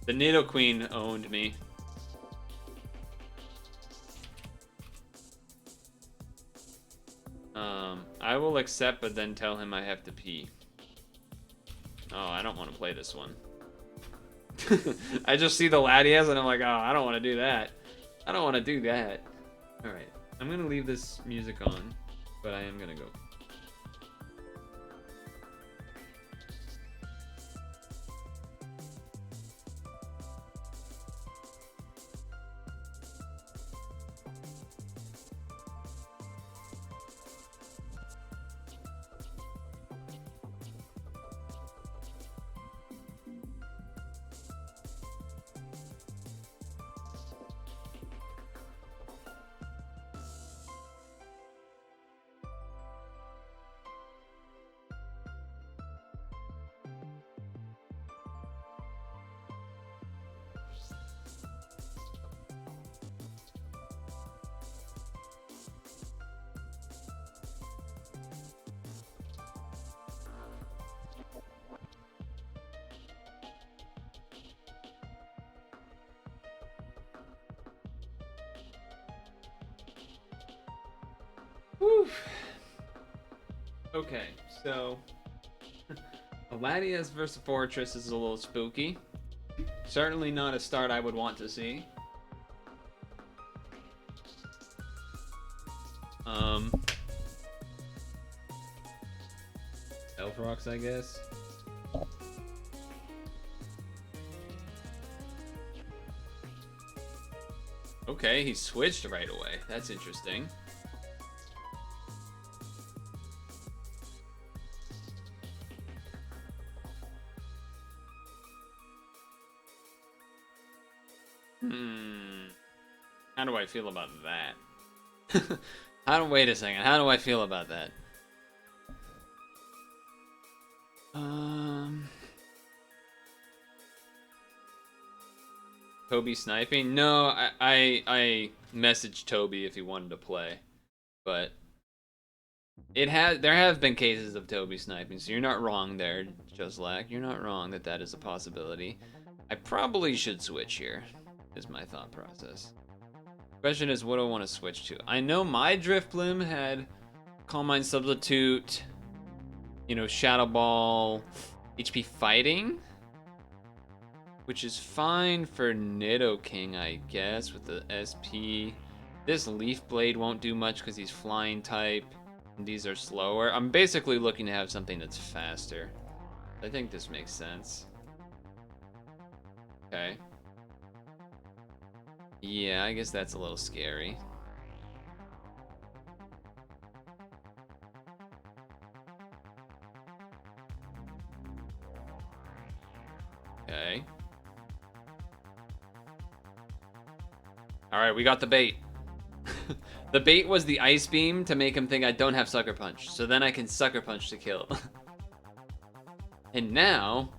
The Nidoqueen owned me. I will accept, but then tell him I have to pee. Oh, I don't want to play this one. I just see the Latias and I'm like, oh, I don't want to do that. I don't want to do that. Alright, I'm going to leave this music on, but I am going to go. Whew. Okay, so Latias versus Fortress is a little spooky. Certainly not a start I would want to see. Elfrox, I guess. Okay, he switched right away. That's interesting. How do I feel about that? Wait a second. How do I feel about that? Toby sniping? No, I messaged Toby if he wanted to play, but There have been cases of Toby sniping, so you're not wrong there, Juslack. You're not wrong that that is a possibility. I probably should switch here, is my thought process. Question is, what do I want to switch to? I know my Driftbloom had Calm Mind Substitute, you know, Shadow Ball, HP Fighting, which is fine for Nidoking, I guess, with the SP. This Leaf Blade won't do much because he's Flying type. And these are slower. I'm basically looking to have something that's faster. I think this makes sense. Okay. Yeah, I guess that's a little scary. Okay. Alright, we got the bait. The bait was the Ice Beam to make him think I don't have Sucker Punch. So then I can Sucker Punch to kill. And now,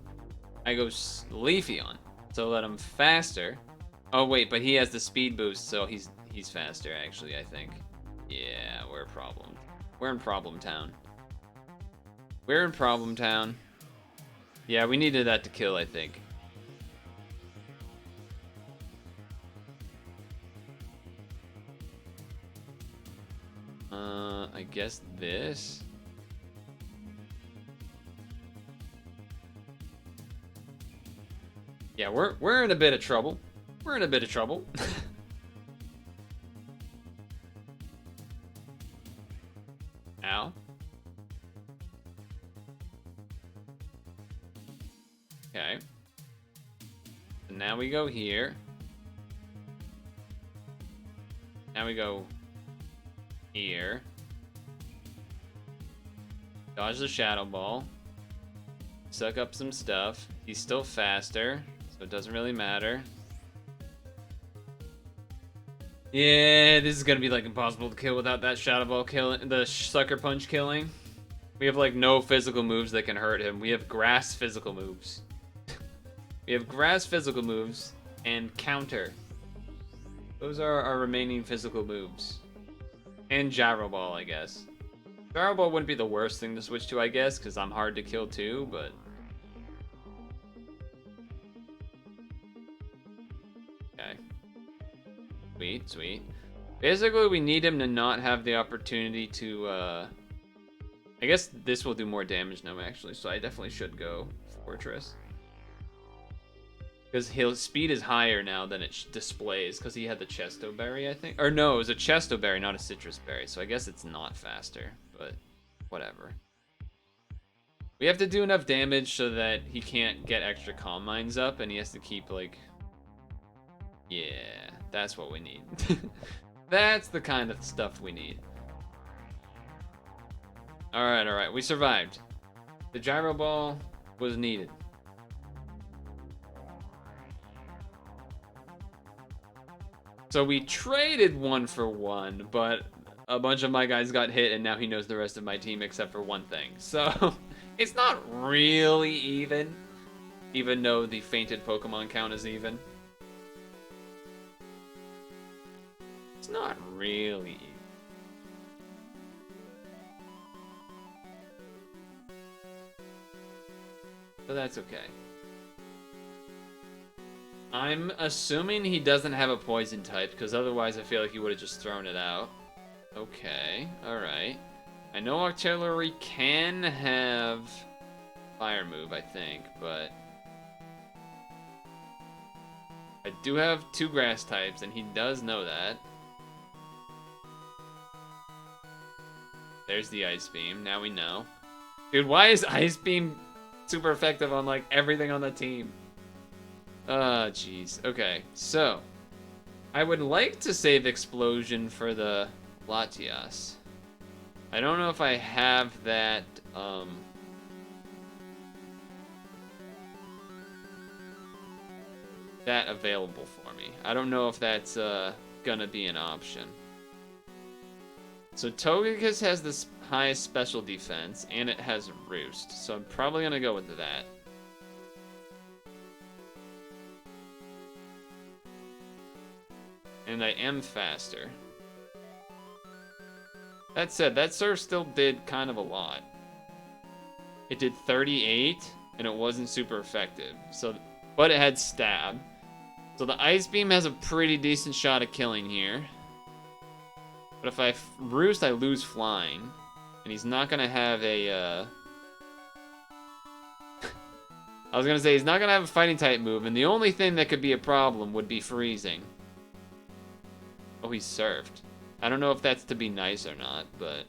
I go Leafy on. So that I'm faster. Oh wait, but he has the speed boost, so he's faster actually, I think. Yeah, we're a problem. We're in Problem Town. We're in Problem Town. Yeah, we needed that to kill, I think. I guess this. Yeah, we're in a bit of trouble. We're in a bit of trouble. Ow. Okay. And now we go here. Now we go here. Dodge the Shadow Ball. Suck up some stuff. He's still faster, so it doesn't really matter. Yeah, this is gonna be like impossible to kill without that Shadow Ball killing, the Sucker Punch killing. We have like no physical moves that can hurt him. We have grass physical moves. We have grass physical moves and counter. Those are our remaining physical moves. And Gyro Ball, I guess. Gyro Ball wouldn't be the worst thing to switch to, I guess, because I'm hard to kill too, but... Okay. Sweet, sweet. Basically, we need him to not have the opportunity to, I guess this will do more damage now, actually, so I definitely should go Fortress. Because his speed is higher now than it displays, because he had the Chesto Berry, I think. Or no, it was a Chesto Berry, not a Citrus Berry, so I guess it's not faster, but whatever. We have to do enough damage so that he can't get extra Calm Minds up, and he has to keep, like... Yeah, that's what we need. That's the kind of stuff we need. Alright, we survived. The Gyro Ball was needed. So we traded 1 for 1, but a bunch of my guys got hit, and now he knows the rest of my team except for one thing. So it's not really even though the fainted Pokemon count is even. It's not really even. So that's okay. I'm assuming he doesn't have a poison type, because otherwise I feel like he would have just thrown it out. Okay, alright. I know Octillery can have Fire move, I think, but... I do have 2 grass types, and he does know that. There's the Ice Beam, now we know. Dude, why is Ice Beam super effective on, like, everything on the team? Jeez. Okay, so I would like to save Explosion for the Latias. I don't know if I have that, that available for me. I don't know if that's, gonna be an option. So Togekiss has the highest special defense, and it has Roost, so I'm probably gonna go with that. And I am faster. That said, that surf still did kind of a lot. It did 38, and it wasn't super effective. So, but it had stab. So the ice beam has a pretty decent shot at killing here. But if I roost, I lose flying. And he's not gonna have a, I was gonna say, he's not gonna have a fighting type move, and the only thing that could be a problem would be freezing. Oh, he surfed. I don't know if that's to be nice or not, but...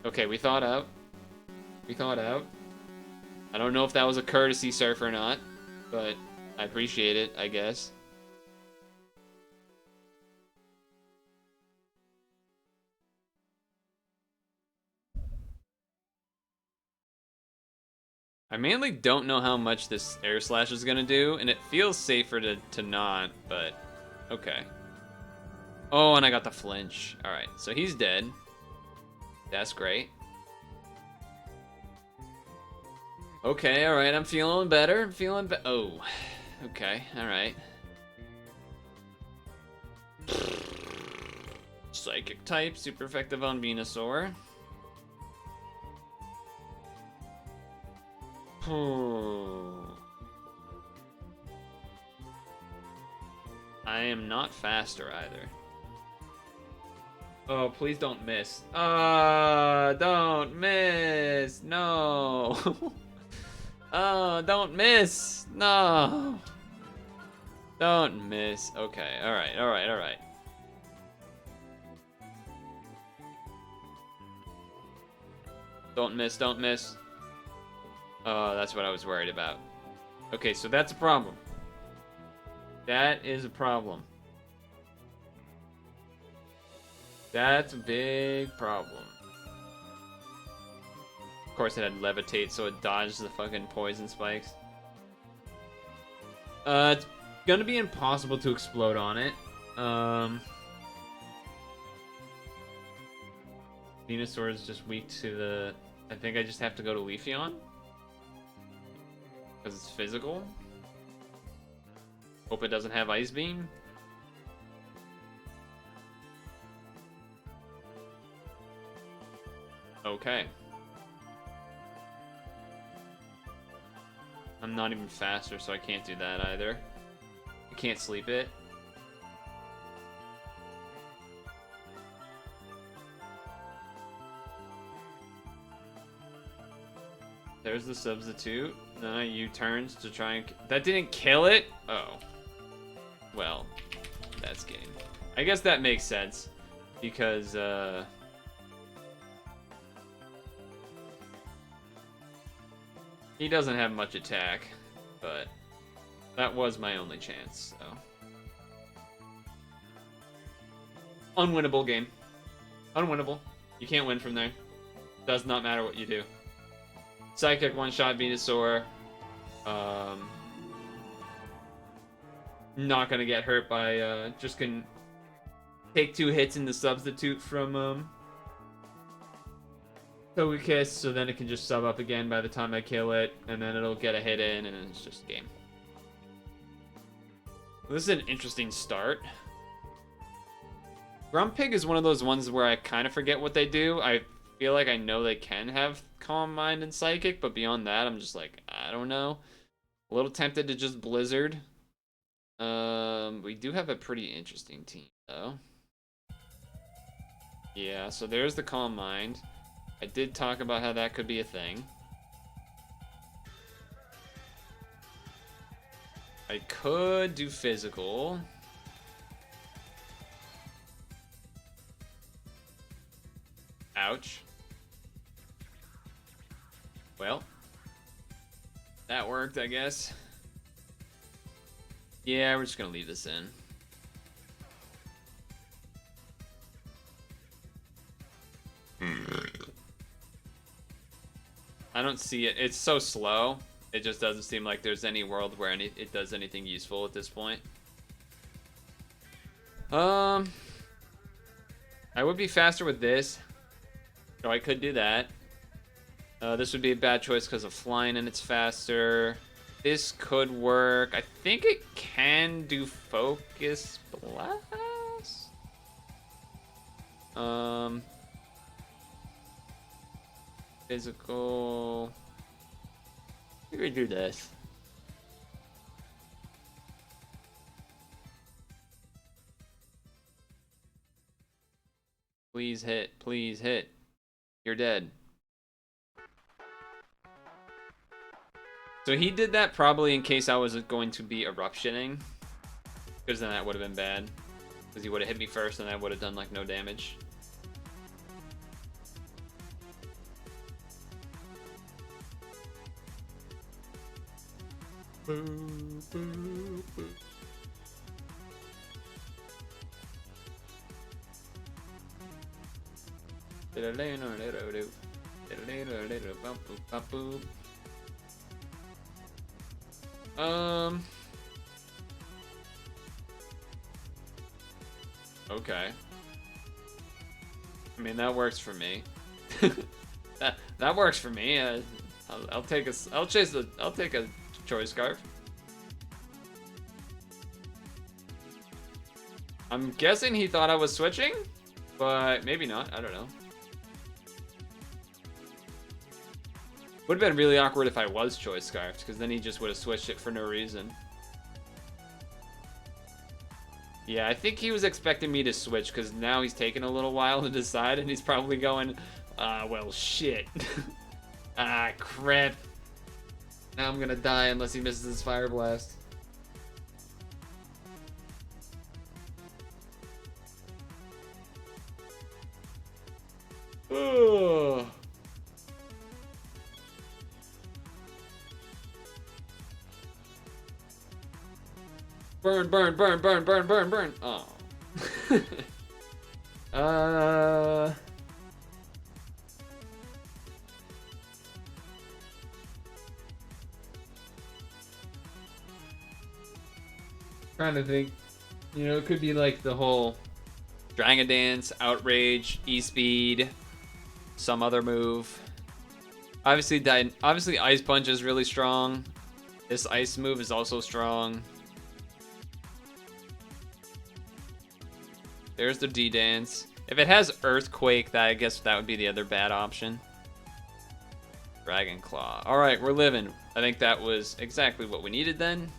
Okay, we thought out. We thought out. I don't know if that was a courtesy surf or not, but I appreciate it, I guess. I mainly don't know how much this air slash is gonna do, and it feels safer to not, but okay. Oh, and I got the flinch. Alright, so he's dead. That's great. Okay, alright, I'm feeling better. I'm feeling oh. Okay, alright. Psychic type, super effective on Venusaur. I am not faster either. Oh, please don't miss. Don't miss. No. Oh, don't miss. No. Don't miss. Okay, alright, alright, alright. Don't miss, don't miss. Oh, that's what I was worried about. Okay, so that's a problem. That is a problem. That's a big problem. Of course, it had levitate, so it dodged the fucking poison spikes. It's gonna be impossible to explode on it. Venusaur is just weak to the... I think I just have to go to Leafeon. Because it's physical. Hope it doesn't have Ice Beam. Okay. I'm not even faster, so I can't do that either. I can't sleep it. There's the substitute. Then I U-turns to try and... That didn't kill it? Oh. Well, that's game. I guess that makes sense. Because, he doesn't have much attack. But that was my only chance, so... Unwinnable game. Unwinnable. You can't win from there. Does not matter what you do. Psychic one-shot Venusaur. Not gonna get hurt by, just can take 2 hits in the substitute from, Togekiss, so then it can just sub up again by the time I kill it, and then it'll get a hit in, and then it's just game. This is an interesting start. Grumpig is one of those ones where I kind of forget what they do. I feel like I know they can have Calm Mind and Psychic, but beyond that, I'm just like, I don't know. A little tempted to just Blizzard. We do have a pretty interesting team, though. Yeah, so there's the Calm Mind. I did talk about how that could be a thing. I could do Physical. Ouch. Well, that worked, I guess. Yeah, we're just gonna leave this in. I don't see it. It's so slow. It just doesn't seem like there's any world where it does anything useful at this point. I would be faster with this. So I could do that. This would be a bad choice because of flying and it's faster. This could work. I think it can do Focus Blast. Physical. We could do this. Please hit. Please hit. You're dead. So he did that probably in case I was going to be eruptioning. Because then that would have been bad. Because he would have hit me first and I would have done like no damage. Boo, boo, boo. Okay. I mean, that works for me. that works for me. I'll take a choice scarf. I'm guessing he thought I was switching, but maybe not. I don't know. Would have been really awkward if I was choice scarfed, because then he just would have switched it for no reason. Yeah, I think he was expecting me to switch, because now he's taking a little while to decide, and he's probably going, well, shit. Ah, crap. Now I'm gonna die unless he misses his fire blast. Ugh. Burn, burn, burn, burn, burn, burn, burn. Oh. Trying to think. You know, it could be like the whole Dragon Dance, Outrage, E-Speed, some other move. Obviously Ice Punch is really strong. This ice move is also strong. There's the D-Dance. If it has Earthquake, I guess that would be the other bad option. Dragon Claw. Alright, we're living. I think that was exactly what we needed then.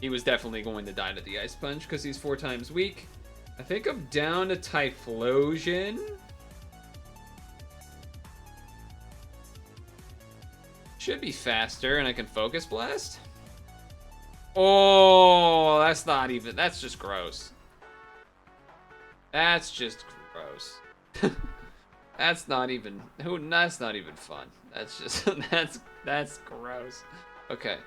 He was definitely going to die to the Ice Punch because he's 4 times weak. I think I'm down to Typhlosion. Should be faster and I can Focus Blast. Oh, that's just gross. That's just gross. That's not even fun. That's just, that's gross. Okay.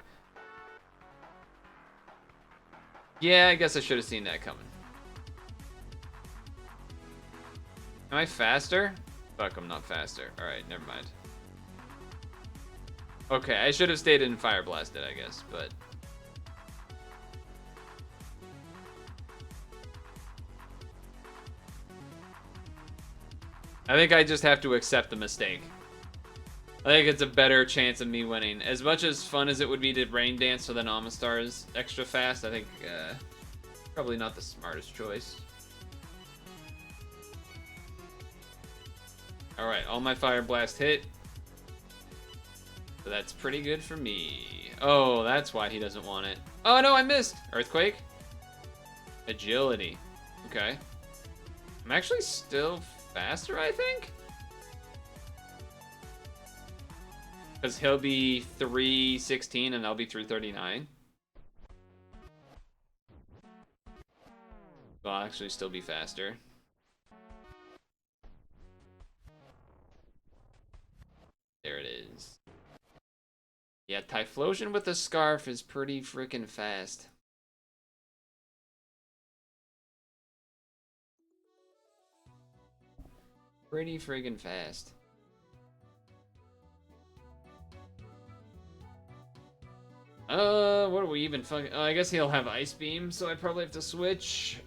Yeah, I guess I should have seen that coming. Am I faster? Fuck, I'm not faster. Alright, never mind. Okay, I should have stayed in Fire Blasted, I guess, but... I think I just have to accept the mistake. I think it's a better chance of me winning. As much as fun as it would be to Rain Dance so then Amistar is extra fast, I think probably not the smartest choice. Alright, all my Fire Blast hit. So that's pretty good for me. Oh, that's why he doesn't want it. Oh no, I missed! Earthquake? Agility. Okay. I'm actually still faster, I think? Because he'll be 316 and I'll be 339. So I'll actually still be faster. There it is. Yeah, Typhlosion with a Scarf is pretty freaking fast. Pretty friggin' fast. What are we even fucking... I guess he'll have Ice Beam, so I probably have to switch.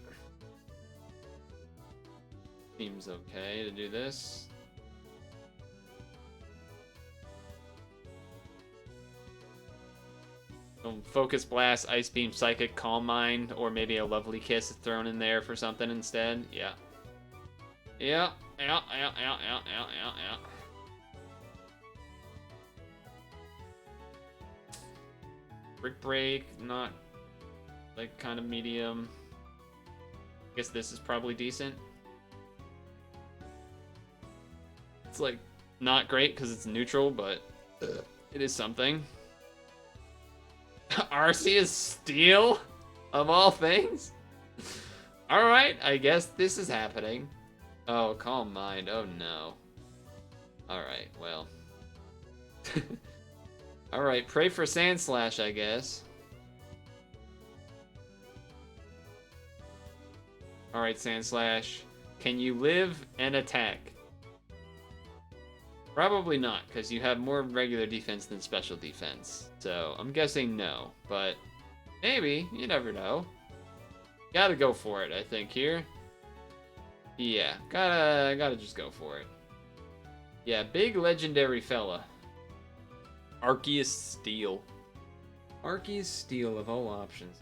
Seems okay to do this. Focus Blast, Ice Beam, Psychic, Calm Mind, or maybe a Lovely Kiss thrown in there for something instead. Yeah. Yeah. Brick Break, not like kind of medium. Guess this is probably decent. It's like not great because it's neutral, but it is something. Arceus Steel, of all things. All right, I guess this is happening. Oh, Calm Mind. Oh no. All right, well. All right, pray for Sand Slash, I guess. All right, Sand Slash. Can you live and attack? Probably not, because you have more regular defense than special defense. So I'm guessing no, but maybe. You never know. Gotta go for it, I think, here. Yeah, gotta just go for it. Yeah, big legendary fella. Arceus Steel. Arceus Steel of all options.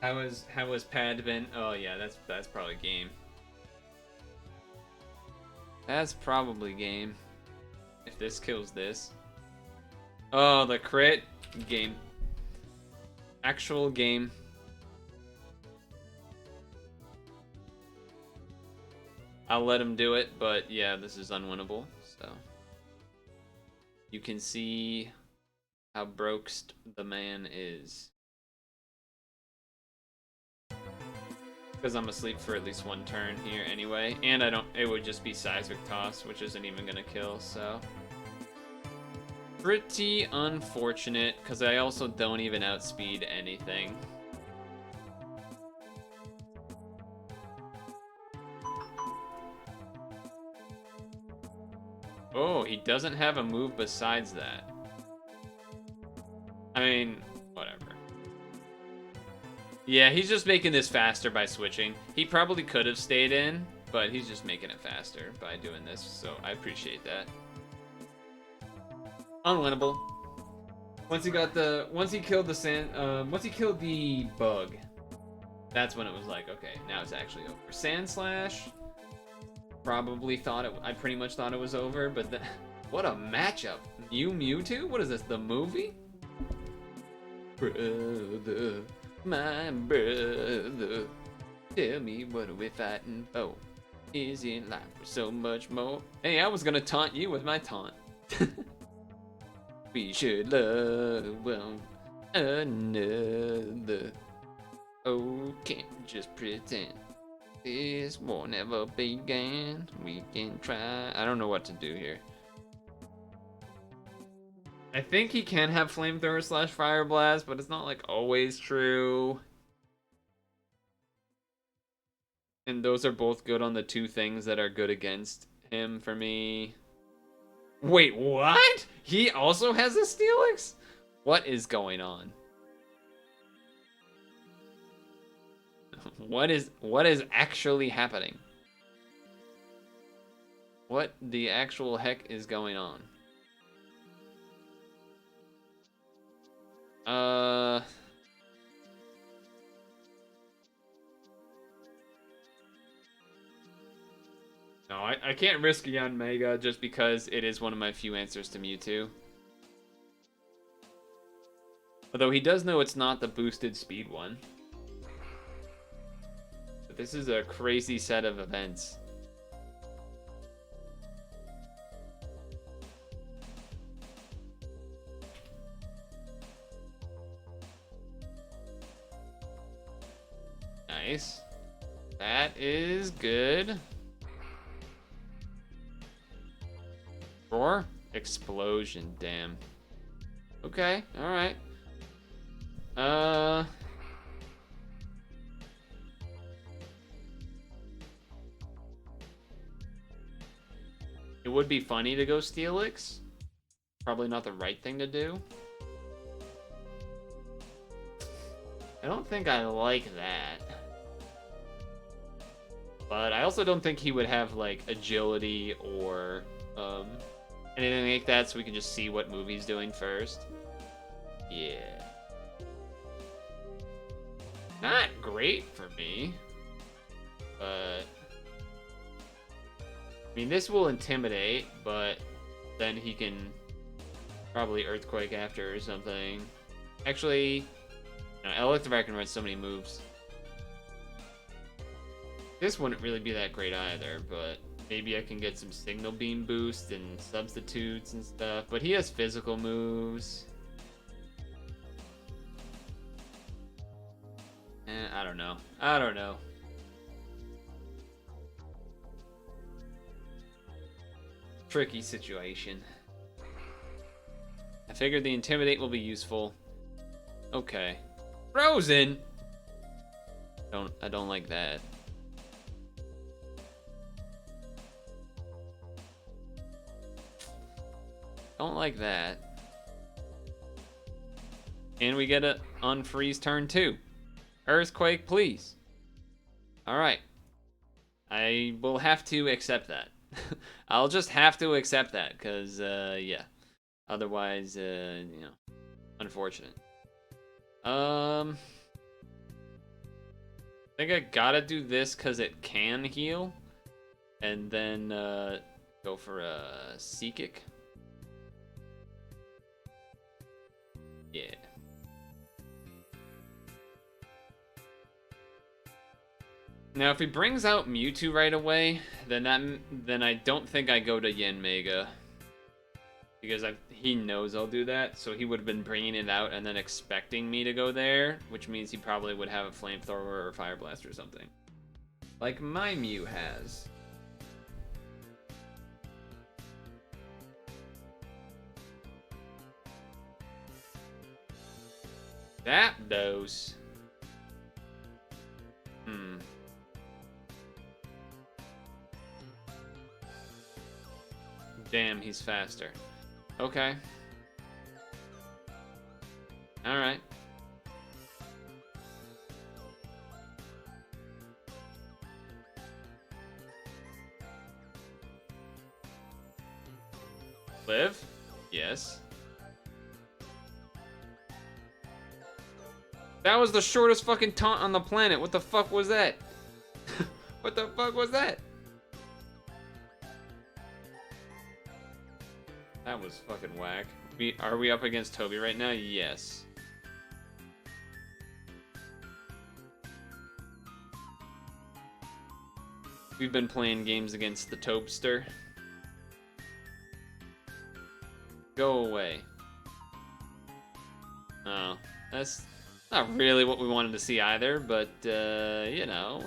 How was Pad been? Oh yeah, that's probably game. That's probably game. If this kills this. Oh, the crit game. Actual game. I'll let him do it, but yeah, this is unwinnable, so. You can see how broked the man is. Because I'm asleep for at least one turn here anyway, and it would just be Seismic Toss, which isn't even gonna kill, so. Pretty unfortunate, because I also don't even outspeed anything. Oh, he doesn't have a move besides that. I mean, whatever. Yeah, he's just making this faster by switching. He probably could have stayed in, but he's just making it faster by doing this, so I appreciate that. Unwinnable. Once he killed the bug, that's when it was like, okay, now it's actually over. Sand Slash, probably I pretty much thought it was over, but what a matchup. Mewtwo? What is this, the movie? Brother, my brother, tell me what are we fighting for? Is it life for so much more? Hey, I was gonna taunt you with my taunt. We should love one another. Oh, can't just pretend this war never began. We can try. I don't know what to do here. I think he can have Flamethrower / Fire Blast, but it's not like always true. And those are both good on the two things that are good against him for me. Wait, what? He also has a Steelix? What is going on? What is actually happening? What the actual heck is going on? No, I can't risk Yon Mega just because it is one of my few answers to Mewtwo. Although he does know it's not the boosted speed one. But this is a crazy set of events. Nice. That is good. Roar? Explosion, damn. Okay, alright. It would be funny to go Steelix. Probably not the right thing to do. I don't think I like that. But I also don't think he would have, like, agility or, anything like that, so we can just see what move he's doing first. Yeah. Not great for me. But... I mean, this will intimidate, but then he can probably Earthquake after or something. Actually, no, Electivire can run so many moves. This wouldn't really be that great either, but maybe I can get some Signal Beam boost and substitutes and stuff. But he has physical moves. I don't know. I don't know. Tricky situation. I figured the Intimidate will be useful. Okay. Frozen! I don't like that. Don't like that. And we get a unfreeze turn 2. Earthquake, please. Alright. I will have to accept that. I'll just have to accept that, because, yeah. Otherwise, you know, unfortunate. I think I gotta do this because it can heal. And then, go for a Psychic. Yeah. Now, if he brings out Mewtwo right away, then I don't think I go to Yanmega. Because he knows I'll do that, so he would have been bringing it out and then expecting me to go there, which means he probably would have a Flamethrower or a Fire Blast or something. Like my Mew has. Zapdos. Damn, he's faster. Okay. Alright. Live? Yes. That was the shortest fucking taunt on the planet. What the fuck was that? What the fuck was that? That was fucking whack. Are we up against Toby right now? Yes. We've been playing games against the Tobster. Go away. Oh, that's not really what we wanted to see either, but, you know.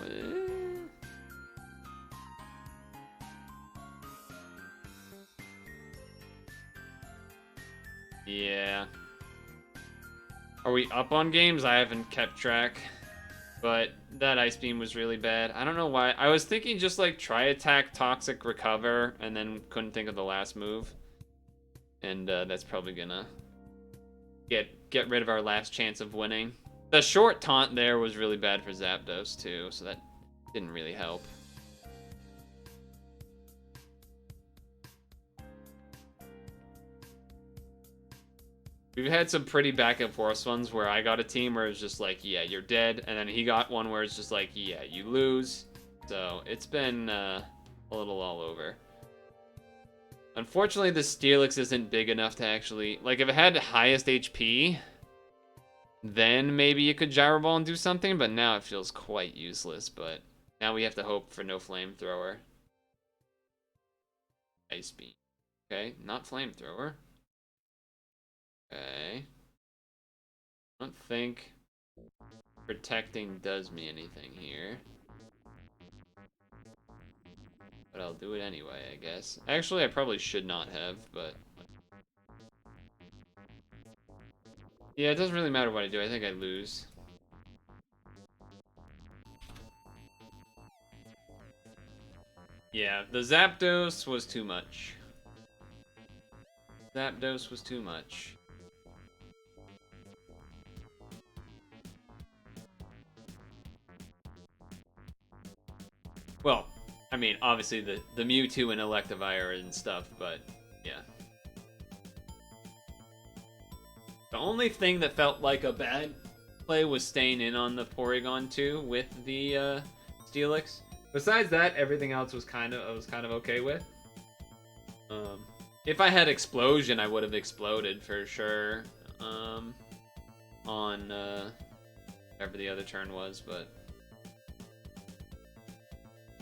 Yeah. Are we up on games? I haven't kept track. But that Ice Beam was really bad. I don't know why. I was thinking just like try attack, toxic, recover, and then couldn't think of the last move. And that's probably gonna get rid of our last chance of winning. The short taunt there was really bad for Zapdos too, so that didn't really help. We've had some pretty back and forth ones where I got a team where it's just like, yeah, you're dead. And then he got one where it's just like, yeah, you lose. So it's been a little all over. Unfortunately, the Steelix isn't big enough to actually... Like, if it had the highest HP, then maybe you could Gyro Ball and do something. But now it feels quite useless. But now we have to hope for no Flamethrower. Ice Beam. Okay, not Flamethrower. Okay. I don't think protecting does me anything here. But I'll do it anyway, I guess. Actually, I probably should not have, but... Yeah, it doesn't really matter what I do. I think I lose. Yeah, the Zapdos was too much. Zapdos was too much. Well, I mean, obviously the Mewtwo and Electivire and stuff, but yeah. The only thing that felt like a bad play was staying in on the Porygon 2 with the Steelix. Besides that, everything else was I was kind of okay with. If I had Explosion, I would have exploded for sure. On whatever the other turn was, but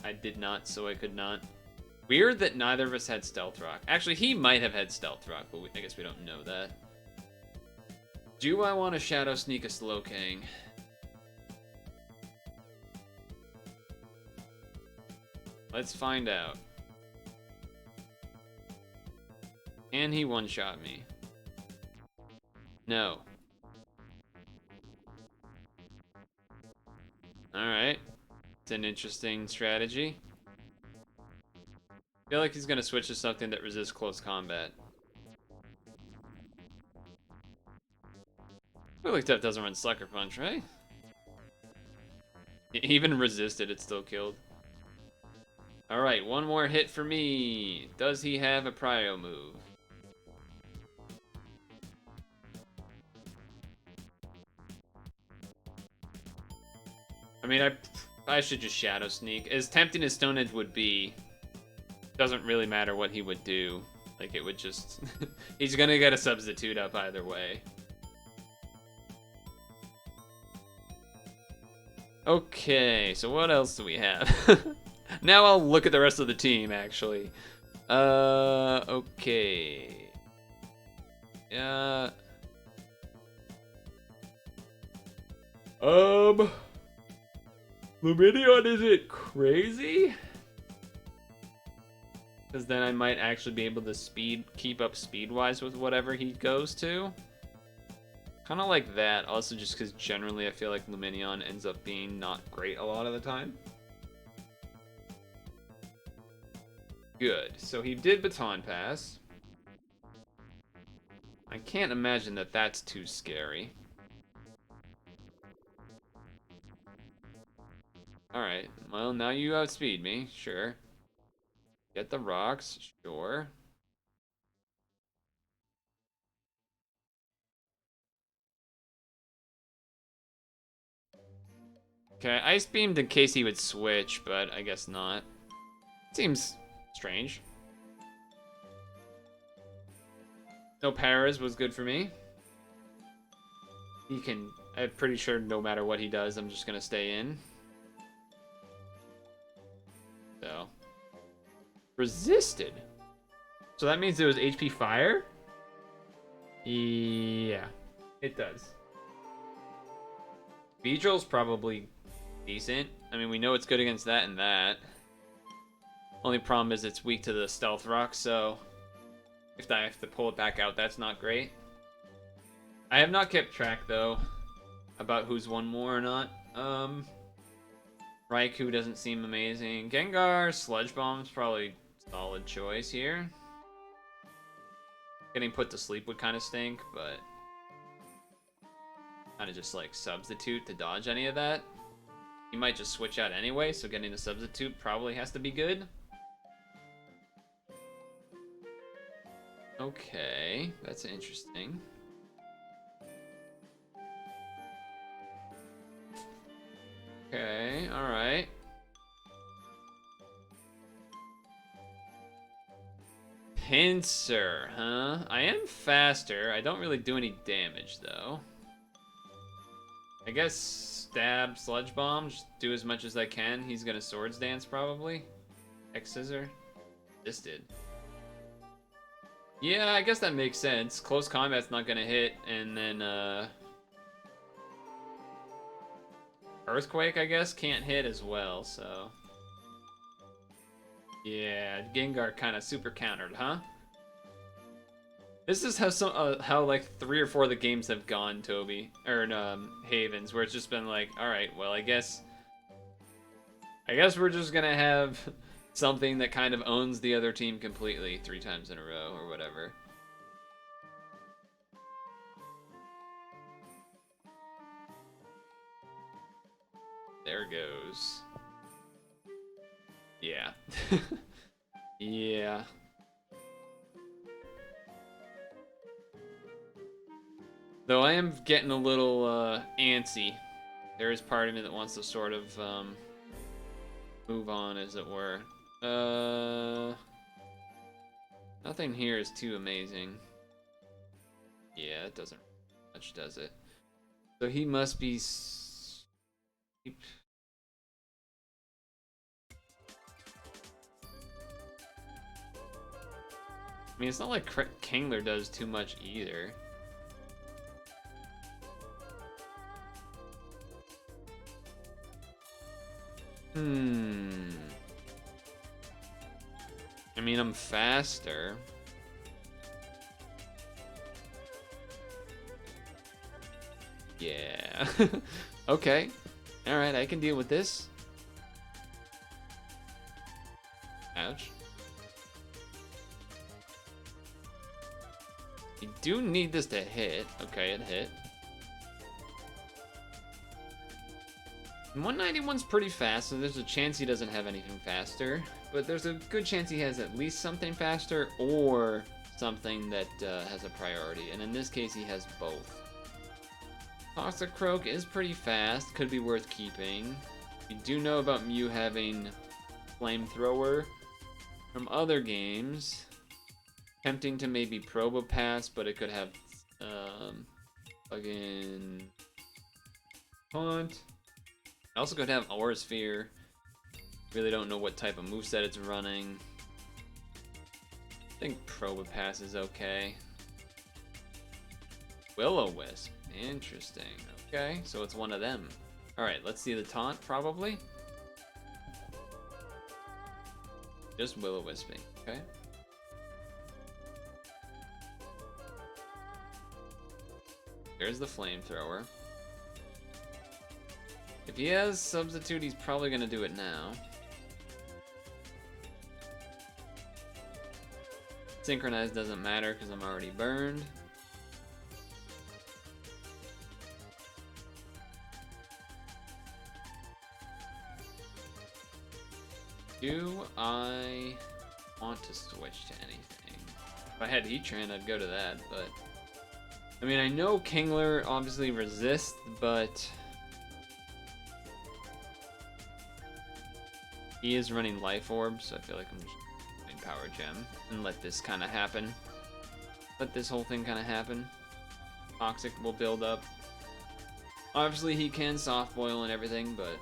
I did not, so I could not. Weird that neither of us had Stealth Rock. Actually, he might have had Stealth Rock, but I guess we don't know that. Do I want to Shadow Sneak a Slowking? Let's find out. Can he one-shot me? No. Alright. It's an interesting strategy. I feel like he's gonna switch to something that resists close combat. Wigglytuff doesn't run Sucker Punch, right? Even resisted, it still killed. Alright, one more hit for me. Does he have a Prio move? I mean, I should just Shadow Sneak. As tempting as Stone Edge would be, doesn't really matter what he would do. Like, it would just... he's gonna get a substitute up either way. Okay, so what else do we have? Now I'll look at the rest of the team, actually. Okay. Lumineon isn't crazy? Because then I might actually be able to keep up speed-wise with whatever he goes to. Kind of like that, also just because generally I feel like Lumineon ends up being not great a lot of the time. Good, so he did Baton Pass. I can't imagine that that's too scary. Alright, well now you outspeed me, sure. Get the rocks, sure. Okay, Ice Beamed in case he would switch, but I guess not. Seems strange. No Paras was good for me. He can... I'm pretty sure no matter what he does, I'm just gonna stay in. So... Resisted? So that means it was HP Fire? Yeah, it does. Beedrill's probably decent. I mean, we know it's good against that and that. Only problem is it's weak to the Stealth Rock, so if I have to pull it back out, that's not great. I have not kept track, though, about who's won more or not. Raikou doesn't seem amazing. Gengar, Sludge Bomb's probably a solid choice here. Getting put to sleep would kind of stink, but kind of just like substitute to dodge any of that. You might just switch out anyway, so getting a substitute probably has to be good. Okay, that's interesting. Okay, alright. Pinsir, huh? I am faster. I don't really do any damage, though. I guess stab, Sludge Bomb, just do as much as I can. He's gonna Swords Dance, probably. X-Scissor. This did. Yeah, I guess that makes sense. Close combat's not gonna hit, and then, Earthquake, I guess, can't hit as well, so... Yeah, Gengar kind of super countered, huh? This is how like 3 or 4 of the games have gone, Toby, or Havens, where it's just been like, all right, well, I guess we're just gonna have something that kind of owns the other team completely 3 times in a row or whatever. There goes. Yeah. Yeah. Though I am getting a little antsy. There is part of me that wants to sort of move on, as it were. Nothing here is too amazing. Yeah, it doesn't much, does it? So he must be I mean, it's not like Kingler does too much either. I mean, I'm faster. Yeah. Okay. Alright, I can deal with this. Ouch. You do need this to hit. Okay, it hit. 191's pretty fast, so there's a chance he doesn't have anything faster. But there's a good chance he has at least something faster or something that has a priority. And in this case, he has both. Toxic Croak is pretty fast, could be worth keeping. We do know about Mew having Flamethrower from other games. Tempting to maybe Probopass, but it could have fucking Taunt. Also could have Aura Sphere. Really don't know what type of moveset it's running. I think Probopass is okay. Will-O-Wisp. Interesting. Okay, so it's one of them. Alright, let's see the taunt, probably. Just Will-O-Wisping, okay. There's the Flamethrower. If he has Substitute, he's probably gonna do it now. Synchronize doesn't matter because I'm already burned. Do I want to switch to anything? If I had Heatran, I'd go to that, but... I mean, I know Kingler obviously resists, but... he is running Life Orb, so I feel like I'm just going Power Gem and let this kind of happen. Let this whole thing kind of happen. Toxic will build up. Obviously, he can Soft Boil and everything, but...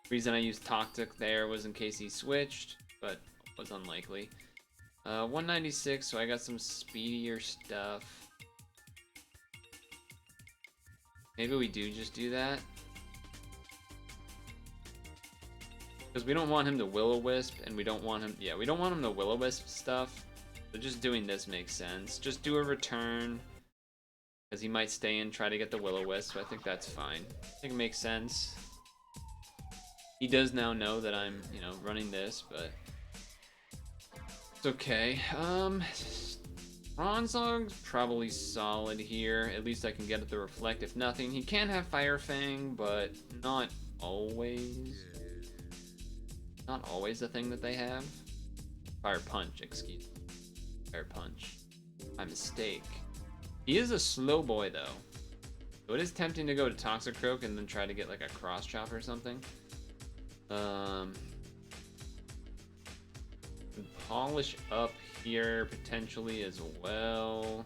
the reason I used Toxic there was in case he switched, but was unlikely. 196, so I got some speedier stuff. Maybe we do just do that. Because we don't want him to Will-O-Wisp, and we don't want him... yeah, we don't want him to Will-O-Wisp stuff. So just doing this makes sense. Just do a return. Because he might stay and try to get the Will-O-Wisp, so I think that's fine. I think it makes sense. He does now know that I'm, you know, running this, but... it's okay. Bronzong's probably solid here. At least I can get it to Reflect, if nothing. He can have Fire Fang, but not always. Not always the thing that they have. Fire Punch, excuse me. Fire Punch. My mistake. He is a slow boy, though. So it is tempting to go to Toxic Croak and then try to get like a Cross Chop or something. Polish up here potentially as well.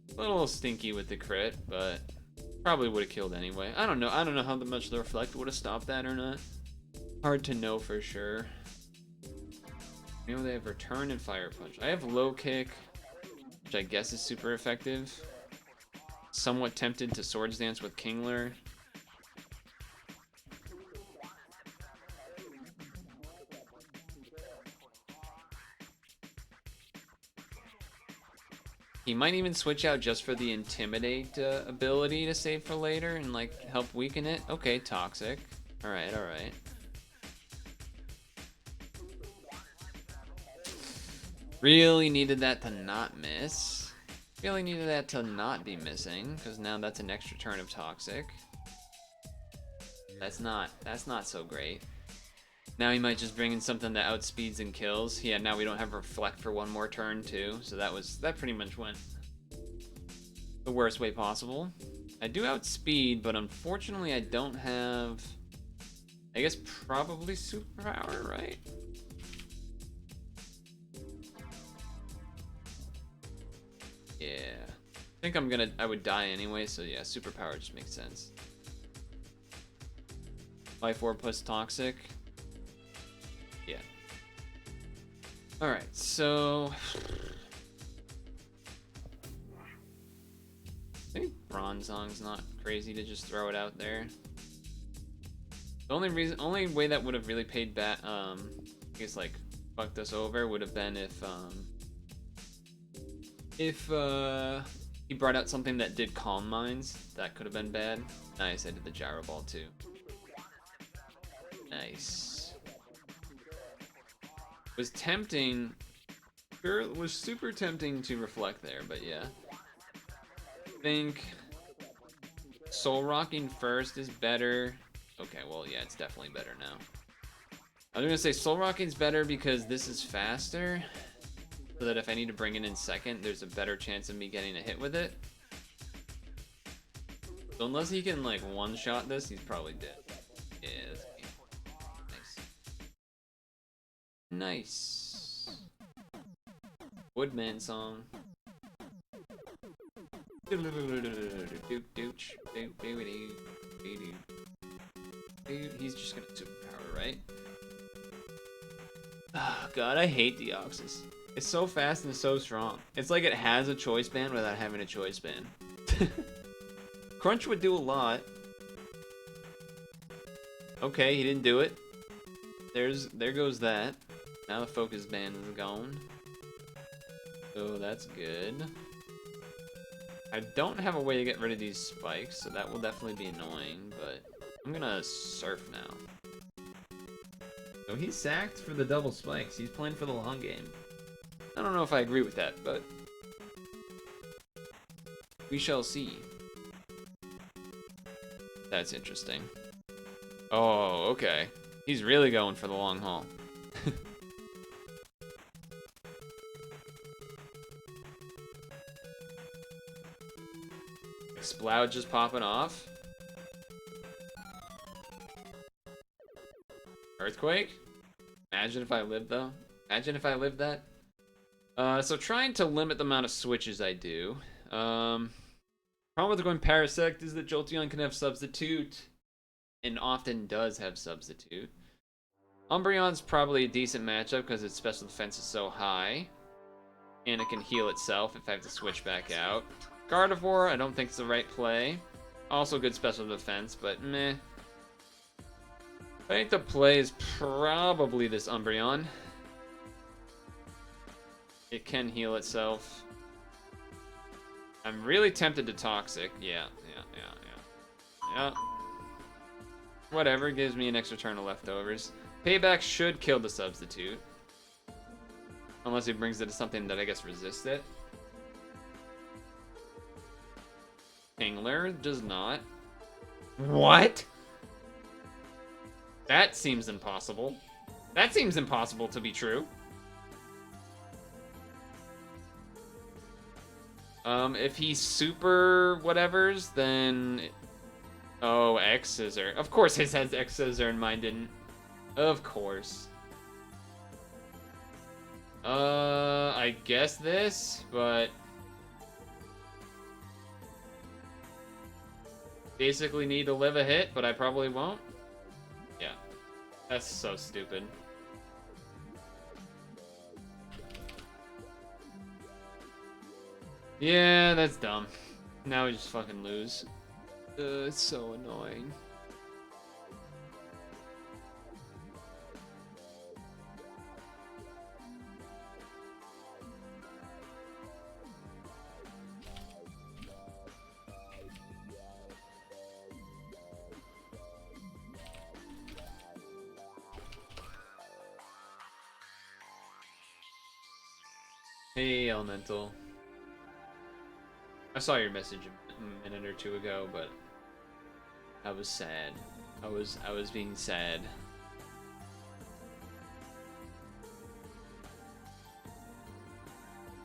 A little stinky with the crit, but probably would have killed anyway. I don't know how much the Reflect would have stopped that or not. Hard to know for sure. You know, they have Return and Fire Punch. I have Low Kick, which I guess is super effective. Somewhat tempted to Swords Dance with Kingler. He might even switch out just for the Intimidate ability to save for later and like help weaken it. Okay, Toxic. Alright, alright. Really needed that to not miss. Really needed that to not be missing, because now that's an extra turn of Toxic. That's not so great. Now he might just bring in something that outspeeds and kills. Yeah, now we don't have reflect for one more turn too, so that pretty much went the worst way possible. I do outspeed, but unfortunately I don't have, I guess probably superpower, right? Yeah. I think I would die anyway, so yeah, superpower just makes sense. Life Orb plus Toxic. Yeah. Alright, so maybe Bronzong's not crazy to just throw it out there. The only way that would have really paid back, I guess like fucked us over would have been if he brought out something that did Calm Minds. That could have been bad. Nice, I did the Gyro Ball too. Nice. Was tempting. Was super tempting to reflect there, but yeah. I think Soul Rocking first is better. Okay, well, yeah, it's definitely better now. I was gonna say Soul Rocking's better because this is faster, so that if I need to bring it in second, there's a better chance of me getting a hit with it. So unless he can like one-shot this, he's probably dead. Yeah, that's nice. Nice. Woodman song. He's just gonna superpower, right? Oh god, I hate Deoxys. It's so fast and so strong. It's like it has a choice band without having a choice band. Crunch would do a lot. Okay, he didn't do it. There goes that. Now the focus band is gone. So that's good. I don't have a way to get rid of these spikes, so that will definitely be annoying, but I'm gonna surf now. So he's sacked for the double spikes. He's playing for the long game. I don't know if I agree with that, but we shall see. That's interesting. Oh, okay. He's really going for the long haul. Sploud just popping off. Earthquake? Imagine if I lived, though. Imagine if I lived that. So trying to limit the amount of switches I do. Problem with going Parasect is that Jolteon can have Substitute, and often does have Substitute. Umbreon's probably a decent matchup because its special defense is so high. And it can heal itself if I have to switch back out. Gardevoir, I don't think it's the right play. Also good special defense, but meh. I think the play is probably this Umbreon. It can heal itself. I'm really tempted to Toxic. Yeah. Whatever, gives me an extra turn of leftovers. Payback should kill the Substitute. Unless he brings it to something that I guess resists it. Kingler does not. What? That seems impossible. That seems impossible to be true. If he's super whatevers, then... Oh, X Scissor. Of course his has X Scissor and mine didn't. Of course. I guess this, but... Basically need to live a hit, but I probably won't. Yeah. That's so stupid. Yeah, that's dumb. Now we just fucking lose. It's so annoying. Hey, Elemental. I saw your message a minute or two ago, but I was sad. I was being sad.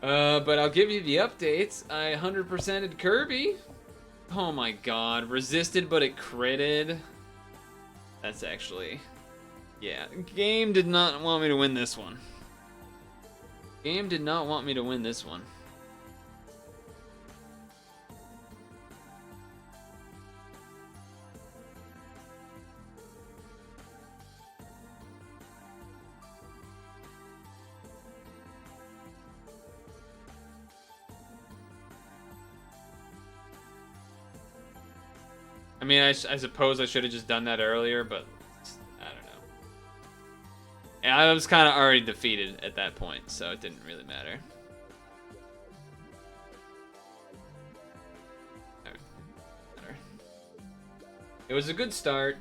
But I'll give you the updates. I 100%ed Kirby. Oh my god, resisted but it critted. That's actually, yeah. Game did not want me to win this one. Game did not want me to win this one. I mean, I suppose I should have just done that earlier, but I don't know. Yeah, I was kind of already defeated at that point, so it didn't really matter. It was a good start.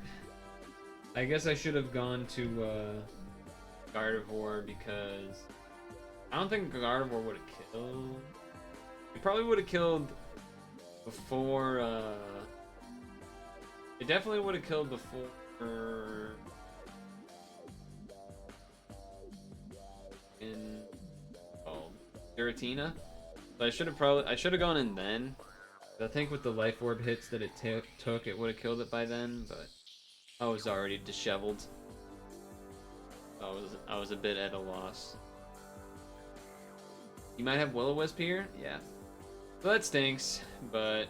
I guess I should have gone to Gardevoir because I don't think Gardevoir would have killed. It probably would have killed before. It definitely would have killed before. In Giratina. But I should have gone in then. I think with the life orb hits that it took, it would have killed it by then, but I was already disheveled. I was a bit at a loss. You might have Will-O-Wisp here? Yeah. Well, that stinks, but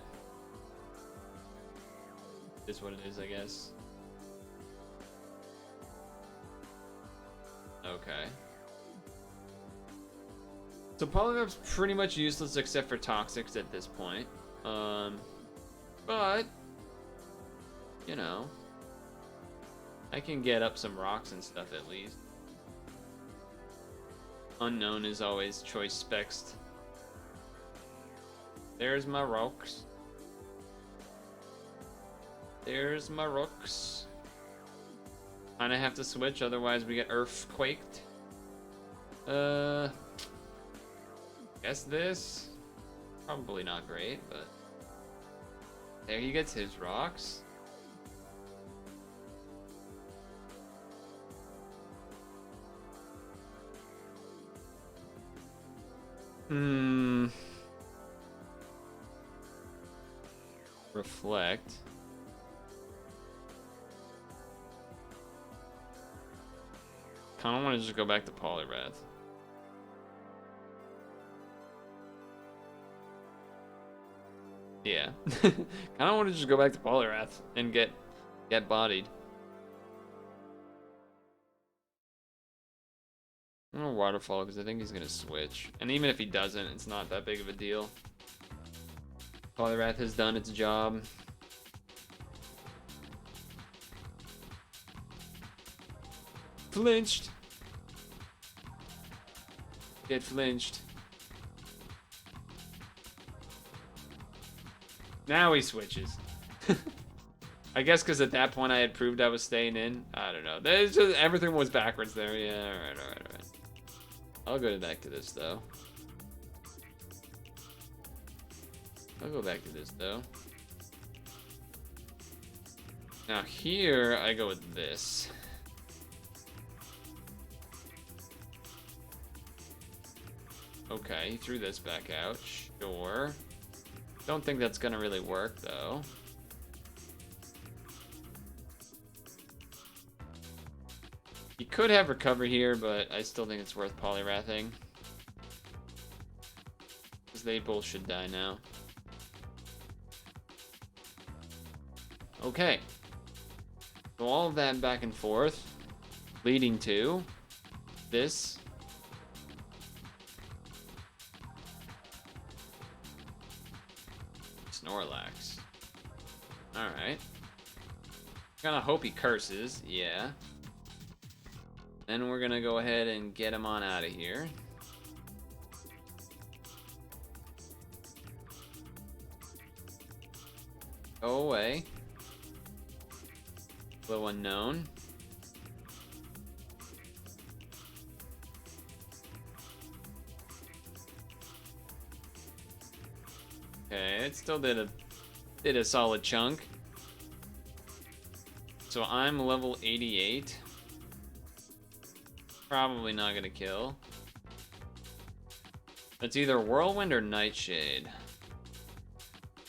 it's what it is, I guess. Okay. So Poliwrath's pretty much useless except for Toxics at this point. But you know, I can get up some rocks and stuff at least. Unknown is always choice specs. There's my rocks. There's my rocks. Kinda have to switch, otherwise we get earthquaked. Guess this. Probably not great, but there he gets his rocks. Reflect. Kinda wanna just go back to Poliwrath. Yeah. Kinda wanna just go back to Poliwrath and get bodied. I'm gonna Waterfall because I think he's gonna switch. And even if he doesn't, it's not that big of a deal. Poliwrath has done its job. Flinched. Get flinched. Now he switches. I guess because at that point I had proved I was staying in. I don't know. There's just, everything was backwards there. Yeah, alright. I'll go back to this though. Now here I go with this. Okay, he threw this back out. Sure. Don't think that's gonna really work though. You could have recover here, but I still think it's worth Poliwrathing. Because they both should die now. Okay. So all of that back and forth, leading to this. Snorlax. Alright. Gonna hope he curses, yeah. Then we're gonna go ahead and get him on out of here. Go away. Little unknown. Okay, it still did a solid chunk. So I'm level 88. Probably not gonna kill. It's either Whirlwind or Nightshade. I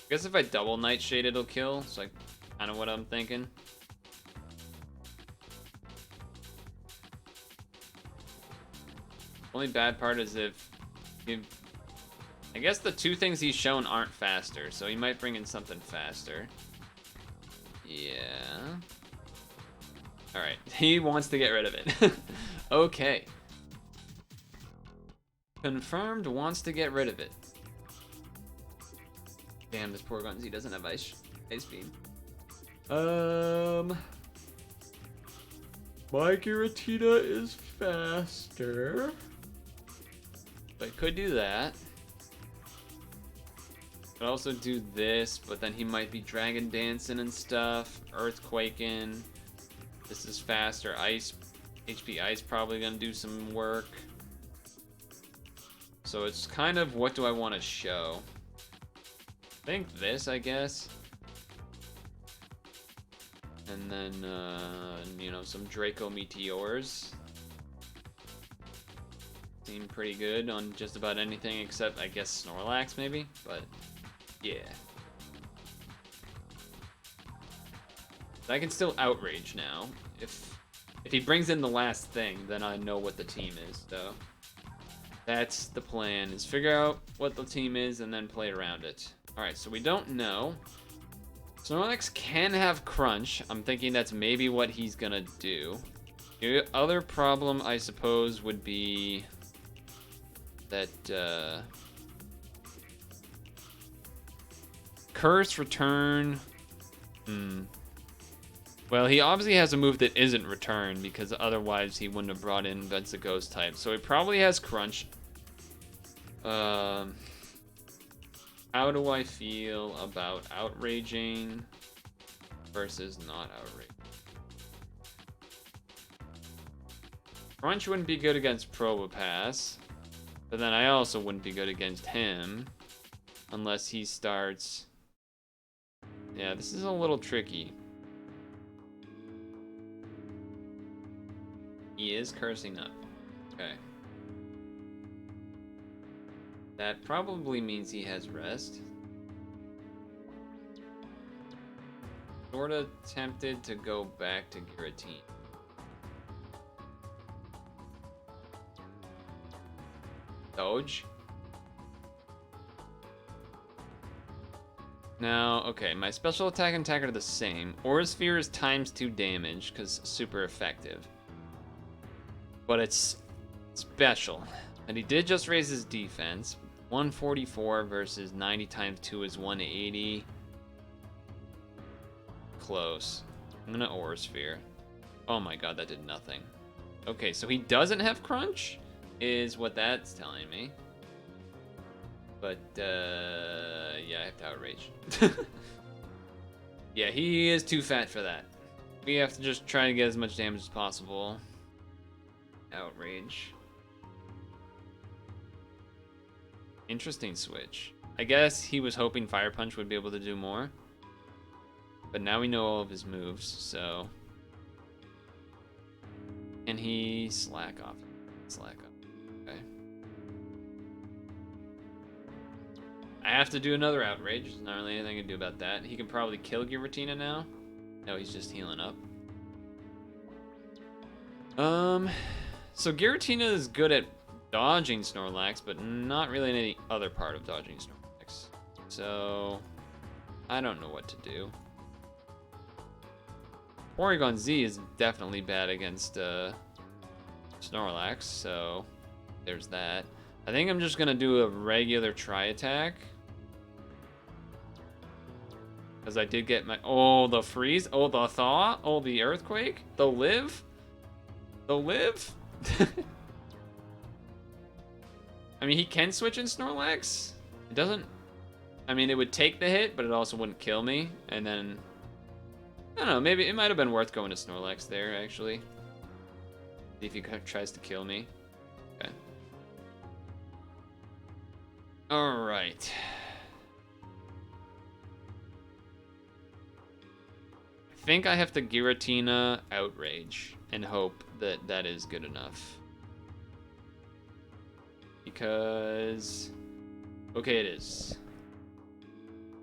guess if I double Nightshade, it'll kill. It's like kind of what I'm thinking. Only bad part is if I guess the two things he's shown aren't faster, so he might bring in something faster. Yeah. Alright, he wants to get rid of it. Okay. Confirmed wants to get rid of it. Damn, this poor Gunzi doesn't have ice beam. My Giratina is faster. I could do that. Could also do this, but then he might be Dragon Dancing and stuff, Earthquaking. This is faster. Ice, HP Ice probably gonna do some work. So it's kind of what do I want to show? I think this, I guess. And then, you know, some Draco Meteors. Seem pretty good on just about anything except, I guess, Snorlax maybe, but yeah. I can still Outrage now. If he brings in the last thing, then I know what the team is, so. That's the plan, is figure out what the team is and then play around it. Alright, so we don't know. Snorlax can have Crunch. I'm thinking that's maybe what he's gonna do. The other problem, I suppose, would be that Curse Return. Well, he obviously has a move that isn't Return because otherwise he wouldn't have brought in Vents a Ghost type. So he probably has Crunch. How do I feel about Outraging versus not Outraging? Crunch wouldn't be good against Probopass. But then I also wouldn't be good against him unless he starts. Yeah, this is a little tricky. He is cursing up. Okay. That probably means he has rest. Sorta tempted to go back to Giratina. Doge. Now, okay, my special attack and attack are the same. Aura Sphere is ×2 damage, because super effective. But it's special. And he did just raise his defense. 144 versus 90 ×2 is 180. Close. I'm gonna Aura Sphere. Oh my god, that did nothing. Okay, so he doesn't have Crunch? Is what that's telling me. But, yeah, I have to Outrage. Yeah, he is too fat for that. We have to just try to get as much damage as possible. Outrage. Interesting switch. I guess he was hoping Fire Punch would be able to do more. But now we know all of his moves, so... Can he slack off? Slack off. Okay. I have to do another Outrage. There's not really anything to do about that. He can probably kill Giratina now. No, he's just healing up. So Giratina is good at dodging Snorlax, but not really in any other part of dodging Snorlax. So I don't know what to do. Porygon Z is definitely bad against Snorlax, so there's that. I think I'm just gonna do a regular Tri-Attack. Because I did get my... Oh, the Freeze. Oh, the Thaw. Oh, the Earthquake. The Live. The Live. I mean, he can switch in Snorlax. It doesn't... I mean, it would take the hit, but it also wouldn't kill me. And then... I don't know, maybe it might have been worth going to Snorlax there, actually. See if he tries to kill me. Okay. Alright. I think I have to Giratina Outrage and hope that that is good enough. Because... okay, it is.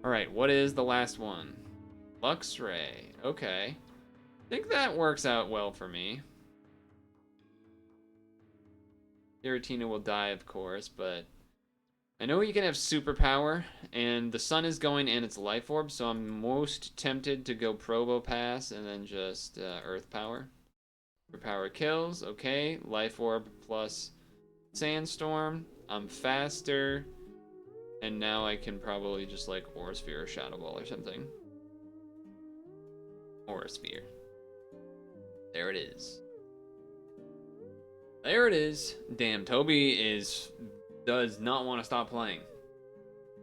Alright, what is the last one? Luxray. Okay. I think that works out well for me. Giratina will die, of course, but... I know you can have superpower, and the sun is going and it's life orb, so I'm most tempted to go Probopass and then just earth power. Superpower kills, okay. Life orb plus sandstorm. I'm faster, and now I can probably just like Aura Sphere or Shadow Ball or something. Aura Sphere. There it is. There it is. Damn, Toby does not want to stop playing.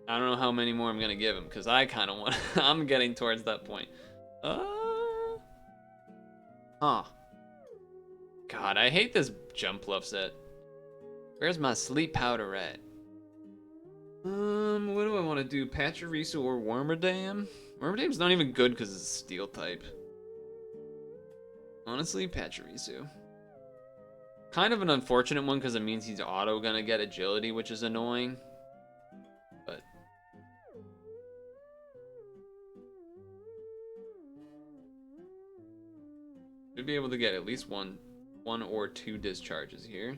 I don't know how many more I'm gonna give him because I kind of want. I'm getting towards that point. Huh. God, I hate this jump love set. Where's my sleep powder at? What do I want to do? Pachirisu or Wormadam? Wormadam's not even good because it's a steel type. Honestly, Pachirisu. Kind of an unfortunate one because it means he's auto gonna get agility, which is annoying. But should be able to get at least one or two discharges here.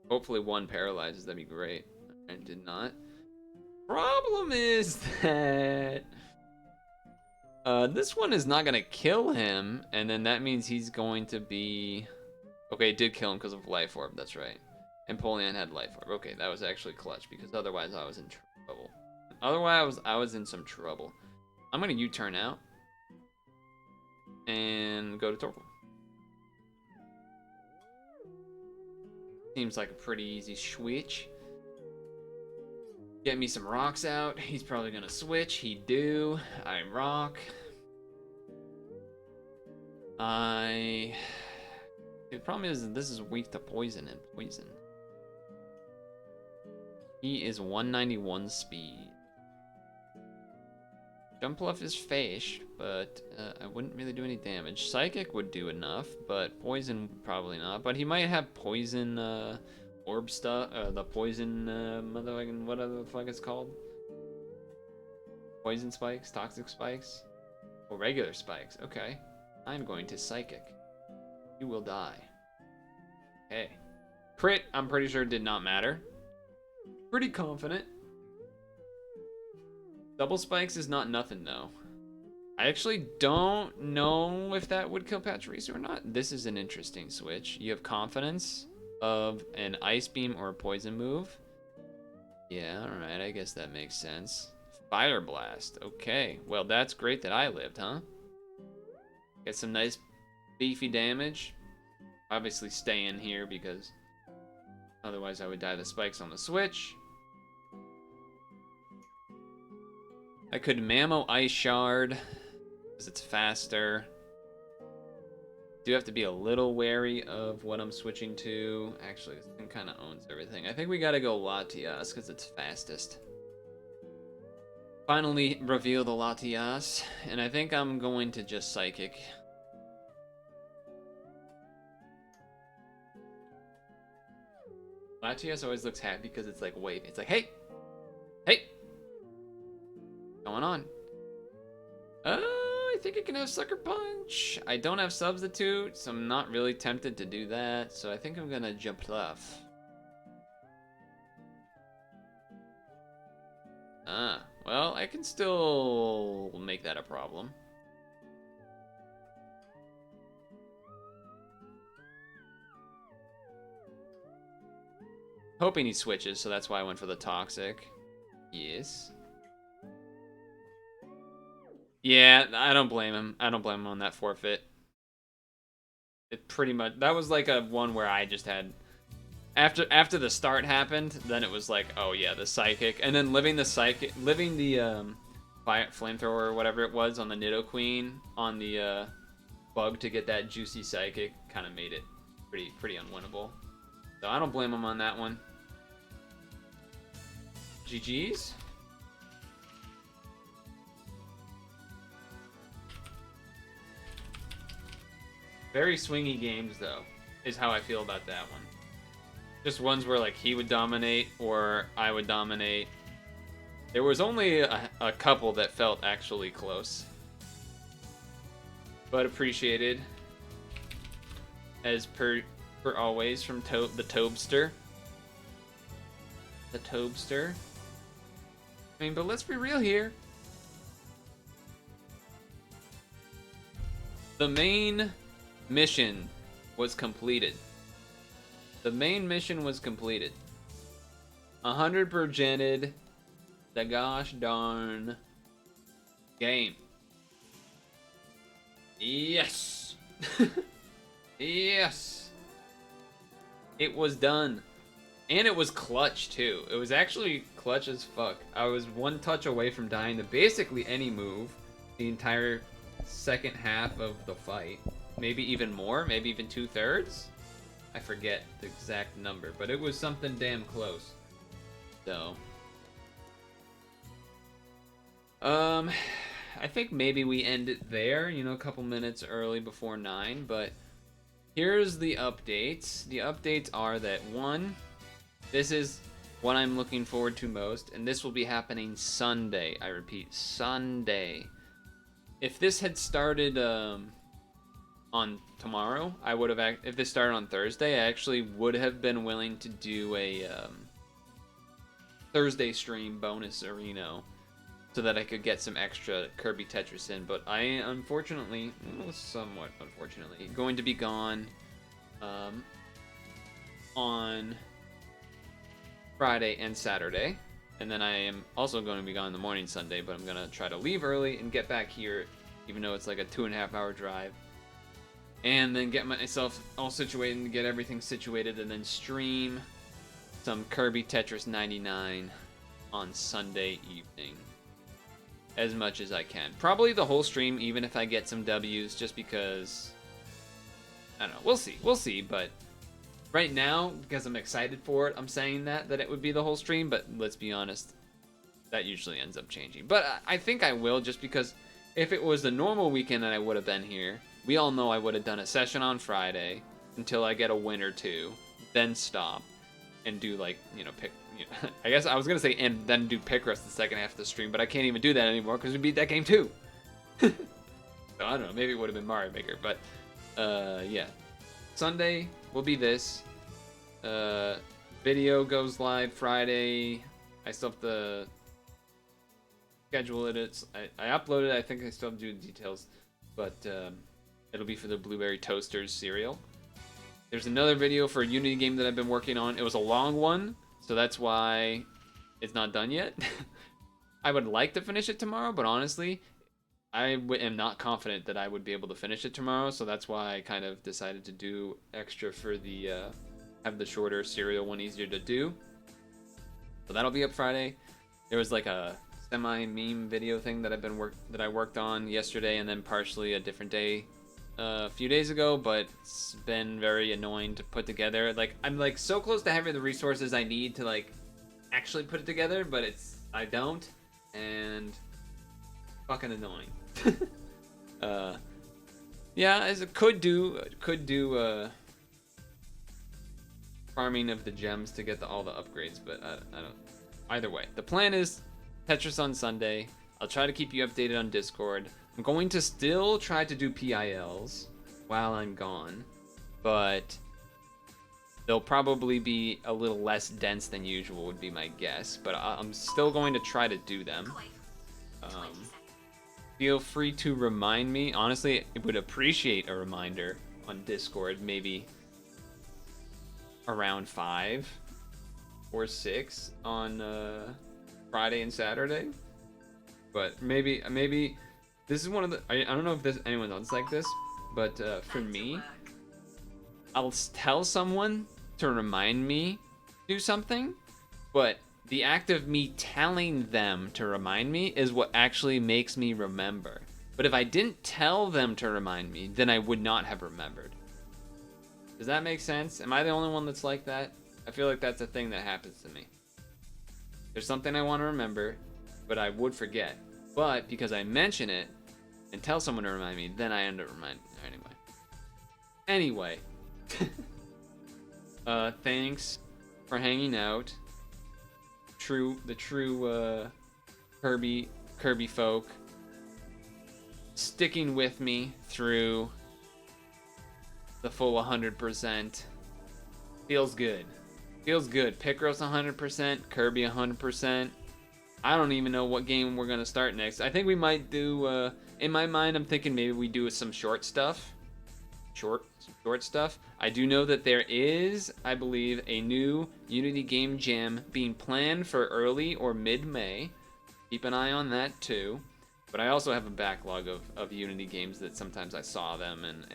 Hopefully one paralyzes, that'd be great. I did not. Problem is that this one is not gonna kill him, and then that means he's going to be... okay, it did kill him because of Life Orb, that's right. And Polian had Life Orb. Okay, that was actually clutch, because otherwise I was in trouble. Otherwise, I was in some trouble. I'm going to U-turn out. And go to Torkoal. Seems like a pretty easy switch. Get me some rocks out. He's probably going to switch. He do. I rock. The problem is this is weak to poison and poison. He is 191 speed. Jump Bluff is Fish, but I wouldn't really do any damage. Psychic would do enough, but poison probably not. But he might have poison orb stuff, the poison motherfucking whatever the fuck it's called. Poison spikes, toxic spikes, or regular spikes. Okay, I'm going to Psychic. You will die. Okay. Crit, I'm pretty sure did not matter. Pretty confident. Double spikes is not nothing though. I actually don't know if that would kill Pachirisu or not. This is an interesting switch. You have confidence of an ice beam or a poison move. Yeah, alright, I guess that makes sense. Fire Blast. Okay. Well, that's great that I lived, huh? Get some nice beefy damage. Obviously stay in here because otherwise I would die the spikes on the switch. I could Mammo Ice Shard because it's faster. Do have to be a little wary of what I'm switching to. Actually, this thing kind of owns everything. I think we gotta go Latias because it's fastest. Finally reveal the Latias, and I think I'm going to just Psychic. Latias always looks happy because it's like, wait, it's like, hey, hey, going on. I think it can have Sucker Punch. I don't have Substitute, so I'm not really tempted to do that. So I think I'm gonna Jump Bluff. Well, I can still make that a problem. Hoping he switches, so that's why I went for the Toxic. Yes. Yeah, I don't blame him. I don't blame him on that forfeit. It pretty much... that was like a one where I just had... After the start happened, then it was like, oh yeah, the Psychic. And then living the Flamethrower or whatever it was on the Nidoqueen, on the bug to get that juicy Psychic, kind of made it pretty unwinnable. So I don't blame him on that one. GG's. Very swingy games, though, is how I feel about that one. Just ones where, like, he would dominate or I would dominate. There was only a couple that felt actually close. But appreciated. As per always from the Tobster. The Tobster. I mean, but let's be real here. The main mission was completed. The main mission was completed. 100%ed the gosh darn game. Yes. Yes. It was done. And it was clutch too. It was actually clutch as fuck. I was one touch away from dying to basically any move the entire second half of the fight. Maybe even more, maybe even 2/3. I forget the exact number, but it was something damn close. So, I think maybe we end it there, you know, a couple minutes early before 9, but here's the updates. The updates are that, one, this is what I'm looking forward to most, and this will be happening Sunday. I repeat, Sunday. If this had started on tomorrow, I would have. If this started on Thursday, I actually would have been willing to do a Thursday stream bonus Areno, so that I could get some extra Kirby Tetris in. But I unfortunately, well, somewhat unfortunately, going to be gone on Friday and Saturday. And then I am also going to be gone in the morning Sunday, but I'm going to try to leave early and get back here, even though it's like a 2.5 hour drive. And then get myself all situated and get everything situated, and then stream some Kirby Tetris 99 on Sunday evening. As much as I can. Probably the whole stream, even if I get some W's, just because, I don't know, we'll see, but right now, because I'm excited for it, I'm saying that it would be the whole stream, but let's be honest, that usually ends up changing. But I think I will, just because if it was the normal weekend that I would have been here, we all know I would have done a session on Friday until I get a win or two, then stop and do, like, you know, pick. You know, I guess I was gonna say and then do pick rest the second half of the stream, but I can't even do that anymore because we beat that game too. So I don't know, maybe it would have been Mario Maker, but yeah. Sunday will be this. Video goes live Friday. I still have to schedule it. I uploaded it. I think I still have to do the details, but it'll be for the Blueberry Toasters cereal. There's another video for a Unity game that I've been working on. It was a long one, so that's why it's not done yet. I would like to finish it tomorrow, but honestly, I am not confident that I would be able to finish it tomorrow, so that's why I kind of decided to do extra for the, have the shorter serial one easier to do. So that'll be up Friday. There was like a semi-meme video thing that I worked on yesterday, and then partially a different day a few days ago, but it's been very annoying to put together. Like, I'm like so close to having the resources I need to like actually put it together, but I don't, and fucking annoying. Yeah, as it could do farming of the gems to get all the upgrades, but I don't. Either way, the plan is Tetris on Sunday. I'll try to keep you updated on Discord. I'm going to still try to do PILs while I'm gone, but they'll probably be a little less dense than usual, would be my guess, but I'm still going to try to do them. Feel free to remind me. Honestly, I would appreciate a reminder on Discord, maybe around 5 or 6 on Friday and Saturday. But maybe this is one of the, I don't know if anyone else like this, but for me, I'll tell someone to remind me to do something, but the act of me telling them to remind me is what actually makes me remember. But if I didn't tell them to remind me, then I would not have remembered. Does that make sense? Am I the only one that's like that? I feel like that's a thing that happens to me. There's something I want to remember, but I would forget. But because I mention it and tell someone to remind me, then I end up reminding. Anyway. Anyway. Thanks for hanging out. The true Kirby folk. Sticking with me through the full 100%. Feels good. Feels good. Picross 100%, Kirby 100%. I don't even know what game we're gonna start next. I think we might do, in my mind, I'm thinking maybe we do some short stuff. Short stuff. I do know that there is, I believe, a new Unity Game Jam being planned for early or mid-May. Keep an eye on that too. But I also have a backlog of Unity games that sometimes I saw them and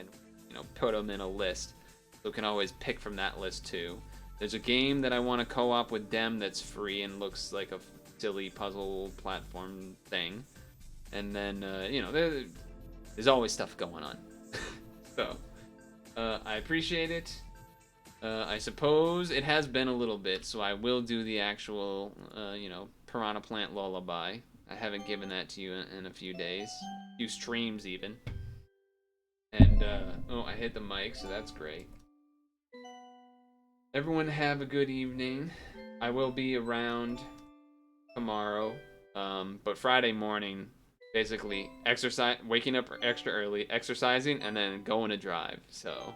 you know, put them in a list. So can always pick from that list too. There's a game that I want to co-op with Dem that's free and looks like a silly puzzle platform thing. And then, you know, there's always stuff going on. So, I appreciate it. I suppose it has been a little bit, so I will do the actual, you know, Piranha Plant Lullaby. I haven't given that to you in a few days. A few streams, even. And, oh, I hit the mic, so that's great. Everyone have a good evening. I will be around tomorrow, but Friday morning, basically waking up extra early, exercising, and then going to drive. So,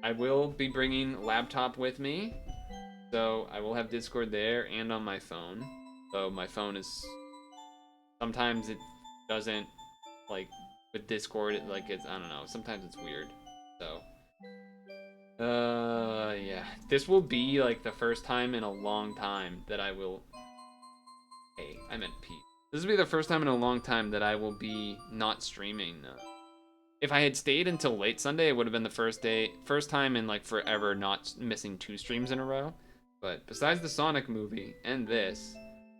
I will be bringing laptop with me, so I will have Discord there and on my phone. So my phone is, sometimes it doesn't, like, with Discord, like, it's, I don't know, sometimes it's weird. So, yeah, this will be like the first time in a long time that I will, hey, I meant Pete. This will be the first time in a long time that I will be not streaming. If I had stayed until late Sunday, it would have been the first time in like forever not missing 2 streams in a row. But besides the Sonic movie and this,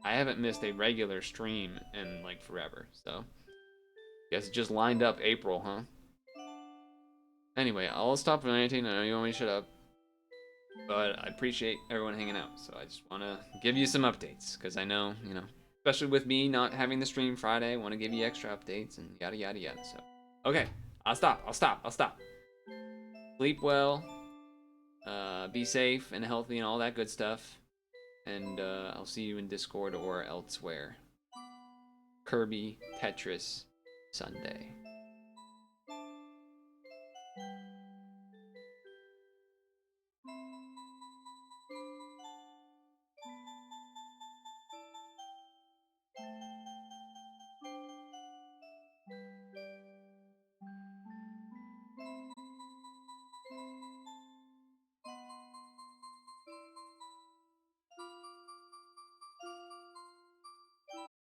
I haven't missed a regular stream in like forever. So, guess it just lined up April, huh? Anyway, I'll stop ranting. I know you want me to shut up, but I appreciate everyone hanging out. So I just want to give you some updates because I know, you know, especially with me not having the stream Friday, I want to give you extra updates and yada yada yada. So, okay, I'll stop. Sleep well, be safe and healthy and all that good stuff. And I'll see you in Discord or elsewhere. Kirby Tetris Sunday.